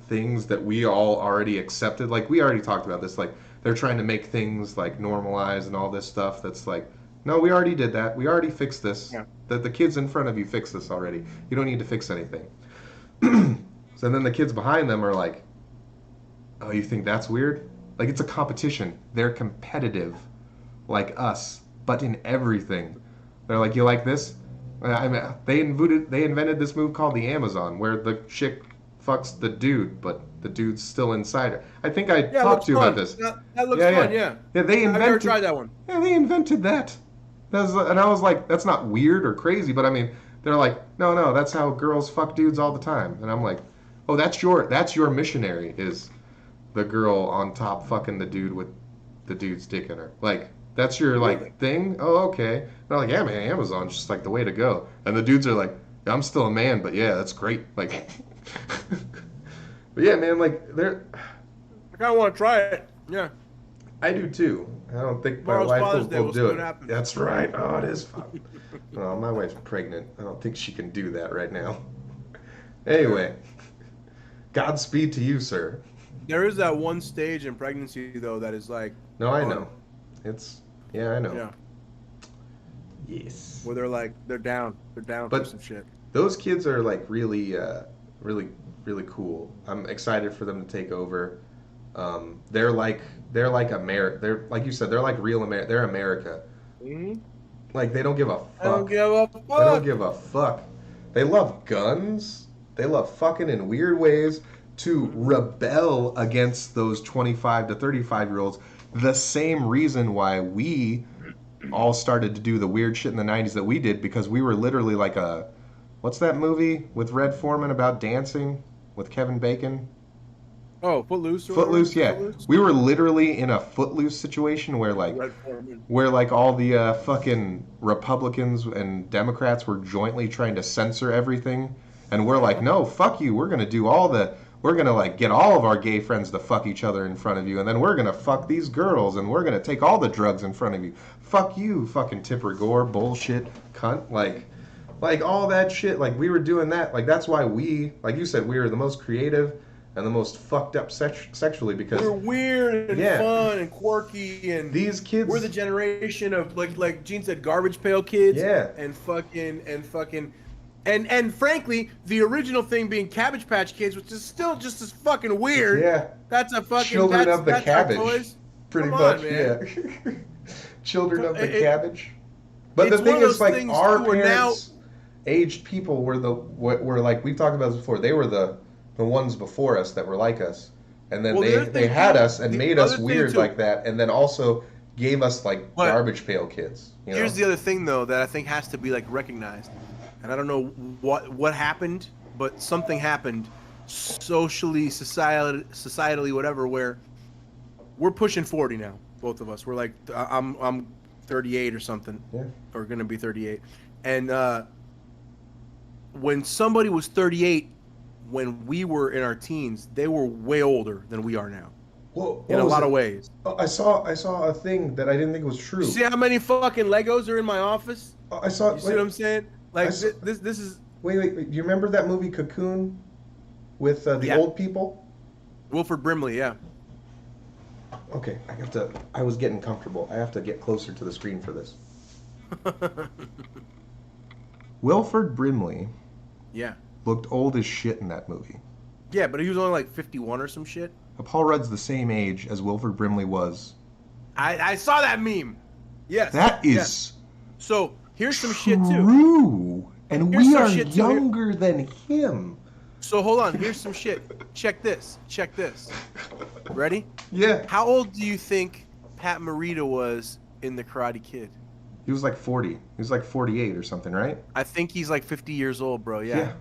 things that we all already accepted. Like we already talked about this. Like they're trying to make things like normalize and all this stuff. That's like, no, we already did that. We already fixed this. Yeah. The kids in front of you fixed this already. You don't need to fix anything. So then the kids behind them are like, oh, you think that's weird? Like it's a competition. They're competitive like us, but in everything. They're like, you like this? I mean, they invented this move called the Amazon, where the chick fucks the dude, but the dude's still inside her. I think I talked to you about this. That looks fun, yeah. Yeah, I've never tried that one. Yeah, they invented that. And I was like, that's not weird or crazy, but I mean, they're like, no, that's how girls fuck dudes all the time. And I'm like, oh, that's your missionary, is the girl on top fucking the dude with the dude's dick in her. Like, that's your like thing? Oh, okay. And I'm like, yeah, man, Amazon's just like the way to go. And the dudes are like, I'm still a man, but yeah, that's great. Like, but yeah, man, like they're. I kind of want to try it. Yeah. I do too. I don't think my Tomorrow's wife Father's Day, will we'll do see it. what happens. That's right. Oh, it is fun. Oh, my wife's pregnant. I don't think she can do that right now. Anyway, Godspeed to you, sir. There is that one stage in pregnancy though that is like. No, I know. I know. Yeah. Yes. Where they're down for some shit. Those kids are like really, really cool. I'm excited for them to take over. They're like America. They're like you said. They're like real America. They're America. Mm-hmm. Like they don't give a fuck. I don't give a fuck. They don't give a fuck. They love guns. They love fucking in weird ways to rebel against those 25 to 35-year-olds. The same reason why we all started to do the weird shit in the 90s that we did, because we were literally like what's that movie with Red Foreman about dancing with Kevin Bacon? Oh, Footloose. Footloose, yeah. Footloose? We were literally in a Footloose situation where all the fucking Republicans and Democrats were jointly trying to censor everything, and we're like, no, fuck you. We're gonna like get all of our gay friends to fuck each other in front of you, and then we're gonna fuck these girls, and we're gonna take all the drugs in front of you. Fuck you, fucking Tipper Gore bullshit cunt. Like all that shit. Like we were doing that. Like that's why we, like you said, we were the most creative and the most fucked up sexually, because we're weird and fun and quirky, and these kids, we're the generation of like Gene said, garbage pail kids. Yeah. And frankly, the original thing being Cabbage Patch Kids, which is still just as fucking weird. Yeah. That's a fucking children of the cabbage. Toys. Pretty Come much, on, man. yeah. Children of the cabbage. But the thing is, like, our parents, aged people were like we've talked about this before. They were the ones before us that were like us, and then they had us and made us weird like that, and then also gave us like garbage pail kids. Here's the other thing though that I think has to be like recognized, and I don't know what happened, but something happened socially, societally, whatever, where we're pushing 40 now. Both of us. We're like I'm 38 or something, or gonna be 38, and when somebody was 38. When we were in our teens, they were way older than we are now. Well, in a lot of ways. Oh, I saw a thing that I didn't think was true. See how many fucking Legos are in my office? I saw. You see what I'm saying? Like this is. Wait. Do you remember that movie Cocoon with the old people? Wilford Brimley, yeah. Okay, I was getting comfortable. I have to get closer to the screen for this. Wilford Brimley. Yeah. Looked old as shit in that movie. Yeah, but he was only like 51 or some shit. Paul Rudd's the same age as Wilford Brimley was. I saw that meme. Yes. That is. So here's some shit too. True. And we are younger than him. So hold on. Here's some shit. Check this. Ready? Yeah. How old do you think Pat Morita was in The Karate Kid? He was like 40. He was like 48 or something, right? I think he's like 50 years old, bro. Yeah.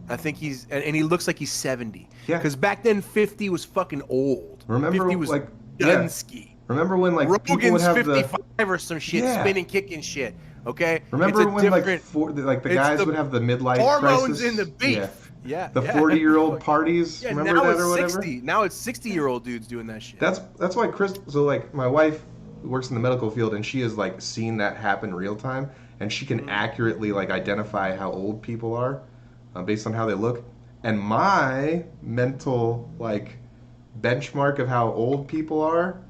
I think he's, and he looks like he's 70. Yeah. Because back then, 50 was fucking old. Remember, 50 was like Dunsky. Remember when like Rogan's people would have 55 or some shit, spinning, kicking shit. Okay. Remember when like the guys would have the midlife hormones crisis? In the beef. Yeah. The 40-year-old parties. Yeah, remember now that it's or whatever? 60. Now it's 60-year-old dudes doing that shit. That's why Chris. So like my wife works in the medical field, and she has like seen that happen real time, and she can accurately like identify how old people are based on how they look. And my mental like benchmark of how old people are,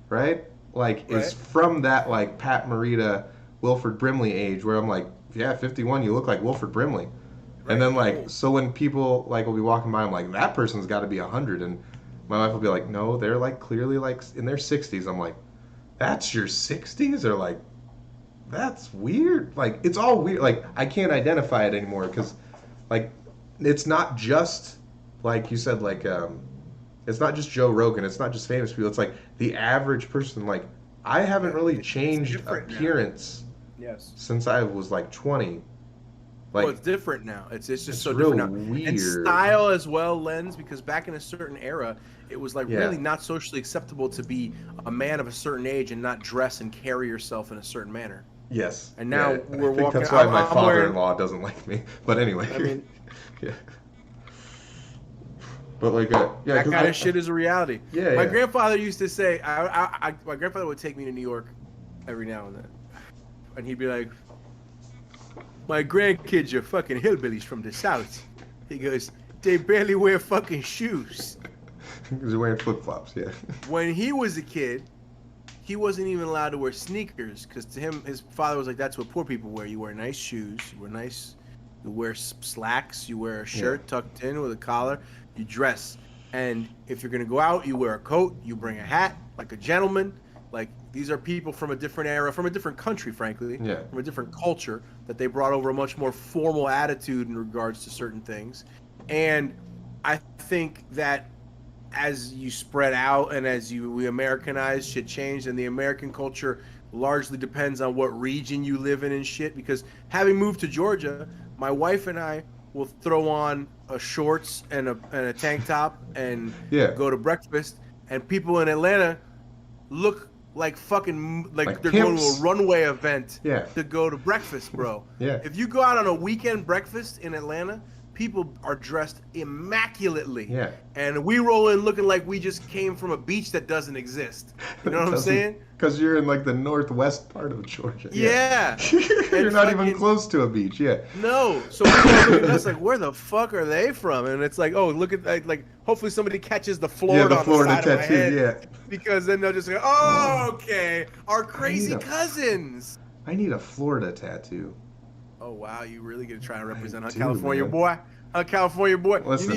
right? Like is from that like Pat Morita, Wilford Brimley age, where I'm like, yeah, 51, you look like Wilford Brimley. Right. And then like, so when people like will be walking by, I'm like, that person's got to be 100, and my wife will be like, no, they're like clearly like in their 60s. I'm like, that's your 60s? Or like, that's weird. Like it's all weird. Like I can't identify it anymore because like it's not just like you said, like it's not just Joe Rogan, it's not just famous people, it's like the average person. Like I haven't really changed appearance since I was like 20. Like, it's different now. It's just so real different now. Weird. And style as well lends, because back in a certain era, it was like really not socially acceptable to be a man of a certain age and not dress and carry yourself in a certain manner. Yes. And now we're I think walking. That's why my father-in-law doesn't like me. But anyway. I mean, yeah. But like, that kind of shit is a reality. Yeah. My grandfather used to say, my grandfather would take me to New York every now and then, and he'd be like, my grandkids are fucking hillbillies from the South. He goes, they barely wear fucking shoes. Because they're wearing flip-flops, yeah. When he was a kid, he wasn't even allowed to wear sneakers because to him, his father was like, "That's what poor people wear. You wear nice shoes. You wear slacks. You wear a shirt tucked in with a collar. You dress. And if you're gonna go out, you wear a coat. You bring a hat like a gentleman. Like these are people from a different era, from a different country, frankly, from a different culture that they brought over a much more formal attitude in regards to certain things. And I think that as you spread out and as we Americanize, shit changed, and the American culture largely depends on what region you live in and shit. Because having moved to Georgia, my wife and I will throw on a shorts and a tank top and go to breakfast, and people in Atlanta look like fucking like they're pimps. going to a runway event to go to breakfast, bro. If you go out on a weekend breakfast in Atlanta, people are dressed immaculately. And we roll in looking like we just came from a beach that doesn't exist. You know what I'm saying? Because you're in like the northwest part of Georgia. Yeah. You're not even close to a beach. No. So people are looking at us like, where the fuck are they from? And it's like, oh, look at like hopefully somebody catches the Florida on the side of my head. Because then they'll just go, oh, okay, our crazy cousins. I need a Florida tattoo. Oh, wow, you really gonna try and represent California boy? California boy. Listen.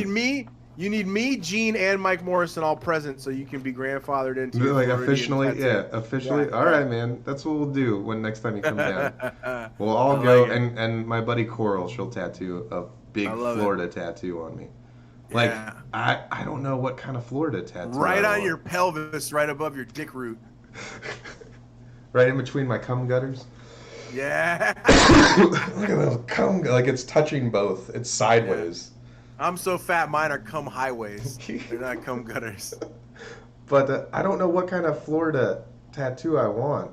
You need me, Gene, and Mike Morrison all present so you can be grandfathered into like officially, officially. All right, man. That's what we'll do when next time you come down. We'll all go, and my buddy Coral, she'll tattoo a big Florida tattoo on me. Like, I don't know what kind of Florida tattoo. Right on your pelvis, right above your dick root. Right in between my cum gutters. Yeah. Look at those cum, like it's touching both. It's sideways. I'm so fat, mine are cum highways. They're not cum gutters. But I don't know what kind of Florida tattoo I want.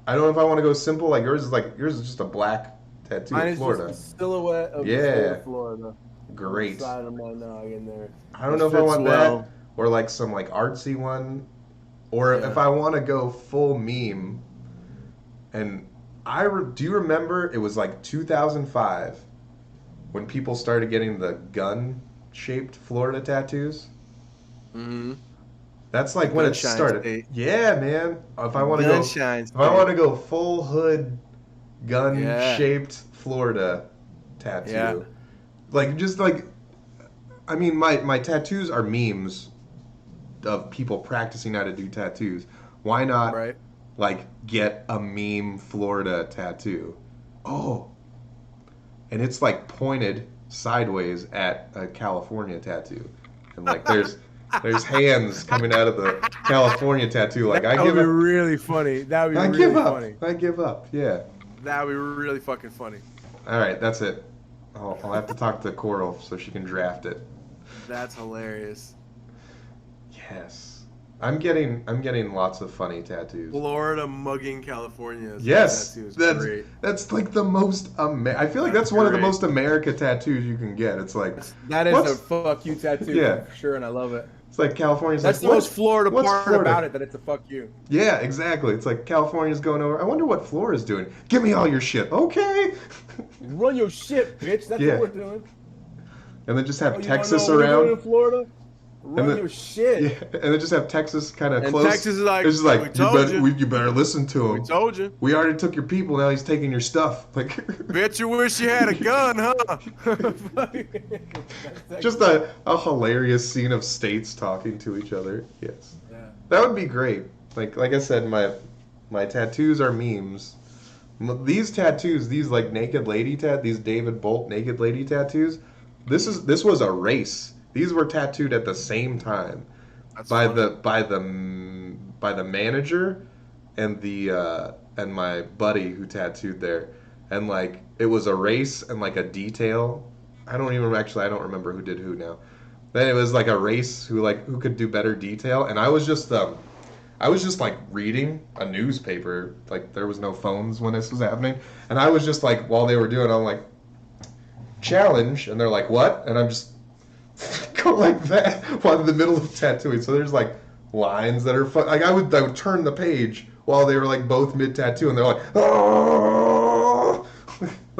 I don't know if I want to go simple like yours is just a black tattoo mine of Florida. Mine is just a silhouette of the state of Florida. Great. The side of my noggin there. I don't know if I want that or like some like artsy one, or if I want to go full meme. And do you remember it was like 2005 when people started getting the gun-shaped Florida tattoos? Mm-hmm. That's like when it started. State. Yeah, man. If I want to go full hood gun-shaped Florida tattoo, like just like, I mean, my tattoos are memes of people practicing how to do tattoos. Why not? Right. Like, get a meme Florida tattoo. Oh. And it's, like, pointed sideways at a California tattoo. And, like, there's hands coming out of the California tattoo. Like, that would be really funny. That would be really funny. I give up, yeah. That would be really fucking funny. All right, that's it. I'll have to talk to Coral so she can draft it. That's hilarious. Yes. I'm getting lots of funny tattoos. Florida mugging California. Yes, that's like the most. I feel like that's one of the most America tattoos you can get. It's like that is a fuck you tattoo for sure, and I love it. It's like California's. That's like, the most Florida part about it, that it's a fuck you. Yeah, exactly. It's like California's going over. I wonder what Florida's doing. Give me all your shit, okay? Run your shit, bitch. That's what we're doing. And then just have Texas around. In Florida. Run your shit. Yeah, and then just have Texas kind of close. Texas is like, it's just like you better listen to him. We told you. We already took your people. Now he's taking your stuff. Like, bet you wish you had a gun, huh? Just a hilarious scene of states talking to each other. Yes, that would be great. Like I said, my tattoos are memes. These tattoos, these like naked lady these David Bolt naked lady tattoos. This was a race. These were tattooed at the same time by the manager and and my buddy who tattooed there, and like it was a race and like a detail. I don't remember who did who now. Then it was like a race who could do better detail, and I was just like reading a newspaper. Like there was no phones when this was happening, and I was just like while they were doing it, I'm like challenge, and they're like what, and I'm just go like that while in the middle of tattooing. So there's like lines that are fun. Like I would turn the page while they were like both mid tattoo, and they're like, oh,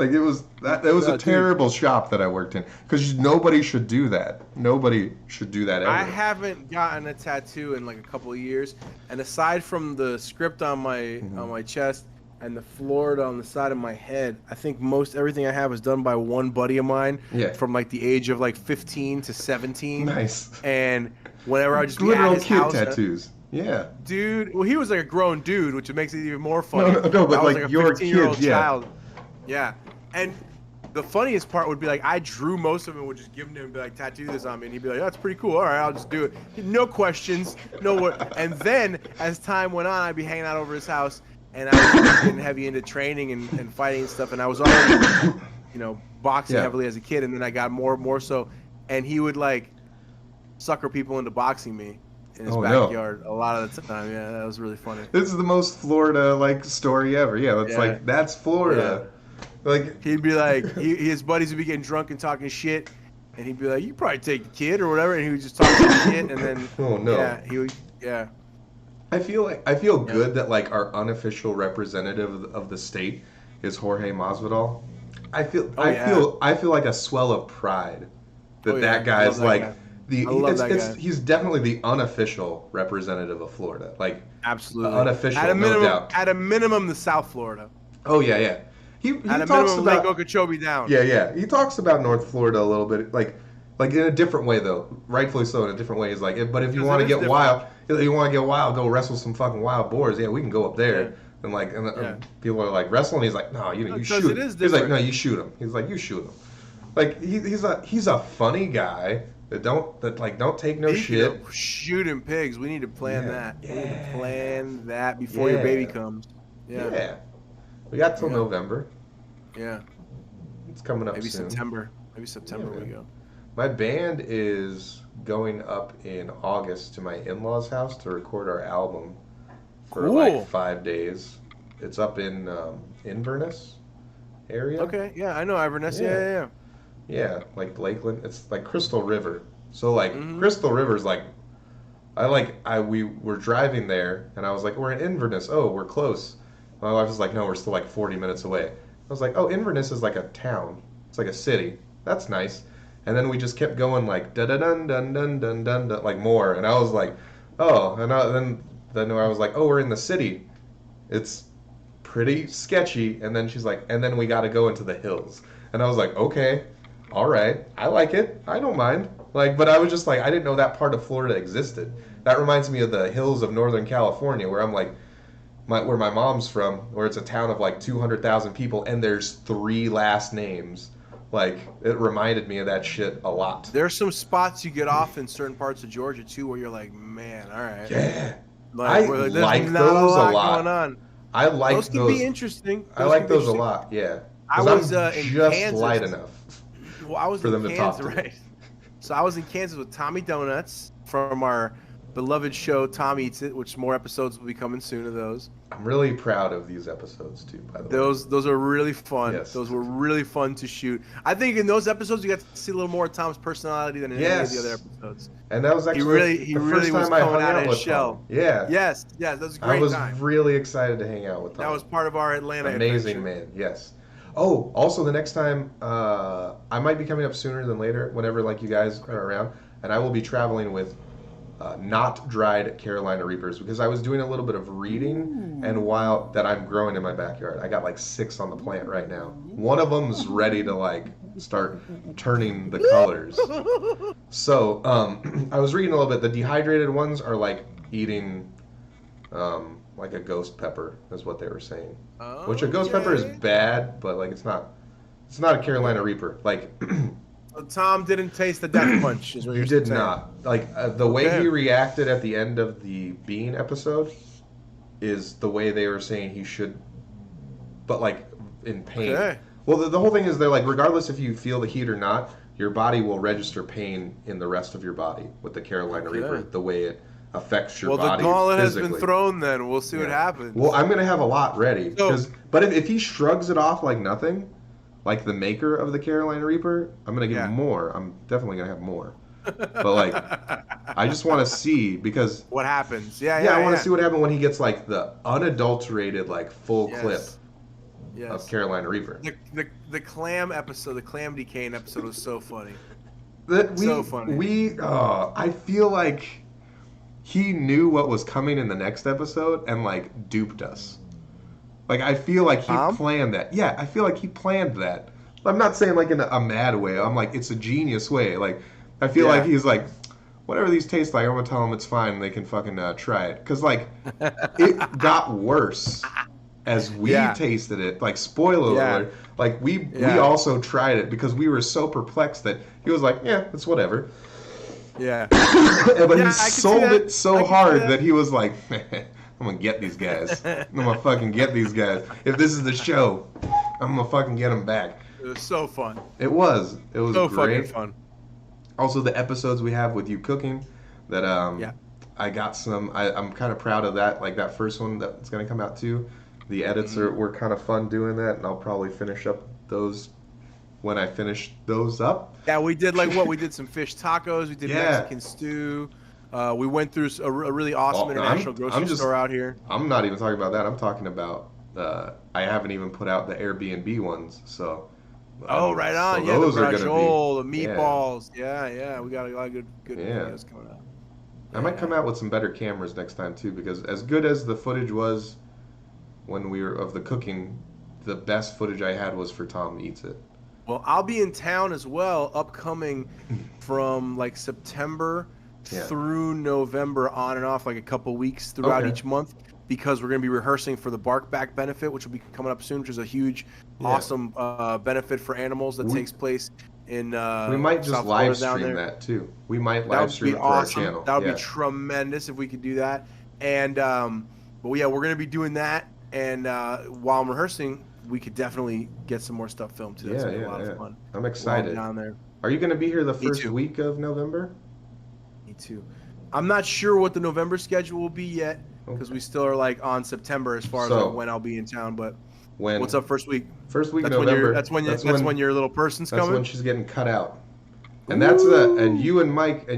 Like it was a terrible shop that I worked in because nobody should do that. Nobody should do that ever. I haven't gotten a tattoo in like a couple of years, and aside from the script on my chest and the Florida on the side of my head, I think most everything I have is done by one buddy of mine. Yeah. From like the age of like 15 to 17. Nice. And whenever I just literal at his kid house, tattoos. Yeah. Dude, well, he was like a grown dude, which makes it even more funny. No, but I was like a your 15-year-old kids, yeah. child. Yeah. And the funniest part would be like I drew most of them, would just give them to him and be like, tattoo this on me, and he'd be like, oh, that's pretty cool. All right, I'll just do it. No questions, no what. And then as time went on, I'd be hanging out over his house, and I was getting heavy into training and fighting and stuff, and I was already, boxing heavily as a kid, and then I got more so, and he would like sucker people into boxing me in his backyard a lot of the time. Yeah, that was really funny. This is the most Florida like story ever. Yeah, that's Florida. Yeah. Like he'd be like, his buddies would be getting drunk and talking shit, and he'd be like, "You probably take the kid or whatever," and he would just talk shit, and then I feel good that like our unofficial representative of the state is Jorge Masvidal. I feel like a swell of pride that guy is like he's definitely the unofficial representative of Florida. Like absolutely unofficial, no doubt. At a minimum, the South Florida. Oh yeah. He at a talks minimum, about Lake Okeechobee down. Yeah. He talks about North Florida a little bit, like in a different way though. Rightfully so, in a different way. He's like, but if you want to get wild, go wrestle some fucking wild boars. Yeah, we can go up there. Yeah. And like, and people are like wrestling. He's like, no, you shoot. He's like, no, you shoot him. He's like, you shoot him. Like he's a funny guy that don't take no shit. Shooting pigs. We need to plan that. Yeah. We need to plan that before your baby comes. Yeah. We got till November. Yeah. It's coming up Maybe soon. September we go. My band is going up in August to my in-laws' house to record our album for like 5 days. It's up in Inverness area. Okay, yeah, I know Inverness. Yeah. Yeah, like Lakeland. It's like Crystal River. So like Crystal River's like we were driving there and I was like, we're in Inverness. Oh, we're close. My wife was like, no, we're still like 40 minutes away. I was like, oh, Inverness is like a town. It's like a city. That's nice. And then we just kept going like da da dun dun dun dun dun like more. And I was like, oh, and then I was like, oh, we're in the city. It's pretty sketchy. And then she's like, and then we got to go into the hills. And I was like, okay, all right, I like it. I don't mind. Like, but I was just like, I didn't know that part of Florida existed. That reminds me of the hills of Northern California, where I'm like. Where my mom's from, where it's a town of like 200,000 people and there's 3 last names. Like, it reminded me of that shit a lot. There's some spots you get off in certain parts of Georgia too where you're like, man, all right. Yeah. I like those a lot. Going on. I like those. Those can be interesting. I like those a lot, yeah. I was in just Kansas. light enough for them to talk to me. So I was in Kansas with Tommy Donuts from our beloved show Tom Eats It, which more episodes will be coming soon of those. I'm really proud of these episodes too, by the way. Those are really fun. Yes. Those were really fun to shoot. I think in those episodes you got to see a little more of Tom's personality than in any of the other episodes. And that was actually he really was coming out of his shell. Tom. Yeah. Yes, that was a great time. I was really excited to hang out with Tom. That was part of our Atlanta amazing adventure. Man, yes. Oh, also the next time I might be coming up sooner than later, whenever like you guys are around, and I will be traveling with not dried Carolina Reapers because I was doing a little bit of reading and wild that I'm growing in my backyard. I got like 6 on the plant right now. One of them's ready to like start turning the colors. So I was reading a little bit. The dehydrated ones are like eating like a ghost pepper is what they were saying. Which a ghost pepper is bad, but like it's not a Carolina Reaper. Like Tom didn't taste the death punch. Is what you did saying. Not. Like the way he reacted at the end of the Bean episode is the way they were saying he should, but like in pain. Okay. Well, the whole thing is they're like, regardless if you feel the heat or not, your body will register pain in the rest of your body with the Carolina Reaper, the way it affects your body. Well, the gauntlet physically. Has been thrown then. We'll see what happens. Well, I'm going to have a lot ready. But if he shrugs it off like nothing, like the maker of the Carolina Reaper, I'm going to give him more. I'm definitely going to have more. But like, I just want to see because... What happens. I want to see what happens when he gets like the unadulterated, like full clip. of Carolina Reaper. The clam episode, the clam decaying episode was so funny. So funny. I feel like he knew what was coming in the next episode and like duped us. Like I feel like he planned that. Yeah, I feel like he planned that. I'm not saying like in a mad way. I'm like it's a genius way. Like I feel like he's like, whatever these taste like, I'm gonna tell them it's fine and they can fucking try it. Cause like it got worse as we tasted it. Like spoiler alert. Like we also tried it because we were so perplexed that he was like, yeah, it's whatever. Yeah. But he sold it so hard that he was like, I'm gonna get these guys. I'm gonna fucking get these guys. If this is the show, I'm gonna fucking get them back. It was so fun. It was. It was so great. fucking fun. Also, the episodes we have with you cooking, that I got some. I'm kind of proud of that. Like that first one that's gonna come out too. The edits were kind of fun doing that, and I'll probably finish up those when I finish those up. Yeah, we did we did some fish tacos. We did Mexican stew. We went through a really awesome international grocery store out here. I'm not even talking about that. I'm talking about I haven't even put out the Airbnb ones. So. Right on. So those the brajol, the meatballs. Yeah. We got a lot of good videos coming out. I might come out with some better cameras next time too, because as good as the footage was when we were of the cooking, the best footage I had was for Tom Eats It. Well, I'll be in town as well, upcoming from like September through November, on and off, like a couple weeks throughout each month, because we're going to be rehearsing for the Bark Back benefit, which will be coming up soon, which is a huge, awesome benefit for animals that takes place in we might just South live Florida stream that too. We might live stream it for our channel. That would be tremendous if we could do that. And but yeah, we're going to be doing that. And while I'm rehearsing, we could definitely get some more stuff filmed too. That's going to be a lot of fun. I'm excited. Down there. Are you going to be here the first week of November? Me too. I'm not sure what the November schedule will be yet, because we still are like on September as far as like when I'll be in town. But what's up first week? First week of November. That's when your little person's coming. That's when she's getting cut out. And that's and you and Mike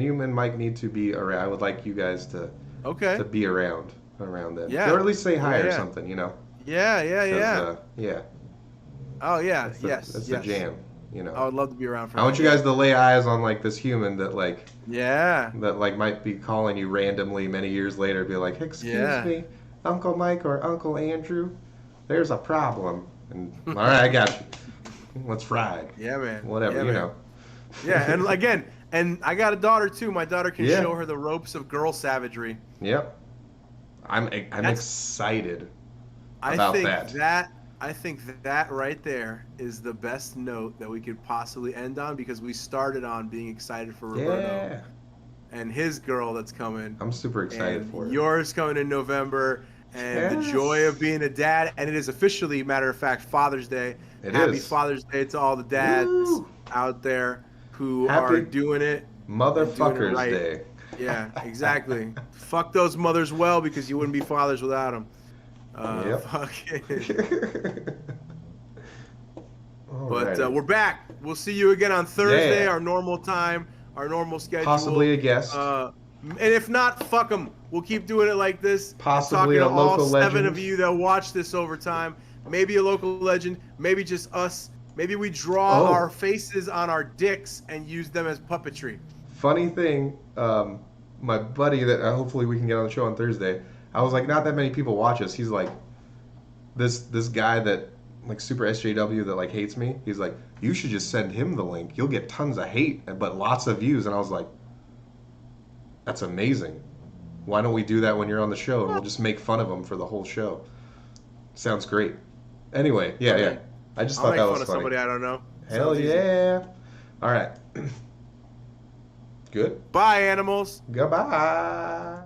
need to be around. I would like you guys to be around then. Yeah. Or at least say hi or something, you know. Yeah. Oh yeah. That's the jam. You know, I would love to be around for I want you guys to lay eyes on like this human that like that like might be calling you randomly many years later, be like, excuse me, Uncle Mike or Uncle Andrew, there's a problem. And all right, I got you. Let's ride. Yeah, man. Whatever, you know. Yeah, and again, and I got a daughter too. My daughter can show her the ropes of girl savagery. Yep. I'm excited about that. I think that right there is the best note that we could possibly end on, because we started on being excited for Roberto and his girl that's coming. I'm super excited for it. Yours coming in November, and the joy of being a dad. And it is officially, matter of fact, Father's Day. Happy Father's Day to all the dads out there who are doing it. Motherfuckers Day. Yeah, exactly. Fuck those mothers well, because you wouldn't be fathers without them. But we're back. We'll see you again on Thursday, our normal time, our normal schedule. Possibly a guest. And if not, fuck them. We'll keep doing it like this. Possibly a local legend. All 7 of you that watch this over time. Maybe a local legend. Maybe just us. Maybe we draw our faces on our dicks and use them as puppetry. Funny thing, my buddy that hopefully we can get on the show on Thursday, I was like, not that many people watch us. He's like, this guy that, like, super SJW that, like, hates me. He's like, you should just send him the link. You'll get tons of hate, but lots of views. And I was like, that's amazing. Why don't we do that when you're on the show? And we'll just make fun of him for the whole show. Sounds great. Anyway, yeah. I just thought that was funny. I'll make fun of somebody I don't know. Hell yeah. All right. Good. Bye, animals. Goodbye.